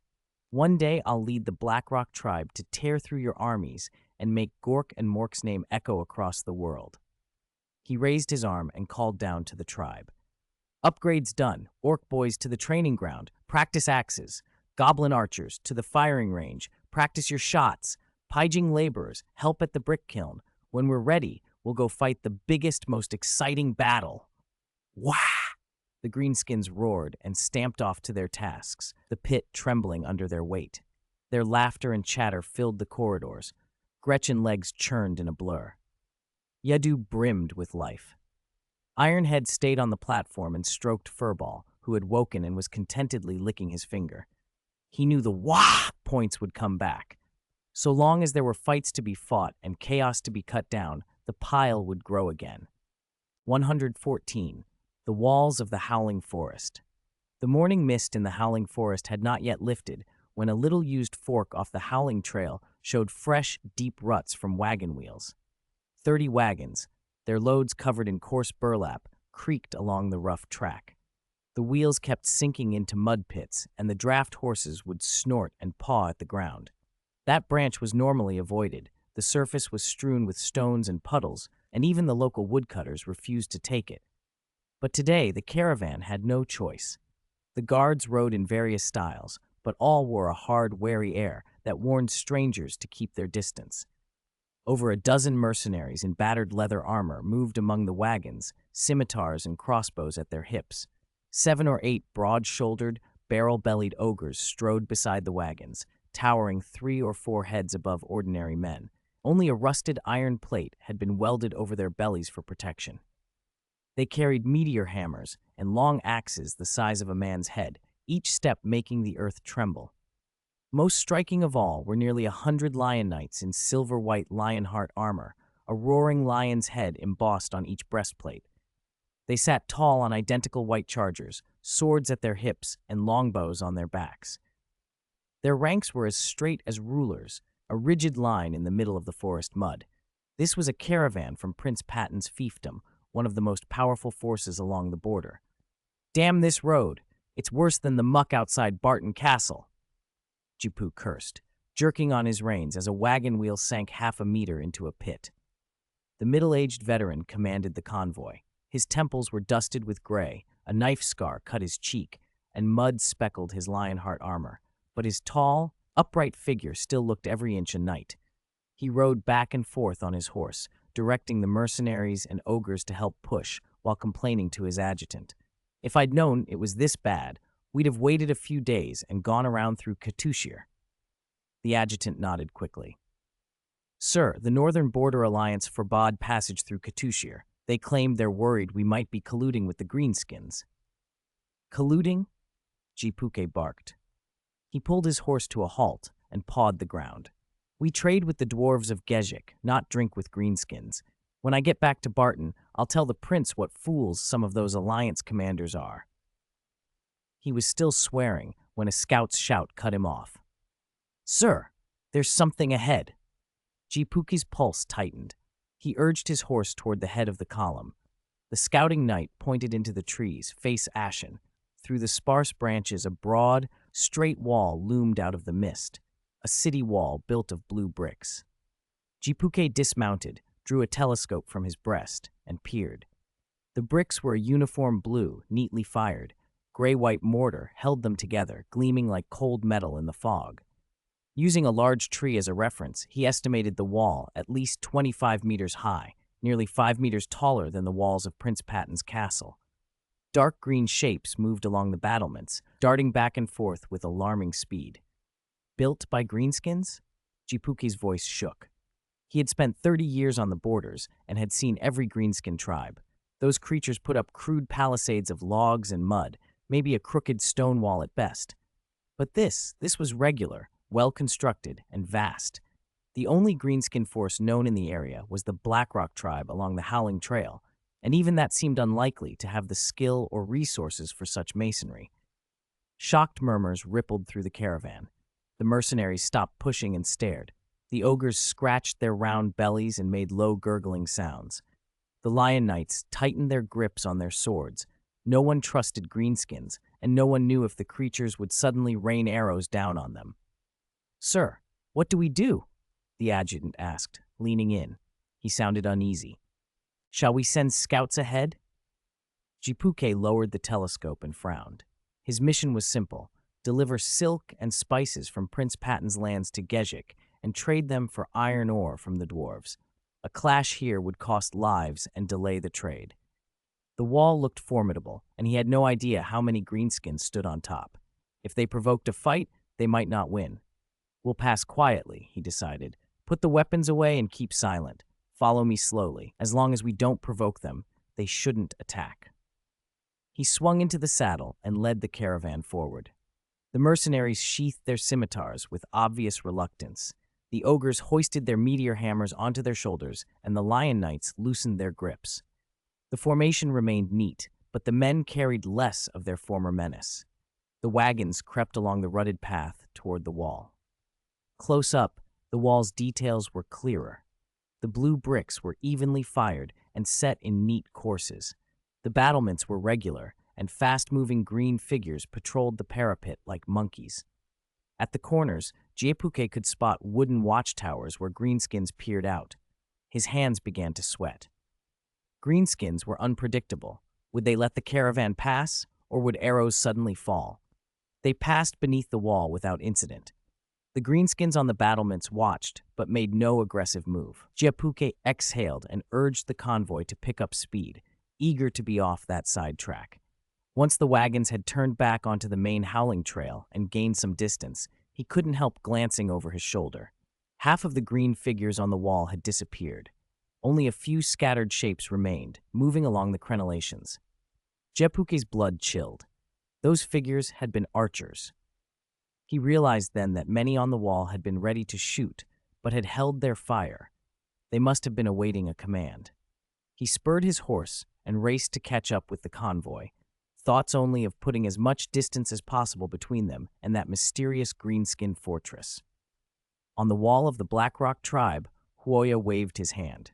One day I'll lead the Blackrock tribe to tear through your armies and make Gork and Mork's name echo across the world. He raised his arm and called down to the tribe. Upgrades done, orc boys to the training ground, practice axes. Goblin archers, to the firing range, practice your shots. Pyging laborers, help at the brick kiln. When we're ready, we'll go fight the biggest, most exciting battle. Wah! The greenskins roared and stamped off to their tasks, the pit trembling under their weight. Their laughter and chatter filled the corridors. Gretchen legs churned in a blur. Yadu brimmed with life. Ironhead stayed on the platform and stroked Furball, who had woken and was contentedly licking his finger. He knew the wah points would come back. So long as there were fights to be fought and chaos to be cut down, the pile would grow again. 114. The Walls of the Howling Forest. The morning mist in the Howling Forest had not yet lifted when a little used fork off the Howling Trail showed fresh, deep ruts from wagon wheels. 30 wagons, their loads covered in coarse burlap, creaked along the rough track. The wheels kept sinking into mud pits, and the draft horses would snort and paw at the ground. That branch was normally avoided. The surface was strewn with stones and puddles, and even the local woodcutters refused to take it. But today, the caravan had no choice. The guards rode in various styles, but all wore a hard, wary air that warned strangers to keep their distance. Over a dozen mercenaries in battered leather armor moved among the wagons, scimitars and crossbows at their hips. 7 or 8 broad-shouldered, barrel-bellied ogres strode beside the wagons, towering 3 or 4 heads above ordinary men. Only a rusted iron plate had been welded over their bellies for protection. They carried meteor hammers and long axes the size of a man's head, each step making the earth tremble. Most striking of all were nearly 100 lion knights in silver-white lionheart armor, a roaring lion's head embossed on each breastplate. They sat tall on identical white chargers, swords at their hips and longbows on their backs. Their ranks were as straight as rulers, a rigid line in the middle of the forest mud. This was a caravan from Prince Patton's fiefdom, one of the most powerful forces along the border. "Damn this road! It's worse than the muck outside Barton Castle," Jipu cursed, jerking on his reins as a wagon wheel sank half a meter into a pit. The middle-aged veteran commanded the convoy. His temples were dusted with gray, a knife scar cut his cheek, and mud speckled his lionheart armor. But his tall, upright figure still looked every inch a knight. He rode back and forth on his horse, directing the mercenaries and ogres to help push, while complaining to his adjutant. "If I'd known it was this bad, we'd have waited a few days and gone around through Catastrophe." The adjutant nodded quickly. "Sir, the Northern Border Alliance forbade passage through Catastrophe. They claimed they're worried we might be colluding with the Greenskins." "Colluding?" Jipuke barked. He pulled his horse to a halt and pawed the ground. "We trade with the dwarves of Gezhik, not drink with greenskins. When I get back to Barton, I'll tell the prince what fools some of those alliance commanders are." He was still swearing when a scout's shout cut him off. "Sir, there's something ahead." Jipuki's pulse tightened. He urged his horse toward the head of the column. The scouting knight pointed into the trees, face ashen. Through the sparse branches, a broad, straight wall loomed out of the mist, a city wall built of blue bricks. Jipuke dismounted, drew a telescope from his breast, and peered. The bricks were a uniform blue, neatly fired. Gray-white mortar held them together, gleaming like cold metal in the fog. Using a large tree as a reference, he estimated the wall at least 25 meters high, nearly 5 meters taller than the walls of Prince Patton's castle. Dark green shapes moved along the battlements, darting back and forth with alarming speed. Built by greenskins? Jipuki's voice shook. He had spent 30 years on the borders and had seen every greenskin tribe. Those creatures put up crude palisades of logs and mud, maybe a crooked stone wall at best. But this was regular, well-constructed, and vast. The only greenskin force known in the area was the Blackrock tribe along the Howling Trail, and even that seemed unlikely to have the skill or resources for such masonry. Shocked murmurs rippled through the caravan. The mercenaries stopped pushing and stared. The ogres scratched their round bellies and made low gurgling sounds. The lion knights tightened their grips on their swords. No one trusted greenskins, and no one knew if the creatures would suddenly rain arrows down on them. "Sir, what do we do?" the adjutant asked, leaning in. He sounded uneasy. "Shall we send scouts ahead?" Jipuke lowered the telescope and frowned. His mission was simple: deliver silk and spices from Prince Patton's lands to Gezhik and trade them for iron ore from the dwarves. A clash here would cost lives and delay the trade. The wall looked formidable, and he had no idea how many greenskins stood on top. If they provoked a fight, they might not win. "We'll pass quietly," he decided. "Put the weapons away and keep silent. Follow me slowly. As long as we don't provoke them, they shouldn't attack." He swung into the saddle and led the caravan forward. The mercenaries sheathed their scimitars with obvious reluctance. The ogres hoisted their meteor hammers onto their shoulders, and the lion knights loosened their grips. The formation remained neat, but the men carried less of their former menace. The wagons crept along the rutted path toward the wall. Close up, the wall's details were clearer. The blue bricks were evenly fired and set in neat courses. The battlements were regular, and fast-moving green figures patrolled the parapet like monkeys. At the corners, Jipuke could spot wooden watchtowers where greenskins peered out. His hands began to sweat. Greenskins were unpredictable. Would they let the caravan pass, or would arrows suddenly fall? They passed beneath the wall without incident. The greenskins on the battlements watched, but made no aggressive move. Jipuke exhaled and urged the convoy to pick up speed, eager to be off that side track. Once the wagons had turned back onto the main Howling Trail and gained some distance, he couldn't help glancing over his shoulder. Half of the green figures on the wall had disappeared. Only a few scattered shapes remained, moving along the crenellations. Jepuke's blood chilled. Those figures had been archers. He realized then that many on the wall had been ready to shoot, but had held their fire. They must have been awaiting a command. He spurred his horse and raced to catch up with the convoy, thoughts only of putting as much distance as possible between them and that mysterious green-skinned fortress. On the wall of the Blackrock tribe, Huoya waved his hand.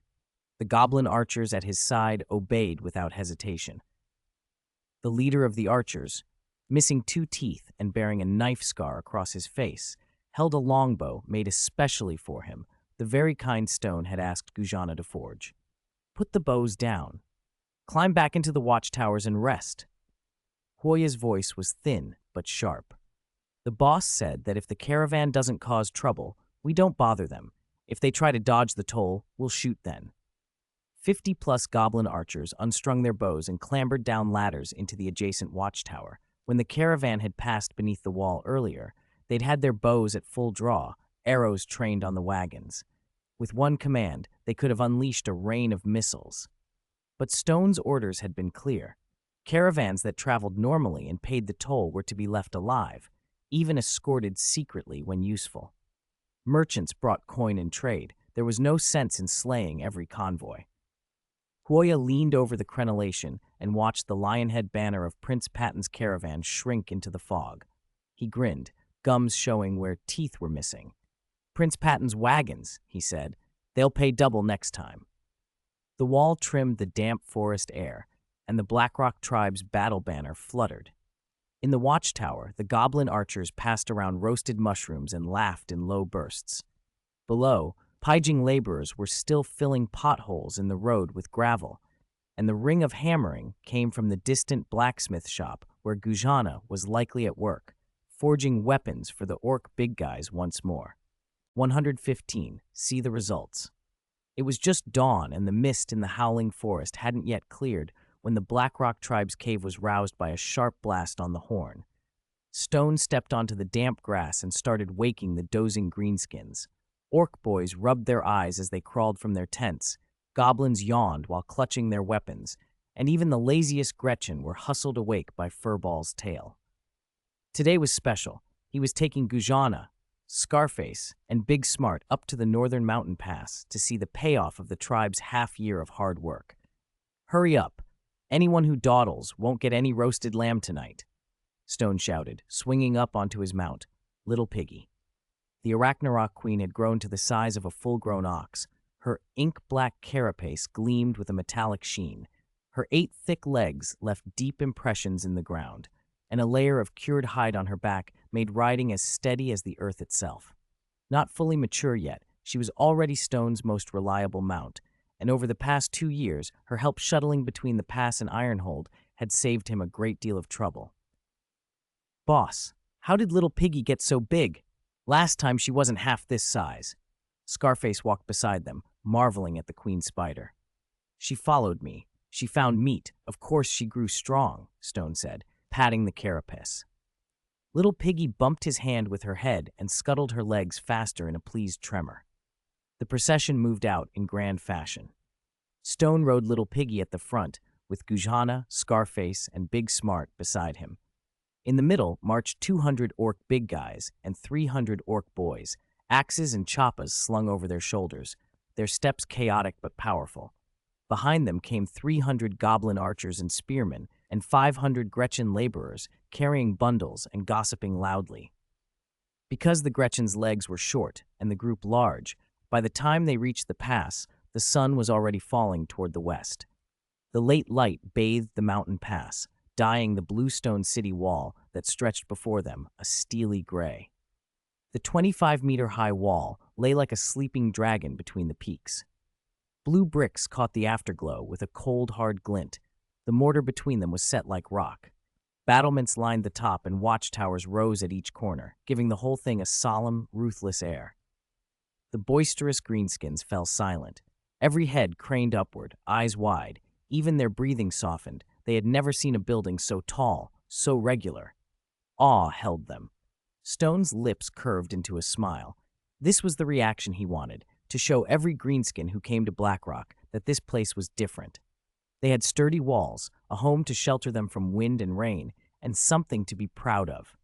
The goblin archers at his side obeyed without hesitation. The leader of the archers, missing 2 teeth and bearing a knife scar across his face, held a longbow made especially for him, the very kind Stone had asked Gujana to forge. "Put the bows down. Climb back into the watchtowers and rest." Huoya's voice was thin but sharp. "The boss said that if the caravan doesn't cause trouble, we don't bother them. If they try to dodge the toll, we'll shoot then." 50-plus goblin archers unstrung their bows and clambered down ladders into the adjacent watchtower. When the caravan had passed beneath the wall earlier, they'd had their bows at full draw, arrows trained on the wagons. With one command, they could have unleashed a rain of missiles. But Stone's orders had been clear. Caravans that traveled normally and paid the toll were to be left alive, even escorted secretly when useful. Merchants brought coin in trade. There was no sense in slaying every convoy. Huoya leaned over the crenellation and watched the lionhead banner of Prince Patton's caravan shrink into the fog. He grinned, gums showing where teeth were missing. "Prince Patton's wagons," he said. "They'll pay double next time." The wall trimmed the damp forest air, and the Blackrock tribe's battle banner fluttered. In the watchtower, the goblin archers passed around roasted mushrooms and laughed in low bursts. Below, pidging laborers were still filling potholes in the road with gravel, and the ring of hammering came from the distant blacksmith shop where Gujana was likely at work, forging weapons for the orc big guys once more. 115. See the results. It was just dawn, and the mist in the howling forest hadn't yet cleared when the Blackrock tribe's cave was roused by a sharp blast on the horn. Stone stepped onto the damp grass and started waking the dozing greenskins. Orc boys rubbed their eyes as they crawled from their tents. Goblins yawned while clutching their weapons, and even the laziest Gretchen were hustled awake by Furball's tail. Today was special. He was taking Gujana, Scarface, and Big Smart up to the northern mountain pass to see the payoff of the tribe's half-year of hard work. "Hurry up. Anyone who dawdles won't get any roasted lamb tonight," Stone shouted, swinging up onto his mount, Little Piggy. The Arachnarok queen had grown to the size of a full-grown ox. Her ink-black carapace gleamed with a metallic sheen. Her 8 thick legs left deep impressions in the ground, and a layer of cured hide on her back made riding as steady as the earth itself. Not fully mature yet, she was already Stone's most reliable mount, and over the past 2 years, her help shuttling between the pass and Ironhold had saved him a great deal of trouble. "Boss, how did Little Piggy get so big? Last time she wasn't half this size." Scarface walked beside them, marveling at the queen spider. "She followed me. She found meat. Of course she grew strong," Stone said, patting the carapace. Little Piggy bumped his hand with her head and scuttled her legs faster in a pleased tremor. The procession moved out in grand fashion. Stone rode Little Piggy at the front, with Gujana, Scarface, and Big Smart beside him. In the middle marched 200 orc big guys and 300 orc boys, axes and choppas slung over their shoulders, their steps chaotic but powerful. Behind them came 300 goblin archers and spearmen, and 500 Gretchen laborers, carrying bundles and gossiping loudly. Because the Gretchen's legs were short and the group large, by the time they reached the pass, the sun was already falling toward the west. The late light bathed the mountain pass, dyeing the bluestone city wall that stretched before them a steely gray. The 25-meter-high wall lay like a sleeping dragon between the peaks. Blue bricks caught the afterglow with a cold, hard glint. The mortar between them was set like rock. Battlements lined the top and watchtowers rose at each corner, giving the whole thing a solemn, ruthless air. The boisterous greenskins fell silent. Every head craned upward, eyes wide. Even their breathing softened. They had never seen a building so tall, so regular. Awe held them. Stone's lips curved into a smile. This was the reaction he wanted, to show every greenskin who came to Blackrock that this place was different. They had sturdy walls, a home to shelter them from wind and rain, and something to be proud of.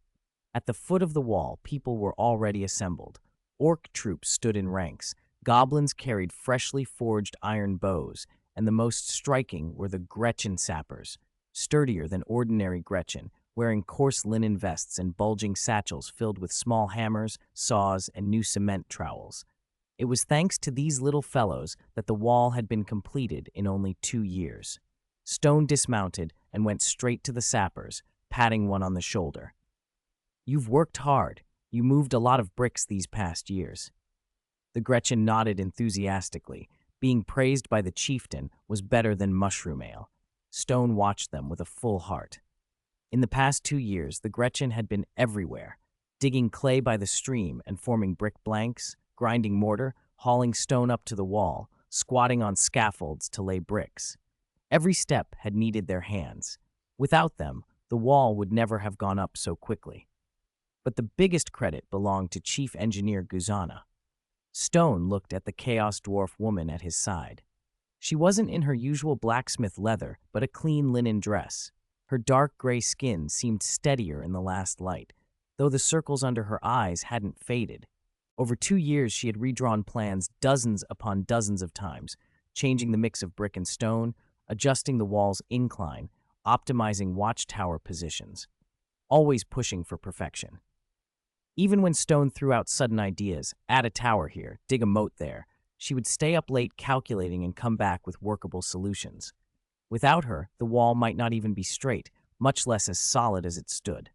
At the foot of the wall, people were already assembled. Orc troops stood in ranks. Goblins carried freshly forged iron bows, and the most striking were the Gretchen sappers, sturdier than ordinary Gretchen, wearing coarse linen vests and bulging satchels filled with small hammers, saws, and new cement trowels. It was thanks to these little fellows that the wall had been completed in only 2 years. Stone dismounted and went straight to the sappers, patting one on the shoulder. "You've worked hard. You moved a lot of bricks these past years." The Gretchen nodded enthusiastically. Being praised by the chieftain was better than mushroom ale. Stone watched them with a full heart. In the past 2 years, the Gretchen had been everywhere, digging clay by the stream and forming brick blanks, grinding mortar, hauling stone up to the wall, squatting on scaffolds to lay bricks. Every step had needed their hands. Without them, the wall would never have gone up so quickly. But the biggest credit belonged to Chief Engineer Guzana. Stone looked at the Chaos Dwarf woman at his side. She wasn't in her usual blacksmith leather, but a clean linen dress. Her dark gray skin seemed steadier in the last light, though the circles under her eyes hadn't faded. Over 2 years, she had redrawn plans dozens upon dozens of times, changing the mix of brick and stone, adjusting the wall's incline, optimizing watchtower positions, always pushing for perfection. Even when Stone threw out sudden ideas, add a tower here, dig a moat there, she would stay up late calculating and come back with workable solutions. Without her, the wall might not even be straight, much less as solid as it stood.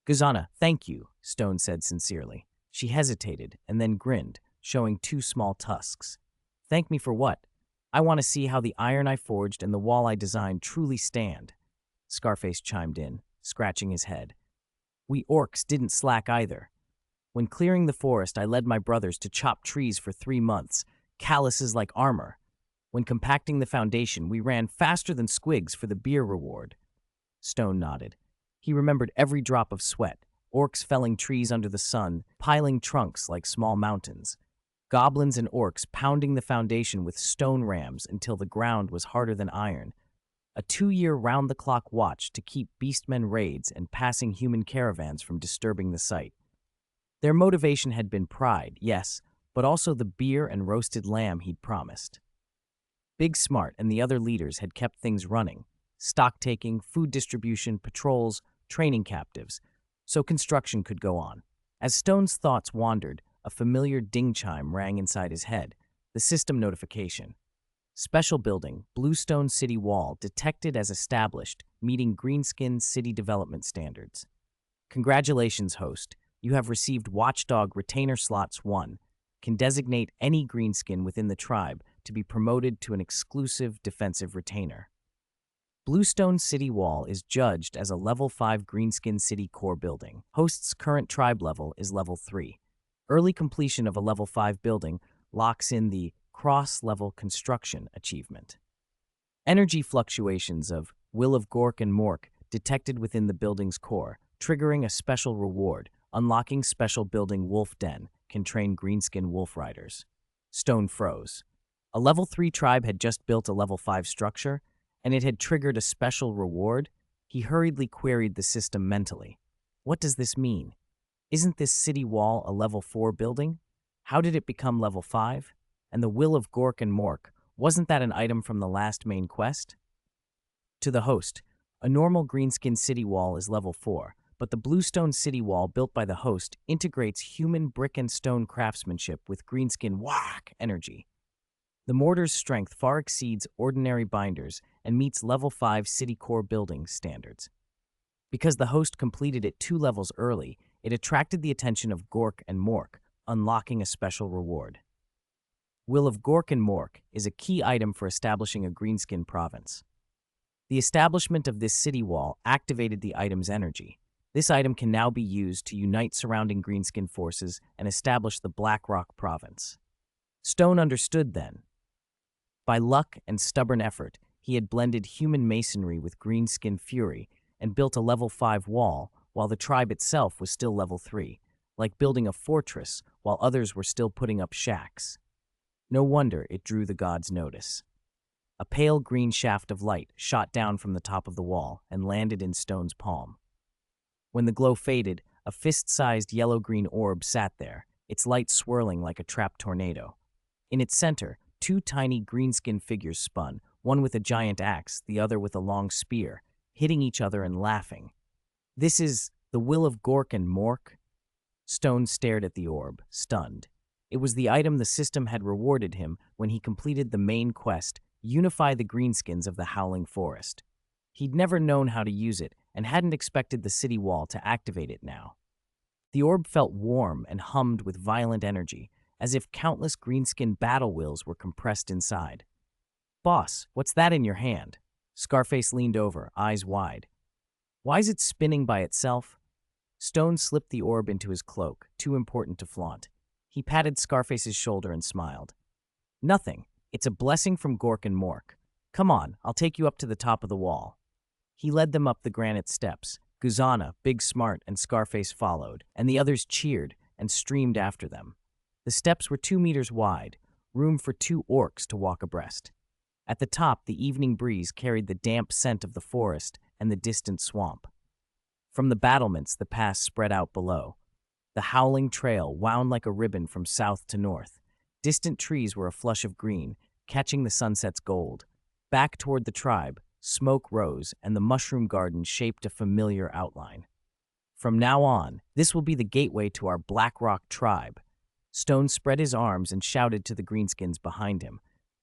"Guzana, thank you," Stone said sincerely. She hesitated and then grinned, showing 2 small tusks. "Thank me for what? I want to see how the iron I forged and the wall I designed truly stand." Scarface chimed in, scratching his head. "We orcs didn't slack either. When clearing the forest, I led my brothers to chop trees for 3 months, calluses like armor. When compacting the foundation, we ran faster than squigs for the beer reward." Stone nodded. He remembered every drop of sweat, orcs felling trees under the sun, piling trunks like small mountains. Goblins and orcs pounding the foundation with stone rams until the ground was harder than iron. A 2-year round-the-clock watch to keep beastmen raids and passing human caravans from disturbing the site. Their motivation had been pride, yes, but also the beer and roasted lamb he'd promised. Big Smart and the other leaders had kept things running, stock-taking, food distribution, patrols, training captives, so construction could go on. As Stone's thoughts wandered, a familiar ding chime rang inside his head, the system notification. "Special building, Bluestone City Wall, detected as established, meeting Greenskin City Development Standards. Congratulations, host. You have received Watchdog Retainer Slots 1. Can designate any greenskin within the tribe to be promoted to an exclusive defensive retainer. Bluestone City Wall is judged as a Level 5 Greenskin City core building. Host's current tribe level is Level 3. Early completion of a Level 5 building locks in the Cross-Level Construction achievement. Energy fluctuations of Will of Gork and Mork detected within the building's core, triggering a special reward. Unlocking special building Wolf Den can train greenskin wolf riders. Stone froze. A Level 3 tribe had just built a Level 5 structure, and it had triggered a special reward. He hurriedly queried the system mentally. What does this mean? Isn't this city wall a Level 4 building? How did it become Level 5? And the Will of Gork and Mork, wasn't that an item from the last main quest? To the host, a normal greenskin city wall is Level 4, but the Bluestone City Wall built by the host integrates human brick and stone craftsmanship with greenskin whack energy. The mortar's strength far exceeds ordinary binders and meets Level 5 city core building standards. Because the host completed it 2 levels early, it attracted the attention of Gork and Mork, unlocking a special reward. Will of Gork and Mork is a key item for establishing a greenskin province. The establishment of this city wall activated the item's energy. This item can now be used to unite surrounding greenskin forces and establish the Blackrock province. Stone understood then. By luck and stubborn effort, he had blended human masonry with greenskin fury and built a Level 5 wall while the tribe itself was still Level 3, like building a fortress while others were still putting up shacks. No wonder it drew the gods' notice. A pale green shaft of light shot down from the top of the wall and landed in Stone's palm. When the glow faded, a fist-sized yellow-green orb sat there, its light swirling like a trapped tornado. In its center, two tiny green-skinned figures spun, one with a giant axe, the other with a long spear, hitting each other and laughing. "This is the will of Gork and Mork?" Stone stared at the orb, stunned. It was the item the system had rewarded him when he completed the main quest, Unify the Greenskins of the Howling Forest. He'd never known how to use it and hadn't expected the city wall to activate it now. The orb felt warm and hummed with violent energy, as if countless greenskin battle wills were compressed inside. "Boss, what's that in your hand?" Scarface leaned over, eyes wide. "Why's it spinning by itself?" Stone slipped the orb into his cloak, too important to flaunt. He patted Scarface's shoulder and smiled. "Nothing. It's a blessing from Gork and Mork. Come on, I'll take you up to the top of the wall." He led them up the granite steps. Guzana, Big Smart, and Scarface followed, and the others cheered and streamed after them. The steps were 2 meters wide, room for 2 orcs to walk abreast. At the top, the evening breeze carried the damp scent of the forest and the distant swamp. From the battlements, the pass spread out below. The howling trail wound like a ribbon from south to north. Distant trees were a flush of green, catching the sunset's gold. Back toward the tribe, smoke rose, and the mushroom garden shaped a familiar outline. "From now on, this will be the gateway to our Black Rock tribe." Stone spread his arms and shouted to the greenskins behind him.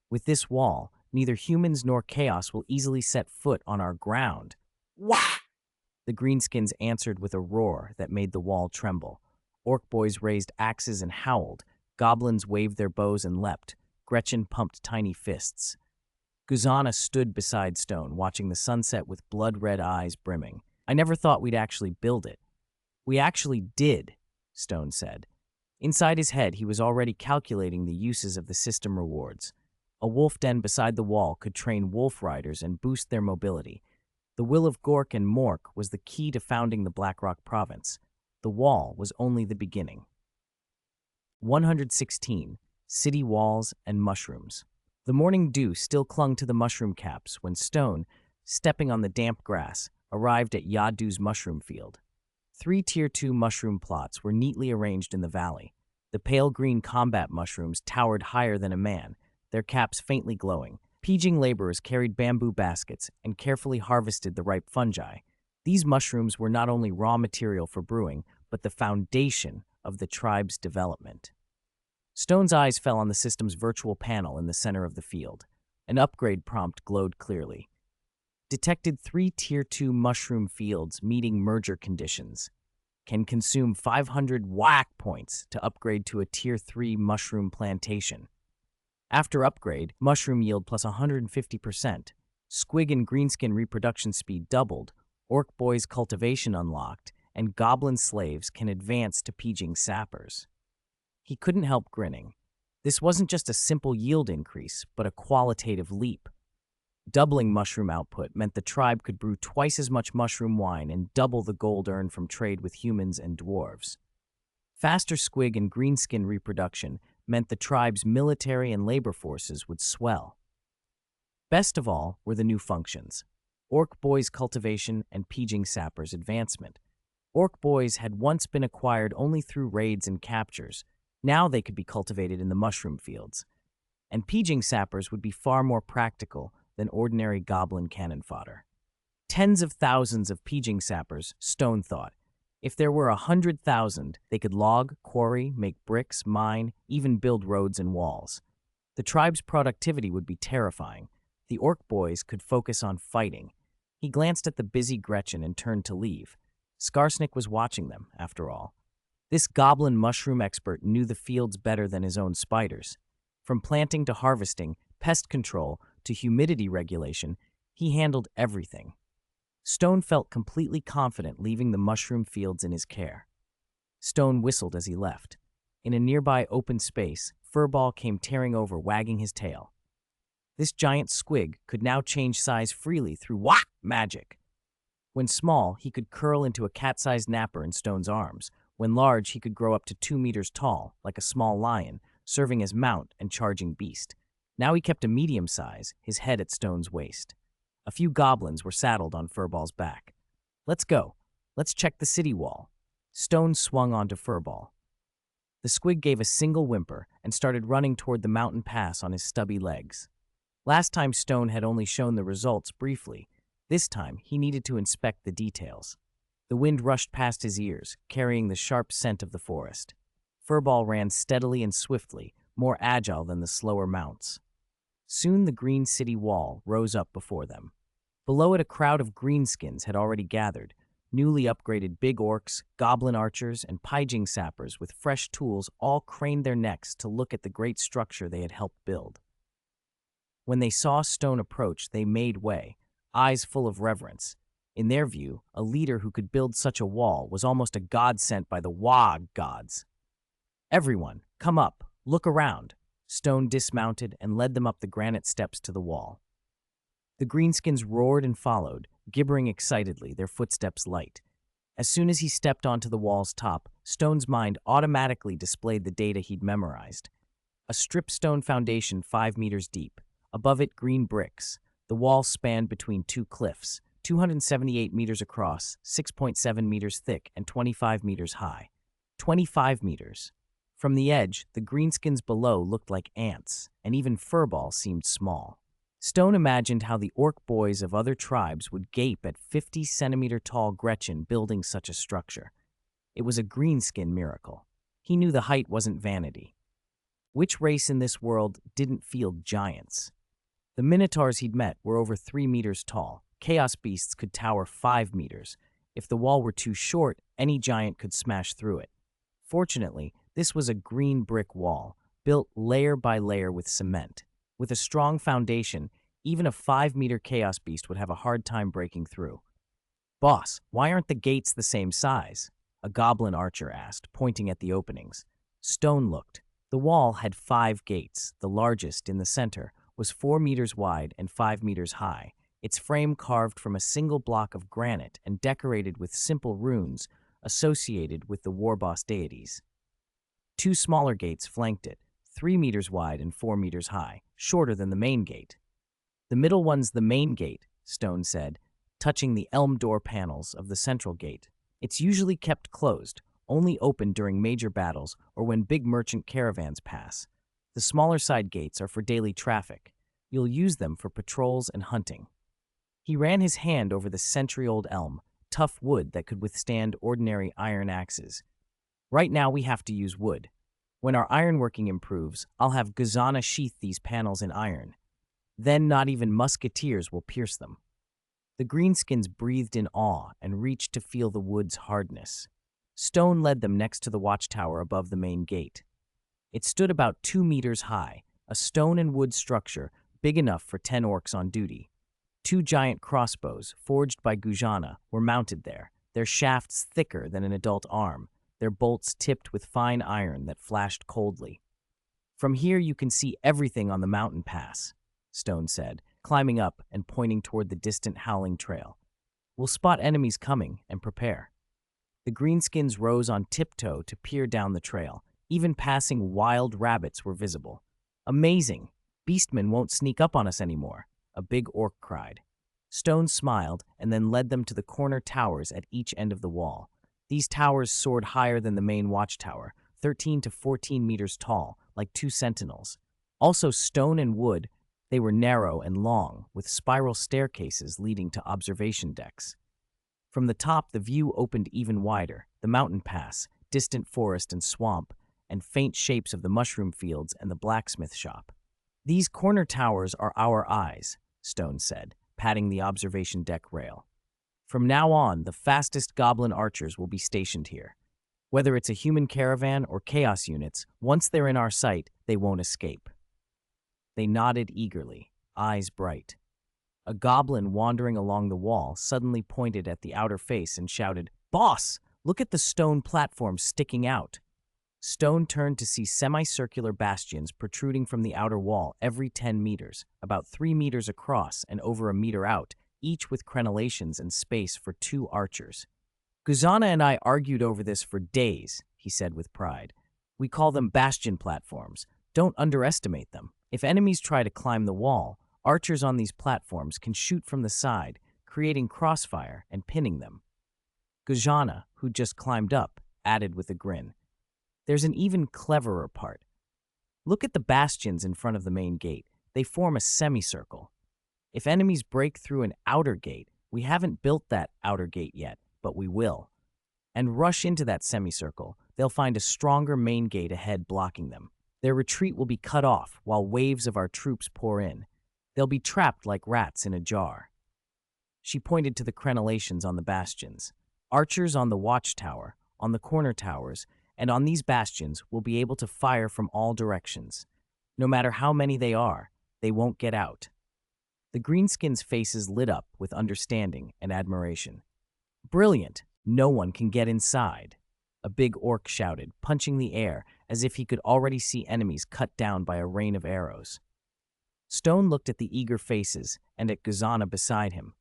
"With this wall, neither humans nor chaos will easily set foot on our ground." Wah! The greenskins answered with a roar that made the wall tremble. Orc boys raised axes and howled. Goblins waved their bows and leapt. Gretchen pumped tiny fists. Guzana stood beside Stone, watching the sunset with blood-red eyes brimming. "I never thought we'd actually build it." "We actually did," Stone said. Inside his head, he was already calculating the uses of the system rewards. A wolf den beside the wall could train wolf riders and boost their mobility. The will of Gork and Mork was the key to founding the Blackrock province. The wall was only the beginning. 116. City Walls and Mushrooms. The morning dew still clung to the mushroom caps when Stone, stepping on the damp grass, arrived at Yadu's mushroom field. 3 Tier 2 mushroom plots were neatly arranged in the valley. The pale green combat mushrooms towered higher than a man, their caps faintly glowing. Pieging laborers carried bamboo baskets and carefully harvested the ripe fungi. These mushrooms were not only raw material for brewing, but the foundation of the tribe's development. Stone's eyes fell on the system's virtual panel in the center of the field. An upgrade prompt glowed clearly. Detected 3 Tier 2 mushroom fields meeting merger conditions. Can consume 500 whack points to upgrade to a Tier 3 mushroom plantation. After upgrade, mushroom yield plus 150%. Squig and greenskin reproduction speed doubled. Orc boys cultivation unlocked, and goblin slaves can advance to pieging sappers. He couldn't help grinning. This wasn't just a simple yield increase, but a qualitative leap. Doubling mushroom output meant the tribe could brew twice as much mushroom wine and double the gold earned from trade with humans and dwarves. Faster squig and greenskin reproduction meant the tribe's military and labor forces would swell. Best of all were the new functions: Orc boys cultivation and pieging sappers advancement. Orc boys had once been acquired only through raids and captures. Now they could be cultivated in the mushroom fields. And pieging sappers would be far more practical than ordinary goblin cannon fodder. Tens of thousands of pieging sappers, Stone thought. If there were 100,000, they could log, quarry, make bricks, mine, even build roads and walls. The tribe's productivity would be terrifying. The orc boys could focus on fighting. He glanced at the busy Gretchen and turned to leave. Skarsnik was watching them, after all. This goblin mushroom expert knew the fields better than his own spiders. From planting to harvesting, pest control to humidity regulation, he handled everything. Stone felt completely confident leaving the mushroom fields in his care. Stone whistled as he left. In a nearby open space, Furball came tearing over, wagging his tail. This giant squig could now change size freely through magic. When small, he could curl into a cat-sized napper in Stone's arms. When large, he could grow up to 2 meters tall, like a small lion, serving as mount and charging beast. Now he kept a medium size, his head at Stone's waist. A few goblins were saddled on Furball's back. "Let's go. Let's check the city wall." Stone swung onto Furball. The squig gave a single whimper and started running toward the mountain pass on his stubby legs. Last time Stone had only shown the results briefly. This time he needed to inspect the details. The wind rushed past his ears, carrying the sharp scent of the forest. Furball ran steadily and swiftly, more agile than the slower mounts. Soon the green city wall rose up before them. Below it a crowd of greenskins had already gathered, newly upgraded big orcs, goblin archers, and pyjing sappers with fresh tools all craned their necks to look at the great structure they had helped build. When they saw Stone approach, they made way, eyes full of reverence. In their view, a leader who could build such a wall was almost a god sent by the Wog gods. "Everyone, come up, look around." Stone dismounted and led them up the granite steps to the wall. The greenskins roared and followed, gibbering excitedly, their footsteps light. As soon as he stepped onto the wall's top, Stone's mind automatically displayed the data he'd memorized. A strip stone foundation 5 meters deep. Above it, green bricks. The wall spanned between two cliffs, 278 meters across, 6.7 meters thick, and 25 meters high. 25 meters. From the edge, the greenskins below looked like ants, and even Furball seemed small. Stone imagined how the orc boys of other tribes would gape at 50-centimeter-tall Gretchen building such a structure. It was a greenskin miracle. He knew the height wasn't vanity. Which race in this world didn't feel giants? The minotaurs he'd met were over 3 meters tall. Chaos beasts could tower 5 meters. If the wall were too short, any giant could smash through it. Fortunately, this was a green brick wall, built layer by layer with cement. With a strong foundation, even a 5-meter chaos beast would have a hard time breaking through. "Boss, why aren't the gates the same size?" a goblin archer asked, pointing at the openings. Stone looked. The wall had 5 gates. The largest, in the center, was 4 meters wide and 5 meters high, its frame carved from a single block of granite and decorated with simple runes associated with the warboss deities. 2 smaller gates flanked it, 3 meters wide and 4 meters high, shorter than the main gate. "The middle one's the main gate," Stone said, touching the elm door panels of the central gate. "It's usually kept closed, only open during major battles or when big merchant caravans pass. The smaller side gates are for daily traffic. You'll use them for patrols and hunting." He ran his hand over the century-old elm, tough wood that could withstand ordinary iron axes. "Right now we have to use wood. When our ironworking improves, I'll have Gazana sheath these panels in iron. Then not even musketeers will pierce them." The greenskins breathed in awe and reached to feel the wood's hardness. Stone led them next to the watchtower above the main gate. It stood about 2 meters high, a stone and wood structure big enough for 10 orcs on duty. 2 giant crossbows, forged by Guzhana, were mounted there, their shafts thicker than an adult arm, their bolts tipped with fine iron that flashed coldly. "From here you can see everything on the mountain pass," Stone said, climbing up and pointing toward the distant howling trail. "We'll spot enemies coming and prepare." The greenskins rose on tiptoe to peer down the trail. Even passing wild rabbits were visible. "Amazing! Beastmen won't sneak up on us anymore," a big orc cried. Stone smiled and then led them to the corner towers at each end of the wall. These towers soared higher than the main watchtower, 13 to 14 meters tall, like 2 sentinels. Also stone and wood, they were narrow and long, with spiral staircases leading to observation decks. From the top, the view opened even wider, the mountain pass, distant forest and swamp, and faint shapes of the mushroom fields and the blacksmith shop. "These corner towers are our eyes," Stone said, patting the observation deck rail. "From now on, the fastest goblin archers will be stationed here. Whether it's a human caravan or chaos units, once they're in our sight, they won't escape." They nodded eagerly, eyes bright. A goblin wandering along the wall suddenly pointed at the outer face and shouted, "Boss, look at the stone platforms sticking out." Stone turned to see semicircular bastions protruding from the outer wall every 10 meters, about 3 meters across and over a meter out, each with crenellations and space for 2 archers. "Guzhana and I argued over this for days," he said with pride. We call them bastion platforms. Don't underestimate them. If enemies try to climb the wall, archers on these platforms can shoot from the side, creating crossfire and pinning them. Gajana, who just climbed up, added with a grin. There's an even cleverer part. Look at the bastions in front of the main gate. They form a semicircle. If enemies break through an outer gate, we haven't built that outer gate yet, but we will, and rush into that semicircle, they'll find a stronger main gate ahead blocking them. Their retreat will be cut off while waves of our troops pour in. They'll be trapped like rats in a jar. She pointed to the crenellations on the bastions. Archers on the watchtower, on the corner towers, and on these bastions will be able to fire from all directions. No matter how many they are, they won't get out. The greenskins' faces lit up with understanding and admiration. Brilliant! No one can get inside, a big orc shouted, punching the air as if he could already see enemies cut down by a rain of arrows. Stone looked at the eager faces and at Gazana beside him.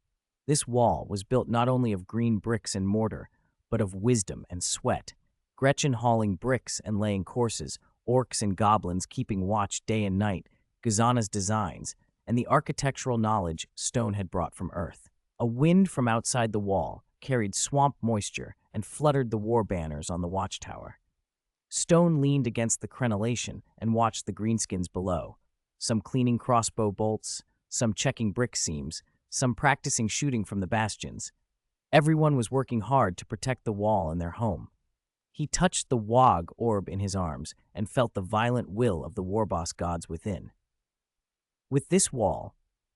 This wall was built not only of green bricks and mortar, but of wisdom and sweat. Gretchen hauling bricks and laying courses, orcs and goblins keeping watch day and night, Gazana's designs, and the architectural knowledge Stone had brought from Earth. A wind from outside the wall carried swamp moisture and fluttered the war banners on the watchtower. Stone leaned against the crenellation and watched the greenskins below, some cleaning crossbow bolts, some checking brick seams, some practicing shooting from the bastions. Everyone was working hard to protect the wall and their home. He touched the Wog orb in his arms and felt the violent will of the warboss gods within. With this wall,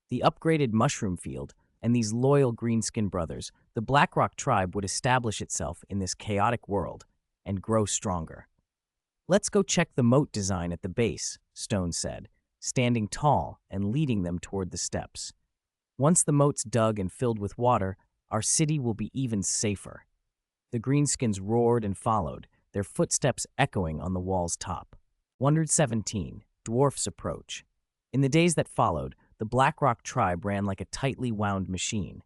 the upgraded mushroom field, and these loyal greenskin brothers, the Blackrock tribe would establish itself in this chaotic world and grow stronger. Let's go check the moat design at the base, Stone said, standing tall and leading them toward the steps. Once the moat's dug and filled with water, our city will be even safer. The greenskins roared and followed, their footsteps echoing on the wall's top. 117. Dwarfs approach. In the days that followed, the Blackrock tribe ran like a tightly wound machine.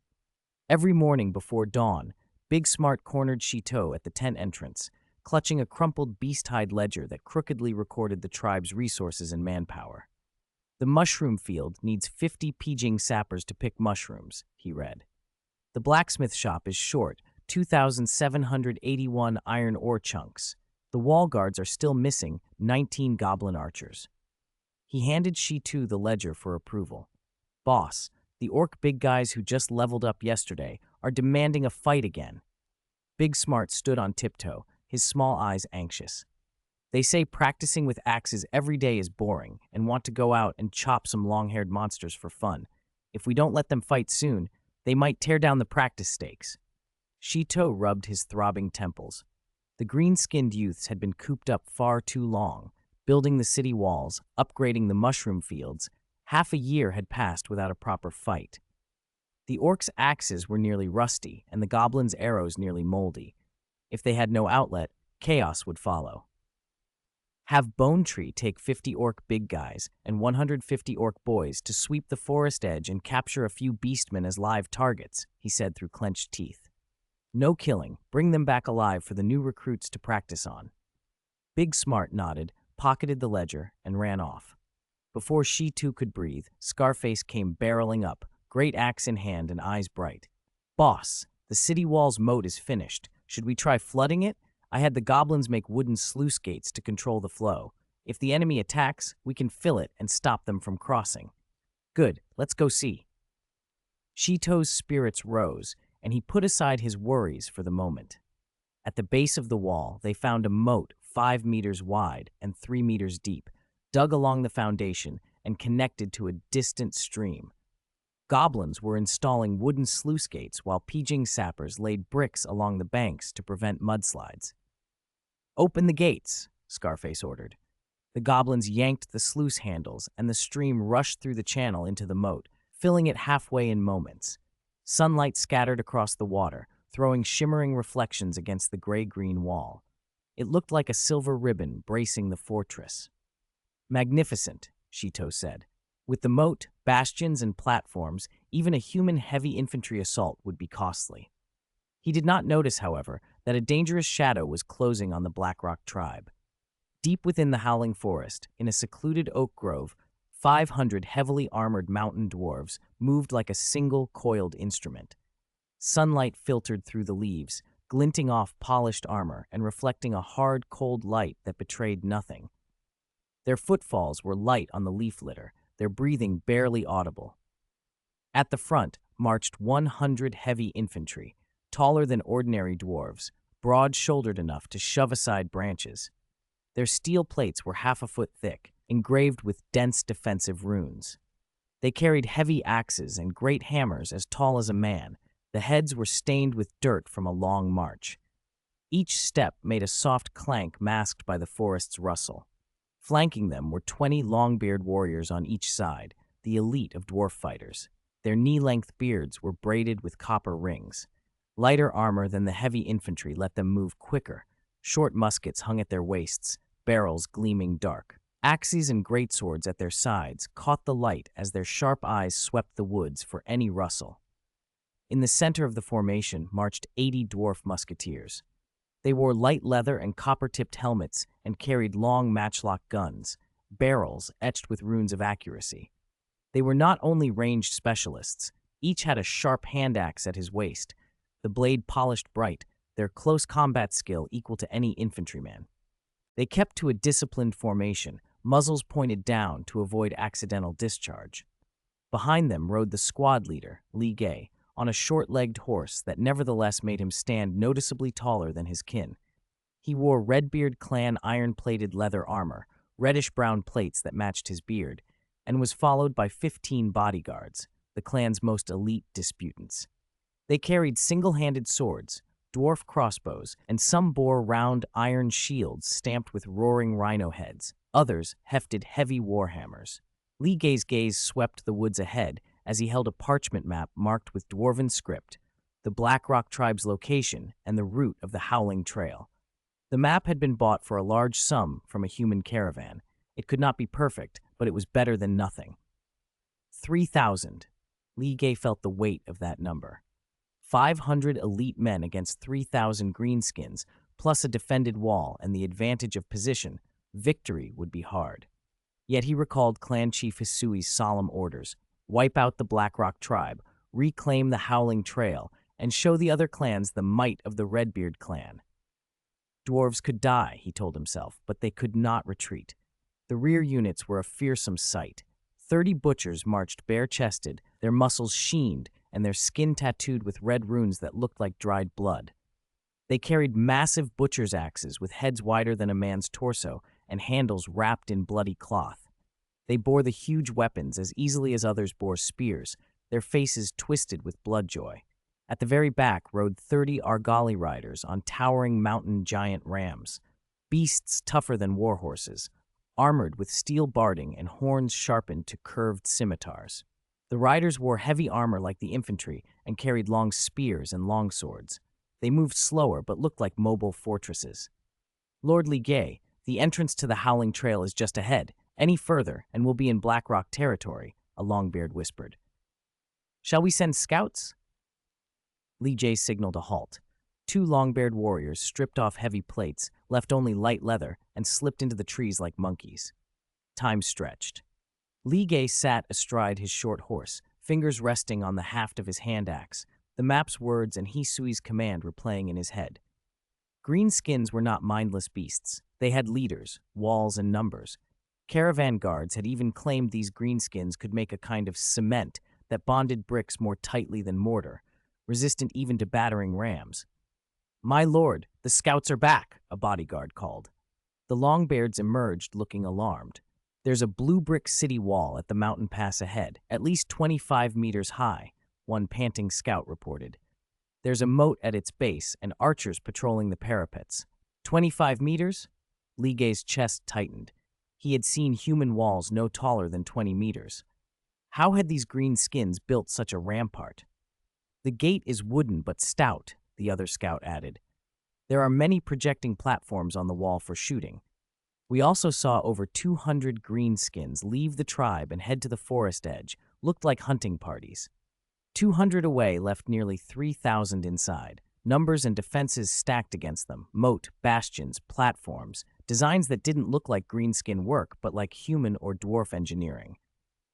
Every morning before dawn, Big Smart cornered Chiteau at the tent entrance, clutching a crumpled beast-hide ledger that crookedly recorded the tribe's resources and manpower. The mushroom field needs 50 Peejing sappers to pick mushrooms, he read. The blacksmith shop is short 2,781 iron ore chunks. The wall guards are still missing 19 goblin archers. He handed Chiteau the ledger for approval. Boss, the orc big guys who just leveled up yesterday are demanding a fight again. Big Smart stood on tiptoe, his small eyes anxious. They say practicing with axes every day is boring and want to go out and chop some long-haired monsters for fun. If we don't let them fight soon, they might tear down the practice stakes. Chiteau rubbed his throbbing temples. The green-skinned youths had been cooped up far too long, building the city walls, upgrading the mushroom fields. Half a year had passed without a proper fight. The orcs' axes were nearly rusty, and the goblins' arrows nearly moldy. If they had no outlet, chaos would follow. Have Bone Tree take 50 orc big guys and 150 orc boys to sweep the forest edge and capture a few beastmen as live targets, he said through clenched teeth. No killing, bring them back alive for the new recruits to practice on. Big Smart nodded, pocketed the ledger, and ran off. Before Chiteau could breathe, Scarface came barreling up, great axe in hand and eyes bright. Boss, the city wall's moat is finished. Should we try flooding it? I had the goblins make wooden sluice gates to control the flow. If the enemy attacks, we can fill it and stop them from crossing. Good, let's go see. Chiteau's spirits rose, and he put aside his worries for the moment. At the base of the wall, they found a moat 5 meters wide and 3 meters deep, dug along the foundation and connected to a distant stream. Goblins were installing wooden sluice gates while Peejing sappers laid bricks along the banks to prevent mudslides. Open the gates, Scarface ordered. The goblins yanked the sluice handles, and the stream rushed through the channel into the moat, filling it halfway in moments. Sunlight scattered across the water, throwing shimmering reflections against the gray-green wall. It looked like a silver ribbon bracing the fortress. Magnificent, Chiteau said. With the moat, bastions, and platforms, even a human heavy infantry assault would be costly. He did not notice, however, that a dangerous shadow was closing on the Blackrock tribe. Deep within the howling forest, in a secluded oak grove, 500 heavily armored mountain dwarves moved like a single coiled instrument. Sunlight filtered through the leaves, glinting off polished armor and reflecting a hard, cold light that betrayed nothing. Their footfalls were light on the leaf litter, their breathing barely audible. At the front marched 100 heavy infantry, taller than ordinary dwarves, broad-shouldered enough to shove aside branches. Their steel plates were half a foot thick, engraved with dense defensive runes. They carried heavy axes and great hammers as tall as a man. The heads were stained with dirt from a long march. Each step made a soft clank masked by the forest's rustle. Flanking them were 20 long-beard warriors on each side, the elite of dwarf fighters. Their knee-length beards were braided with copper rings. Lighter armor than the heavy infantry let them move quicker. Short muskets hung at their waists, barrels gleaming dark. Axes and greatswords at their sides caught the light as their sharp eyes swept the woods for any rustle. In the center of the formation marched 80 dwarf musketeers. They wore light leather and copper-tipped helmets and carried long matchlock guns, barrels etched with runes of accuracy. They were not only ranged specialists, each had a sharp hand axe at his waist, the blade polished bright, their close combat skill equal to any infantryman. They kept to a disciplined formation, muzzles pointed down to avoid accidental discharge. Behind them rode the squad leader, Li Gay, on a short-legged horse that nevertheless made him stand noticeably taller than his kin. He wore Redbeard clan iron-plated leather armor, reddish-brown plates that matched his beard, and was followed by 15 bodyguards, the clan's most elite disputants. They carried single-handed swords, dwarf crossbows, and some bore round iron shields stamped with roaring rhino heads. Others hefted heavy warhammers. Li Gay's gaze swept the woods ahead as he held a parchment map marked with dwarven script, the Black Rock tribe's location and the route of the Howling Trail. The map had been bought for a large sum from a human caravan. It could not be perfect, but it was better than nothing. 3,000. Li Gay felt the weight of that number. 500 elite men against 3,000 greenskins, plus a defended wall and the advantage of position. Victory would be hard. Yet he recalled Clan Chief Hisui's solemn orders: wipe out the Black Rock tribe, reclaim the Howling Trail, and show the other clans the might of the Redbeard clan. Dwarves could die, he told himself, but they could not retreat. The rear units were a fearsome sight. 30 butchers marched bare-chested, their muscles sheened, and their skin tattooed with red runes that looked like dried blood. They carried massive butcher's axes with heads wider than a man's torso and handles wrapped in bloody cloth. They bore the huge weapons as easily as others bore spears, their faces twisted with bloodjoy. At the very back rode 30 Argali riders on towering mountain giant rams, beasts tougher than war horses, armored with steel barding and horns sharpened to curved scimitars. The riders wore heavy armor like the infantry and carried long spears and longswords. They moved slower but looked like mobile fortresses. Lord Li Gay, the entrance to the Howling Trail is just ahead. Any further, and we'll be in Black Rock territory, a Longbeard whispered. Shall we send scouts? Li Gay signaled a halt. 2 long-beard warriors stripped off heavy plates, left only light leather, and slipped into the trees like monkeys. Time stretched. Li Gay sat astride his short horse, fingers resting on the haft of his hand axe. The map's words and Hisui's command were playing in his head. Greenskins were not mindless beasts. They had leaders, walls, and numbers. Caravan guards had even claimed these greenskins could make a kind of cement that bonded bricks more tightly than mortar, resistant even to battering rams. "My lord, the scouts are back," a bodyguard called. The Longbeards emerged looking alarmed. "There's a blue brick city wall at the mountain pass ahead, at least 25 meters high," one panting scout reported. "There's a moat at its base and archers patrolling the parapets." 25 meters? Li Gay's chest tightened. He had seen human walls no taller than 20 meters. How had these green skins built such a rampart? "The gate is wooden but stout," the other scout added. "There are many projecting platforms on the wall for shooting." We also saw over 200 greenskins leave the tribe and head to the forest edge, looked like hunting parties. 200 away left nearly 3,000 inside, numbers and defenses stacked against them, moat, bastions, platforms, designs that didn't look like greenskin work but like human or dwarf engineering.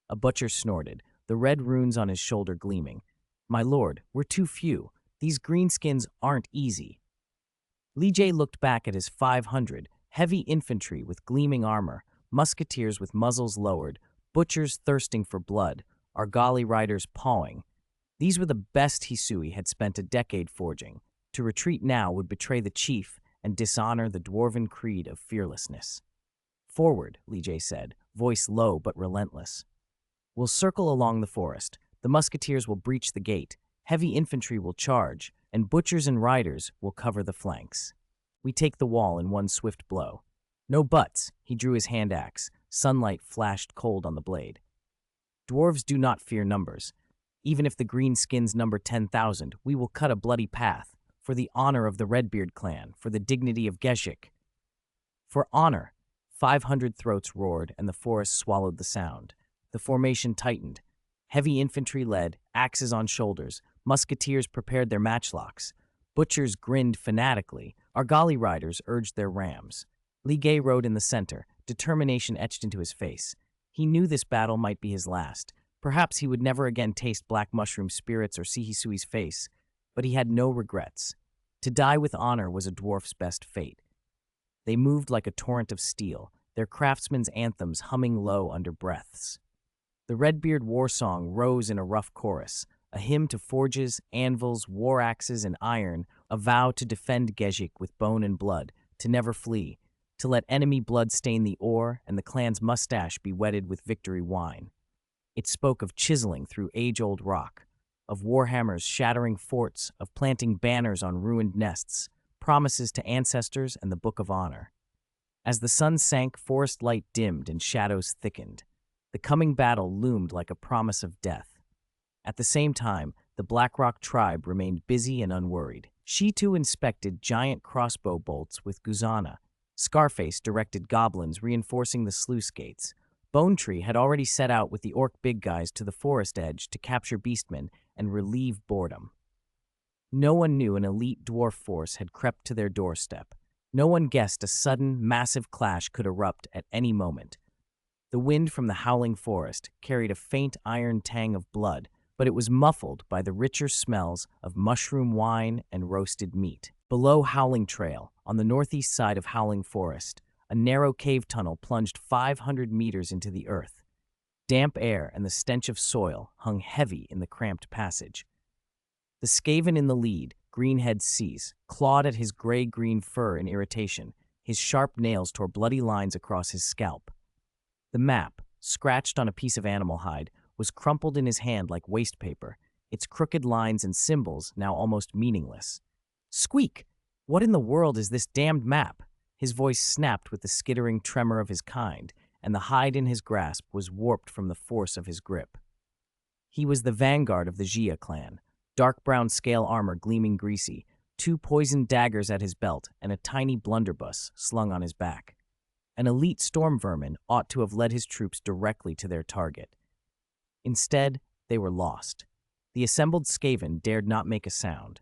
A butcher snorted, the red runes on his shoulder gleaming. "My lord, we're too few. These greenskins aren't easy." Li Jie looked back at his 500, heavy infantry with gleaming armor, musketeers with muzzles lowered, butchers thirsting for blood, Argali riders pawing. These were the best Hisui had spent a decade forging. To retreat now would betray the chief and dishonor the dwarven creed of fearlessness. "Forward," Li Jie said, voice low but relentless. "We'll circle along the forest. The musketeers will breach the gate, heavy infantry will charge, and butchers and riders will cover the flanks. We take the wall in one swift blow." "No buts," he drew his hand axe. Sunlight flashed cold on the blade. "Dwarves do not fear numbers. Even if the greenskins number 10,000, we will cut a bloody path, for the honor of the Redbeard clan, for the dignity of Geshic." "For honor!" 500 throats roared, and the forest swallowed the sound. The formation tightened. Heavy infantry led, axes on shoulders, musketeers prepared their matchlocks. Butchers grinned fanatically, Argali riders urged their rams. Li Jie rode in the center, determination etched into his face. He knew this battle might be his last. Perhaps he would never again taste black mushroom spirits or see Hisui's face, but he had no regrets. To die with honor was a dwarf's best fate. They moved like a torrent of steel, their craftsmen's anthems humming low under breaths. The Redbeard war song rose in a rough chorus, a hymn to forges, anvils, war axes, and iron, a vow to defend Geshic with bone and blood, to never flee, to let enemy blood stain the ore and the clan's mustache be wetted with victory wine. It spoke of chiseling through age-old rock, of warhammers shattering forts, of planting banners on ruined nests, promises to ancestors and the Book of Honor. As the sun sank, forest light dimmed and shadows thickened. The coming battle loomed like a promise of death. At the same time, the Blackrock tribe remained busy and unworried. She too inspected giant crossbow bolts with Guzana. Scarface directed goblins reinforcing the sluice gates. Bone Tree had already set out with the orc big guys to the forest edge to capture beastmen and relieve boredom. No one knew an elite dwarf force had crept to their doorstep. No one guessed a sudden, massive clash could erupt at any moment. The wind from the howling forest carried a faint iron tang of blood, but it was muffled by the richer smells of mushroom wine and roasted meat. Below Howling Trail, on the northeast side of Howling Forest, a narrow cave tunnel plunged 500 meters into the earth. Damp air and the stench of soil hung heavy in the cramped passage. The Skaven in the lead, Greenhead Cease, clawed at his gray-green fur in irritation. His sharp nails tore bloody lines across his scalp. The map, scratched on a piece of animal hide, was crumpled in his hand like waste paper, its crooked lines and symbols now almost meaningless. "Squeak! What in the world is this damned map?" His voice snapped with the skittering tremor of his kind, and the hide in his grasp was warped from the force of his grip. He was the vanguard of the Jia clan, dark brown scale armor gleaming greasy, 2 poisoned daggers at his belt, and a tiny blunderbuss slung on his back. An elite storm vermin ought to have led his troops directly to their target. Instead, they were lost. The assembled Skaven dared not make a sound.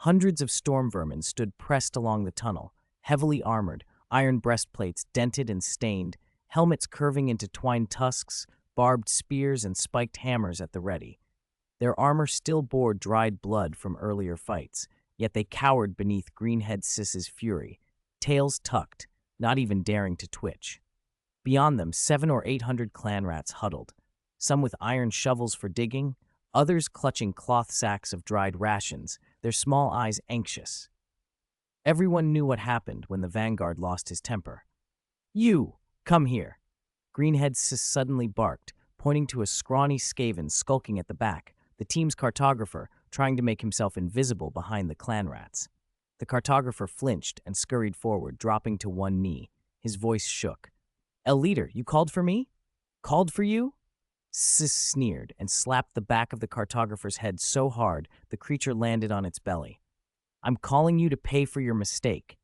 Hundreds of storm vermin stood pressed along the tunnel, heavily armored, iron breastplates dented and stained, helmets curving into twined tusks, barbed spears and spiked hammers at the ready. Their armor still bore dried blood from earlier fights, yet they cowered beneath Greenhead Sis's fury, tails tucked, not even daring to twitch. Beyond them, 700 or 800 clan rats huddled, some with iron shovels for digging, others clutching cloth sacks of dried rations, their small eyes anxious. Everyone knew what happened when the vanguard lost his temper. "You, come here." Greenhead Sis suddenly barked, pointing to a scrawny Skaven skulking at the back, the team's cartographer trying to make himself invisible behind the clan rats. The cartographer flinched and scurried forward, dropping to one knee. His voice shook. "El Leader, you called for me?" "Called for you?" Sis sneered and slapped the back of the cartographer's head so hard the creature landed on its belly. "I'm calling you to pay for your mistake."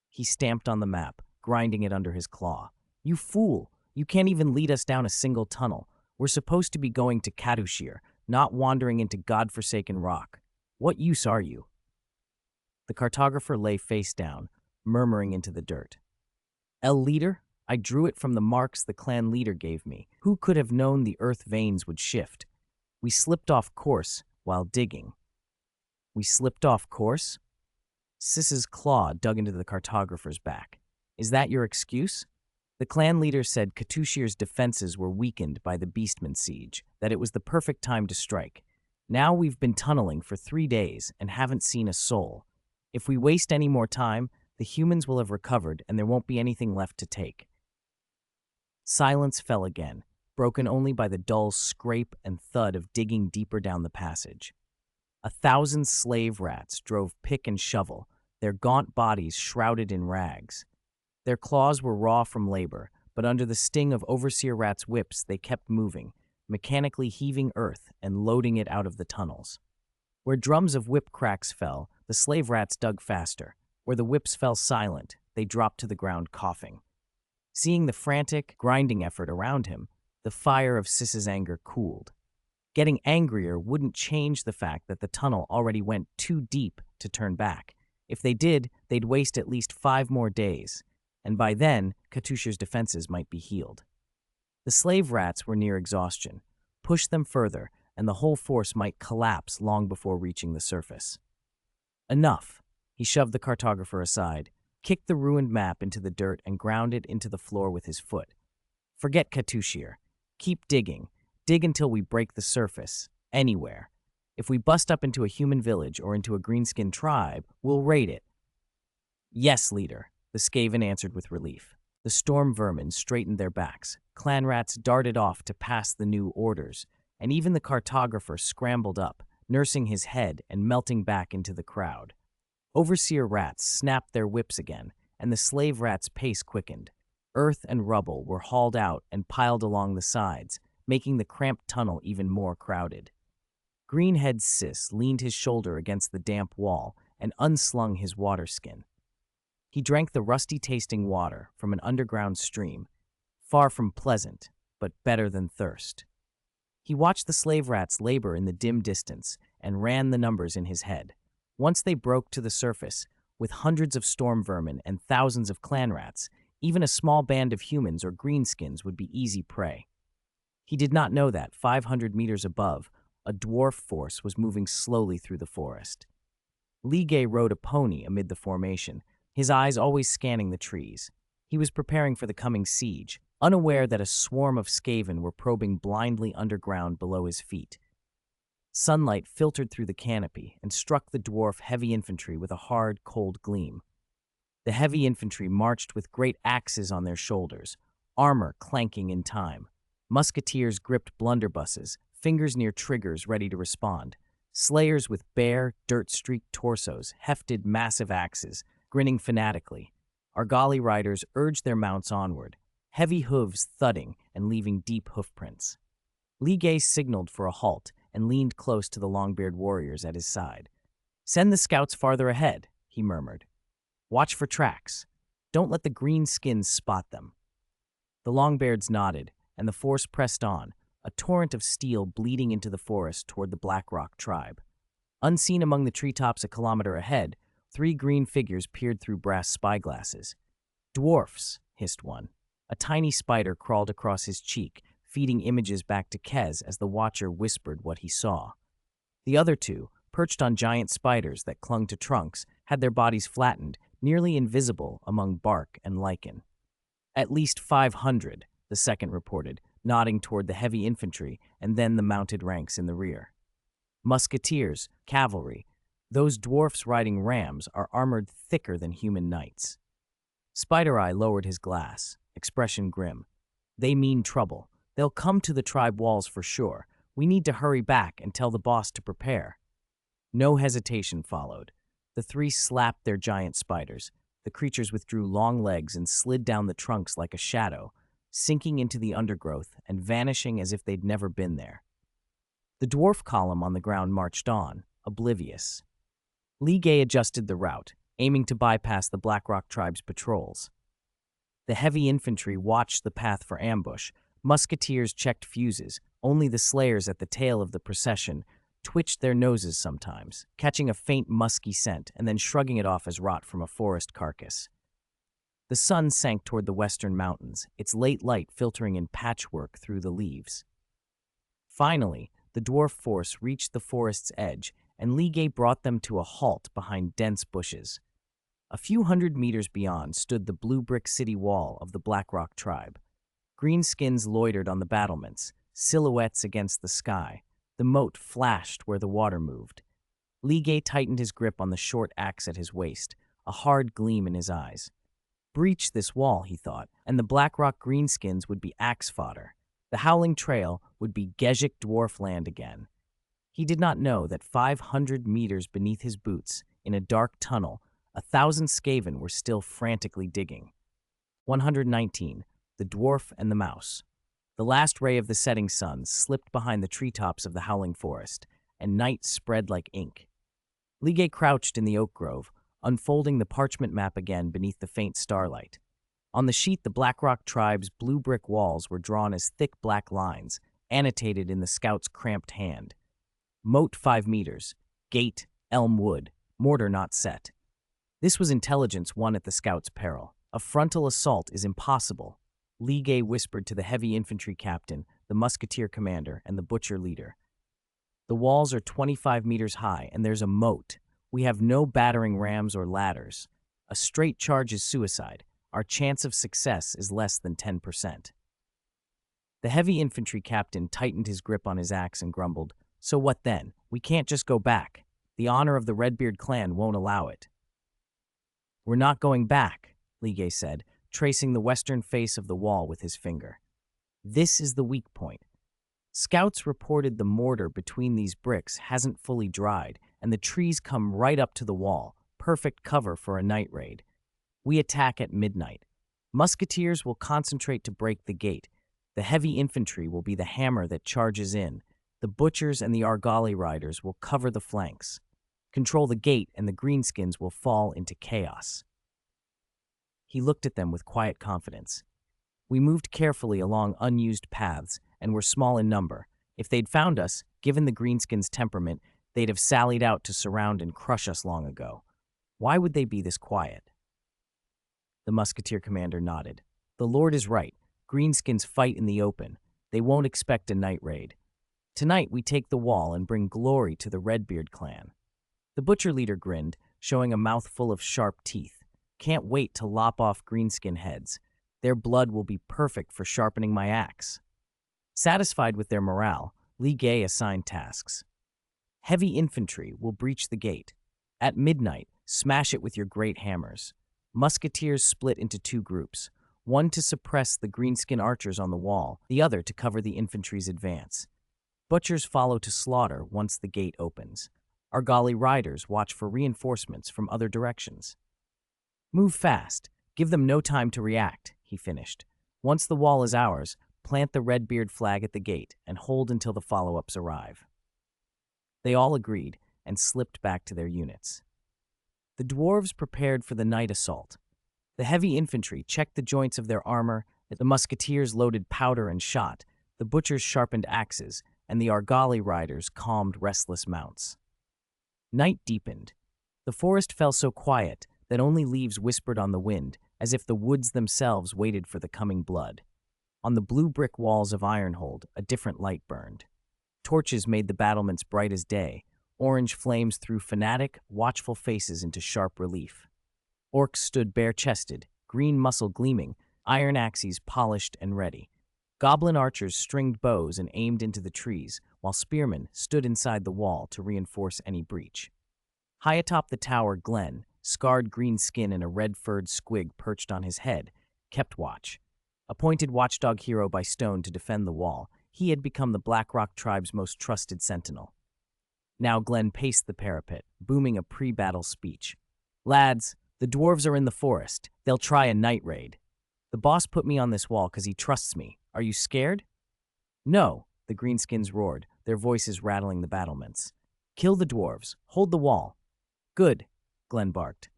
He stamped on the map, grinding it under his claw. "You fool! You can't even lead us down a single tunnel. We're supposed to be going to Katushir, not wandering into godforsaken rock. What use are you?" The cartographer lay face down, murmuring into the dirt. Leader, I drew it from the marks the clan leader gave me. Who could have known the earth veins would shift? We slipped off course while digging. We slipped off course? Sis's claw dug into the cartographer's back. Is that your excuse? The clan leader said Katushir's defenses were weakened by the Beastman siege, that it was the perfect time to strike. Now we've been tunneling for 3 days and haven't seen a soul. If we waste any more time, the humans will have recovered and there won't be anything left to take. Silence fell again, broken only by the dull scrape and thud of digging deeper down the passage. 1,000 slave rats drove pick and shovel, their gaunt bodies shrouded in rags. Their claws were raw from labor, but under the sting of Overseer Rat's whips they kept moving, mechanically heaving earth and loading it out of the tunnels. Where drums of whip cracks fell, the slave rats dug faster. Where the whips fell silent, they dropped to the ground coughing. Seeing the frantic, grinding effort around him, the fire of Sis's anger cooled. Getting angrier wouldn't change the fact that the tunnel already went too deep to turn back. If they did, they'd waste at least 5 more days, and by then, Katushir's defenses might be healed. The slave rats were near exhaustion. Push them further, and the whole force might collapse long before reaching the surface. Enough. He shoved the cartographer aside, kicked the ruined map into the dirt, and ground it into the floor with his foot. Forget Katushir. Keep digging. Dig until we break the surface, anywhere. If we bust up into a human village or into a greenskin tribe, we'll raid it. Yes, leader, the Skaven answered with relief. The storm vermin straightened their backs. Clan rats darted off to pass the new orders, and even the cartographer scrambled up, nursing his head and melting back into the crowd. Overseer rats snapped their whips again, and the slave rats' pace quickened. Earth and rubble were hauled out and piled along the sides, making the cramped tunnel even more crowded. Greenhead Sis leaned his shoulder against the damp wall and unslung his water skin. He drank the rusty-tasting water from an underground stream, far from pleasant, but better than thirst. He watched the slave rats labor in the dim distance and ran the numbers in his head. Once they broke to the surface, with hundreds of storm vermin and thousands of clan rats, even a small band of humans or greenskins would be easy prey. He did not know that, 500 meters above, a dwarf force was moving slowly through the forest. Ligay rode a pony amid the formation, his eyes always scanning the trees. He was preparing for the coming siege, unaware that a swarm of Skaven were probing blindly underground below his feet. Sunlight filtered through the canopy and struck the dwarf heavy infantry with a hard, cold gleam. The heavy infantry marched with great axes on their shoulders, armor clanking in time. Musketeers gripped blunderbusses, fingers near triggers ready to respond. Slayers with bare, dirt-streaked torsos hefted massive axes, grinning fanatically. Argali riders urged their mounts onward, heavy hooves thudding and leaving deep hoofprints. Ligay signaled for a halt and leaned close to the Longbeard warriors at his side. "Send the scouts farther ahead," he murmured. "Watch for tracks. Don't let the green skins spot them." The Longbeards nodded, and the force pressed on, a torrent of steel bleeding into the forest toward the Blackrock tribe. Unseen among the treetops a kilometer ahead, 3 green figures peered through brass spyglasses. "Dwarfs," hissed one. A tiny spider crawled across his cheek, feeding images back to Kez as the watcher whispered what he saw. The other 2, perched on giant spiders that clung to trunks, had their bodies flattened, nearly invisible among bark and lichen. "At least 500, the second reported, nodding toward the heavy infantry and then the mounted ranks in the rear. "Musketeers, cavalry. Those dwarfs riding rams are armored thicker than human knights." Spider Eye lowered his glass, expression grim. "They mean trouble. They'll come to the tribe walls for sure. We need to hurry back and tell the boss to prepare." No hesitation followed. The 3 slapped their giant spiders. The creatures withdrew long legs and slid down the trunks like a shadow, sinking into the undergrowth and vanishing as if they'd never been there. The dwarf column on the ground marched on, oblivious. Ligay adjusted the route, aiming to bypass the Blackrock tribe's patrols. The heavy infantry watched the path for ambush. Musketeers checked fuses. Only the slayers at the tail of the procession twitched their noses sometimes, catching a faint musky scent and then shrugging it off as rot from a forest carcass. The sun sank toward the western mountains, its late light filtering in patchwork through the leaves. Finally, the dwarf force reached the forest's edge, and Ligay brought them to a halt behind dense bushes. A few hundred meters beyond stood the blue brick city wall of the Blackrock tribe. Greenskins loitered on the battlements, silhouettes against the sky. The moat flashed where the water moved. Ligay tightened his grip on the short axe at his waist, a hard gleam in his eyes. Breach this wall, he thought, and the Blackrock greenskins would be axe fodder. The Howling Trail would be Gezhik dwarf land again. He did not know that 500 meters beneath his boots, in a dark tunnel, 1,000 Skaven were still frantically digging. 119. The Dwarf and the Mouse. The last ray of the setting sun slipped behind the treetops of the Howling Forest, and night spread like ink. Ligay crouched in the oak grove, unfolding the parchment map again beneath the faint starlight. On the sheet, the Blackrock tribe's blue brick walls were drawn as thick black lines, annotated in the scout's cramped hand. Moat 5 meters, gate, elm wood, mortar not set. This was intelligence won at the scout's peril. A frontal assault is impossible, Ligay whispered to the heavy infantry captain, the musketeer commander, and the butcher leader. The walls are 25 meters high, and there's a moat. We have no battering rams or ladders. A straight charge is suicide. Our chance of success is less than 10%. The heavy infantry captain tightened his grip on his axe and grumbled, "So what then? We can't just go back. The honor of the Redbeard clan won't allow it." "We're not going back," Ligay said, tracing the western face of the wall with his finger. "This is the weak point. Scouts reported the mortar between these bricks hasn't fully dried, and the trees come right up to the wall, perfect cover for a night raid. We attack at midnight. Musketeers will concentrate to break the gate. The heavy infantry will be the hammer that charges in. The butchers and the Argali riders will cover the flanks. Control the gate, and the greenskins will fall into chaos." He looked at them with quiet confidence. "We moved carefully along unused paths and were small in number. If they'd found us, given the greenskins' temperament, they'd have sallied out to surround and crush us long ago. Why would they be this quiet?" The musketeer commander nodded. "The Lord is right. Greenskins fight in the open. They won't expect a night raid. Tonight we take the wall and bring glory to the Redbeard clan." The butcher leader grinned, showing a mouthful of sharp teeth. "Can't wait to lop off greenskin heads. Their blood will be perfect for sharpening my axe." Satisfied with their morale, Ligay assigned tasks. Heavy infantry will breach the gate. At midnight, smash it with your great hammers. Musketeers split into 2 groups, one to suppress the greenskin archers on the wall, the other to cover the infantry's advance. Butchers follow to slaughter once the gate opens. Argali riders watch for reinforcements from other directions. "Move fast. Give them no time to react," he finished. "Once the wall is ours, plant the Redbeard flag at the gate and hold until the follow-ups arrive." They all agreed and slipped back to their units. The dwarves prepared for the night assault. The heavy infantry checked the joints of their armor, the musketeers loaded powder and shot, the butchers sharpened axes, and the Argali riders calmed restless mounts. Night deepened. The forest fell so quiet that only leaves whispered on the wind, as if the woods themselves waited for the coming blood. On the blue brick walls of Ironhold, a different light burned. Torches made the battlements bright as day. Orange flames threw fanatic, watchful faces into sharp relief. Orcs stood bare-chested, green muscle gleaming, iron axes polished and ready. Goblin archers stringed bows and aimed into the trees, while spearmen stood inside the wall to reinforce any breach. High atop the tower, Glenn, scarred green skin and a red-furred squig perched on his head, kept watch. Appointed watchdog hero by Stone to defend the wall, he had become the Blackrock tribe's most trusted sentinel. Now Glenn paced the parapet, booming a pre-battle speech. "Lads, the dwarves are in the forest. They'll try a night raid. The boss put me on this wall because he trusts me. Are you scared?" "No," the greenskins roared, their voices rattling the battlements. "Kill the dwarves. Hold the wall." "Good," Glenn barked.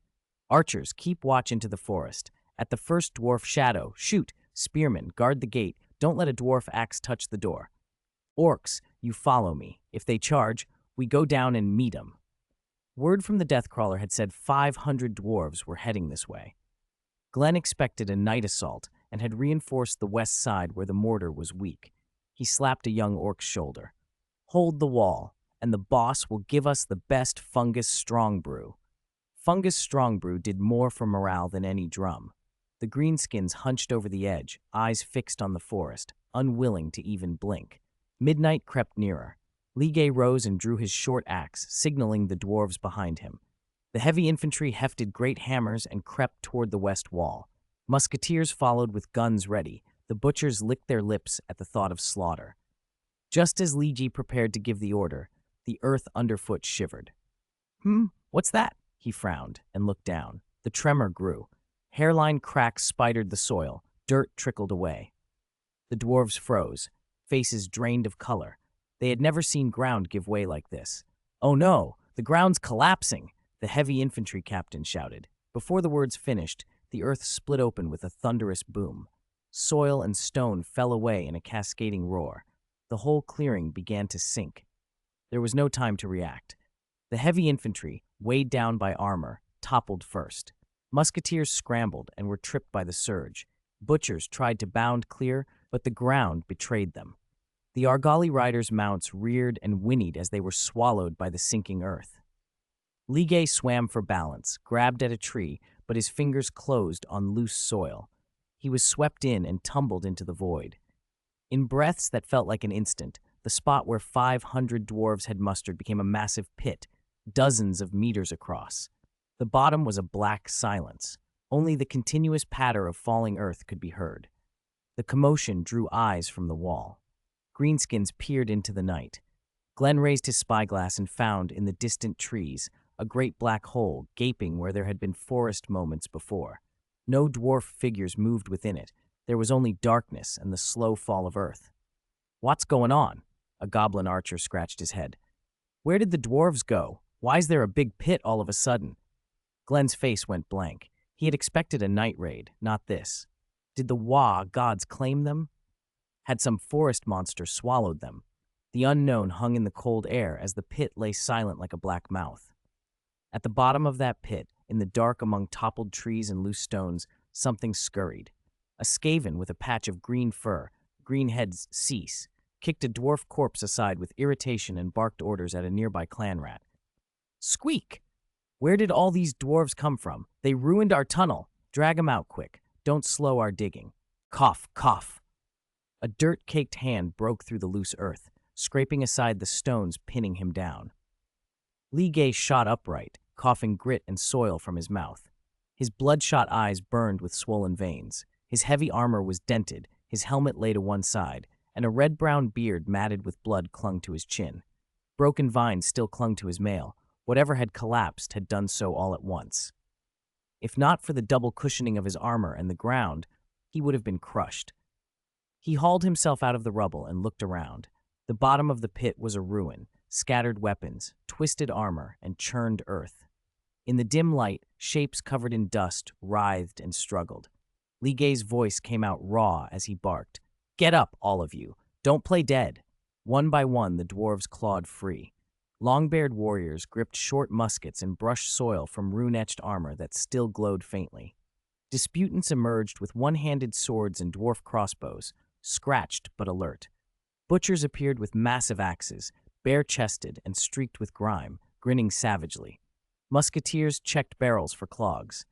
"Archers, keep watch into the forest. At the first dwarf shadow, shoot. Spearmen, guard the gate. Don't let a dwarf axe touch the door. Orcs, you follow me. If they charge, we go down and meet 'em." Word from the Deathcrawler had said 500 dwarves were heading this way. Glenn expected a night assault and had reinforced the west side where the mortar was weak. He slapped a young orc's shoulder. "Hold the wall, and the boss will give us the best fungus strong brew." Fungus strong brew did more for morale than any drum. The greenskins hunched over the edge, eyes fixed on the forest, unwilling to even blink. Midnight crept nearer. Ligue rose and drew his short axe, signaling the dwarves behind him. The heavy infantry hefted great hammers and crept toward the west wall. Musketeers followed with guns ready. The butchers licked their lips at the thought of slaughter. Just as Ligue prepared to give the order, the earth underfoot shivered. What's that?" He frowned and looked down. The tremor grew. Hairline cracks spidered the soil. Dirt trickled away. The dwarves froze, faces drained of color. They had never seen ground give way like this. "Oh no, the ground's collapsing!" the heavy infantry captain shouted. Before the words finished, the earth split open with a thunderous boom. Soil and stone fell away in a cascading roar. The whole clearing began to sink. There was no time to react. The heavy infantry, weighed down by armor, toppled first. Musketeers scrambled and were tripped by the surge. Butchers tried to bound clear, but the ground betrayed them. The Argali riders' mounts reared and whinnied as they were swallowed by the sinking earth. Ligue swam for balance, grabbed at a tree, but his fingers closed on loose soil. He was swept in and tumbled into the void. In breaths that felt like an instant, the spot where 500 dwarves had mustered became a massive pit, dozens of meters across. The bottom was a black silence. Only the continuous patter of falling earth could be heard. The commotion drew eyes from the wall. Greenskins peered into the night. Glenn raised his spyglass and found, in the distant trees, a great black hole gaping where there had been forest moments before. No dwarf figures moved within it. There was only darkness and the slow fall of earth. "What's going on?" A goblin archer scratched his head. "Where did the dwarves go? Why's there a big pit all of a sudden?" Glenn's face went blank. He had expected a night raid, not this. Did the gods claim them? Had some forest monster swallowed them? The unknown hung in the cold air as the pit lay silent like a black mouth. At the bottom of that pit, in the dark among toppled trees and loose stones, something scurried. A skaven with a patch of green fur, green heads cease, kicked a dwarf corpse aside with irritation and barked orders at a nearby clan rat. "Squeak! Where did all these dwarves come from? They ruined our tunnel. Drag 'em out quick. Don't slow our digging." Cough, cough. A dirt-caked hand broke through the loose earth, scraping aside the stones pinning him down. Ligue shot upright, coughing grit and soil from his mouth. His bloodshot eyes burned with swollen veins. His heavy armor was dented, his helmet lay to one side, and a red-brown beard matted with blood clung to his chin. Broken vines still clung to his mail. Whatever had collapsed had done so all at once. If not for the double cushioning of his armor and the ground, he would have been crushed. He hauled himself out of the rubble and looked around. The bottom of the pit was a ruin, scattered weapons, twisted armor, and churned earth. In the dim light, shapes covered in dust writhed and struggled. Ligue's voice came out raw as he barked. "Get up, all of you. Don't play dead." One by one, the dwarves clawed free. Long-bearded warriors gripped short muskets and brushed soil from rune-etched armor that still glowed faintly. Disputants emerged with one-handed swords and dwarf crossbows, scratched but alert. Butchers appeared with massive axes, bare-chested and streaked with grime, grinning savagely. Musketeers checked barrels for clogs.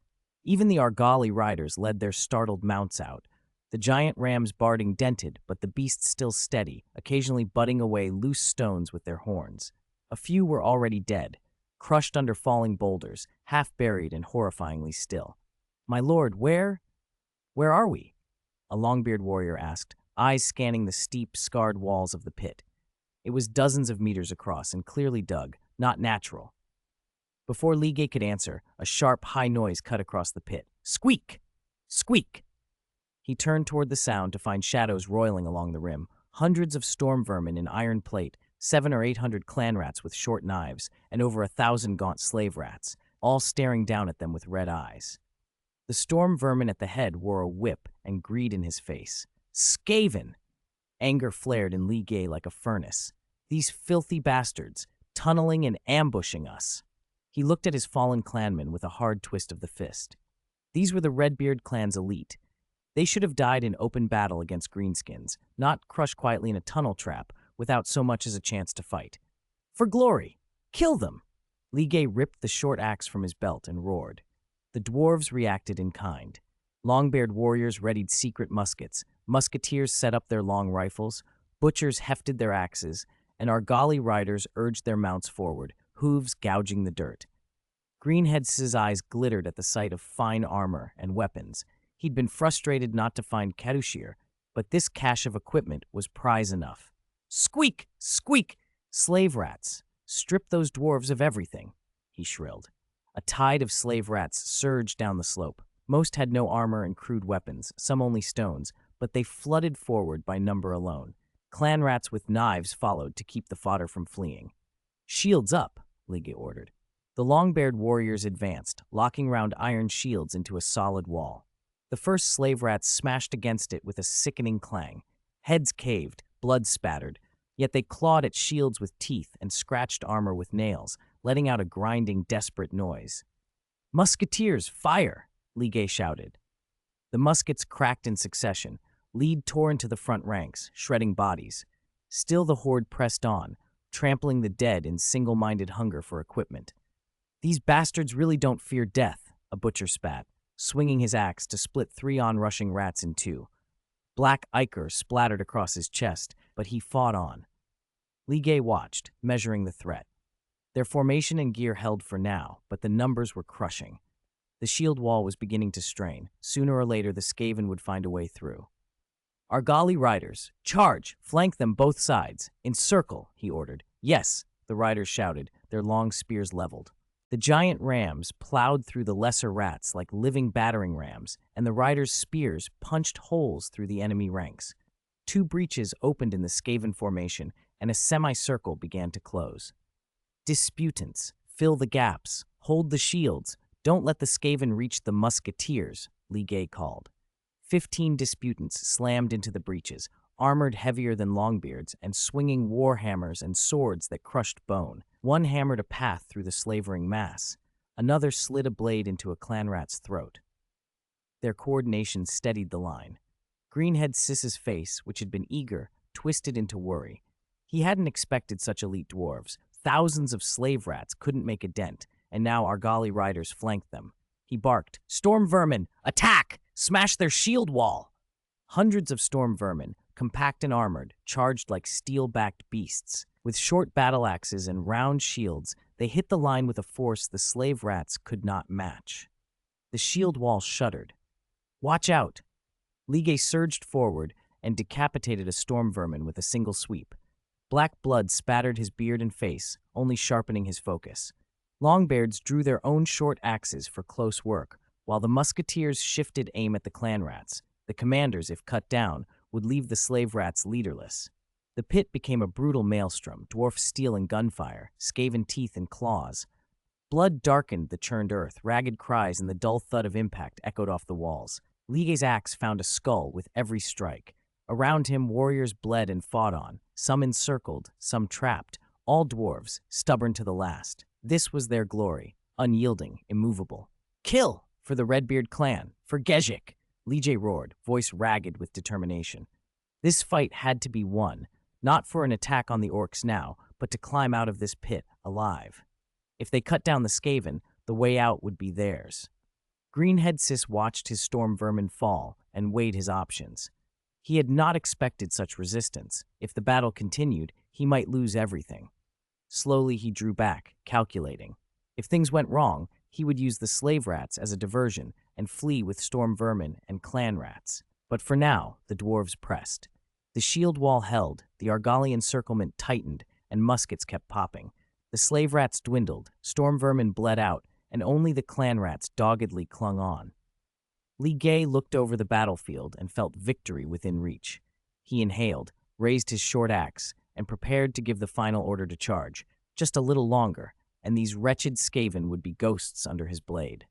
Even the Argali riders led their startled mounts out, the giant rams barding dented, but the beasts still steady, occasionally butting away loose stones with their horns. A few were already dead, crushed under falling boulders, half buried and horrifyingly still. "My lord, where are we?" a long-bearded warrior asked, eyes scanning the steep, scarred walls of the pit. It was dozens of meters across and clearly dug, not natural. Before Ligue could answer, a sharp, high noise cut across the pit. "Squeak! Squeak!" He turned toward the sound to find shadows roiling along the rim, hundreds of storm vermin in iron plate, 700 or 800 clan rats with short knives, and over 1,000 gaunt slave rats, all staring down at them with red eyes. The storm vermin at the head wore a whip and greed in his face. "Skaven!" Anger flared in Ligue like a furnace. "These filthy bastards, tunneling and ambushing us." He looked at his fallen clanmen with a hard twist of the fist. These were the Redbeard clan's elite. They should have died in open battle against greenskins, not crushed quietly in a tunnel trap without so much as a chance to fight. For glory! Kill them! Ligay ripped the short axe from his belt and roared. The dwarves reacted in kind. Long-bearded warriors readied secret muskets, musketeers set up their long rifles, butchers hefted their axes, and Argali riders urged their mounts forward, hooves gouging the dirt. Greenhead's eyes glittered at the sight of fine armor and weapons. He'd been frustrated not to find Cadushir, but this cache of equipment was prize enough. Squeak! Squeak! Slave rats! Strip those dwarves of everything, he shrilled. A tide of slave rats surged down the slope. Most had no armor and crude weapons, some only stones, but they flooded forward by number alone. Clan rats with knives followed to keep the fodder from fleeing. Shields up, Ligay ordered. The long-bearded warriors advanced, locking round iron shields into a solid wall. The first slave rats smashed against it with a sickening clang. Heads caved, blood spattered, yet they clawed at shields with teeth and scratched armor with nails, letting out a grinding, desperate noise. Musketeers, fire! Ligay shouted. The muskets cracked in succession. Lead tore into the front ranks, shredding bodies. Still the horde pressed on, trampling the dead in single-minded hunger for equipment. These bastards really don't fear death, a butcher spat, swinging his axe to split 3 onrushing rats in 2. Black ichor splattered across his chest, but he fought on. Ligay watched, measuring the threat. Their formation and gear held for now, but the numbers were crushing. The shield wall was beginning to strain. Sooner or later, the Skaven would find a way through. Argali riders, charge! Flank them both sides. Encircle, he ordered. Yes, the riders shouted, their long spears leveled. The giant rams plowed through the lesser rats like living battering rams, and the riders' spears punched holes through the enemy ranks. 2 breaches opened in the Skaven formation, and a semicircle began to close. Disputants, fill the gaps, hold the shields, don't let the Skaven reach the musketeers, Ligay called. 15 disputants slammed into the breaches, armored heavier than Longbeards and swinging war hammers and swords that crushed bone. One hammered a path through the slavering mass. Another slid a blade into a clan rat's throat. Their coordination steadied the line. Greenhead Sis's face, which had been eager, twisted into worry. He hadn't expected such elite dwarves. Thousands of slave rats couldn't make a dent, and now Argali riders flanked them. He barked, "Storm vermin! Attack! Smash their shield wall!" Hundreds of storm vermin, compact and armored, charged like steel-backed beasts. With short battle axes and round shields, they hit the line with a force the slave rats could not match. The shield wall shuddered. "Watch out!" Ligay surged forward and decapitated a storm vermin with a single sweep. Black blood spattered his beard and face, only sharpening his focus. Longbeards drew their own short axes for close work, while the musketeers shifted aim at the clan rats. The commanders, if cut down, would leave the slave rats leaderless. The pit became a brutal maelstrom, dwarf steel and gunfire, Skaven teeth and claws. Blood darkened the churned earth, ragged cries and the dull thud of impact echoed off the walls. Ligay's axe found a skull with every strike. Around him, warriors bled and fought on, some encircled, some trapped, all dwarves, stubborn to the last. This was their glory, unyielding, immovable. "Kill! For the Redbeard clan! For Gezhik!" Ligay roared, voice ragged with determination. This fight had to be won, not for an attack on the orcs now, but to climb out of this pit alive. If they cut down the Skaven, the way out would be theirs. Greenhead Sis watched his storm vermin fall and weighed his options. He had not expected such resistance. If the battle continued, he might lose everything. Slowly he drew back, calculating. If things went wrong, he would use the slave rats as a diversion and flee with storm vermin and clan rats. But for now, the dwarves pressed. The shield wall held, the Argali encirclement tightened, and muskets kept popping. The slave rats dwindled, storm vermin bled out, and only the clan rats doggedly clung on. Ligay looked over the battlefield and felt victory within reach. He inhaled, raised his short axe, and prepared to give the final order to charge. Just a little longer, and these wretched Skaven would be ghosts under his blade.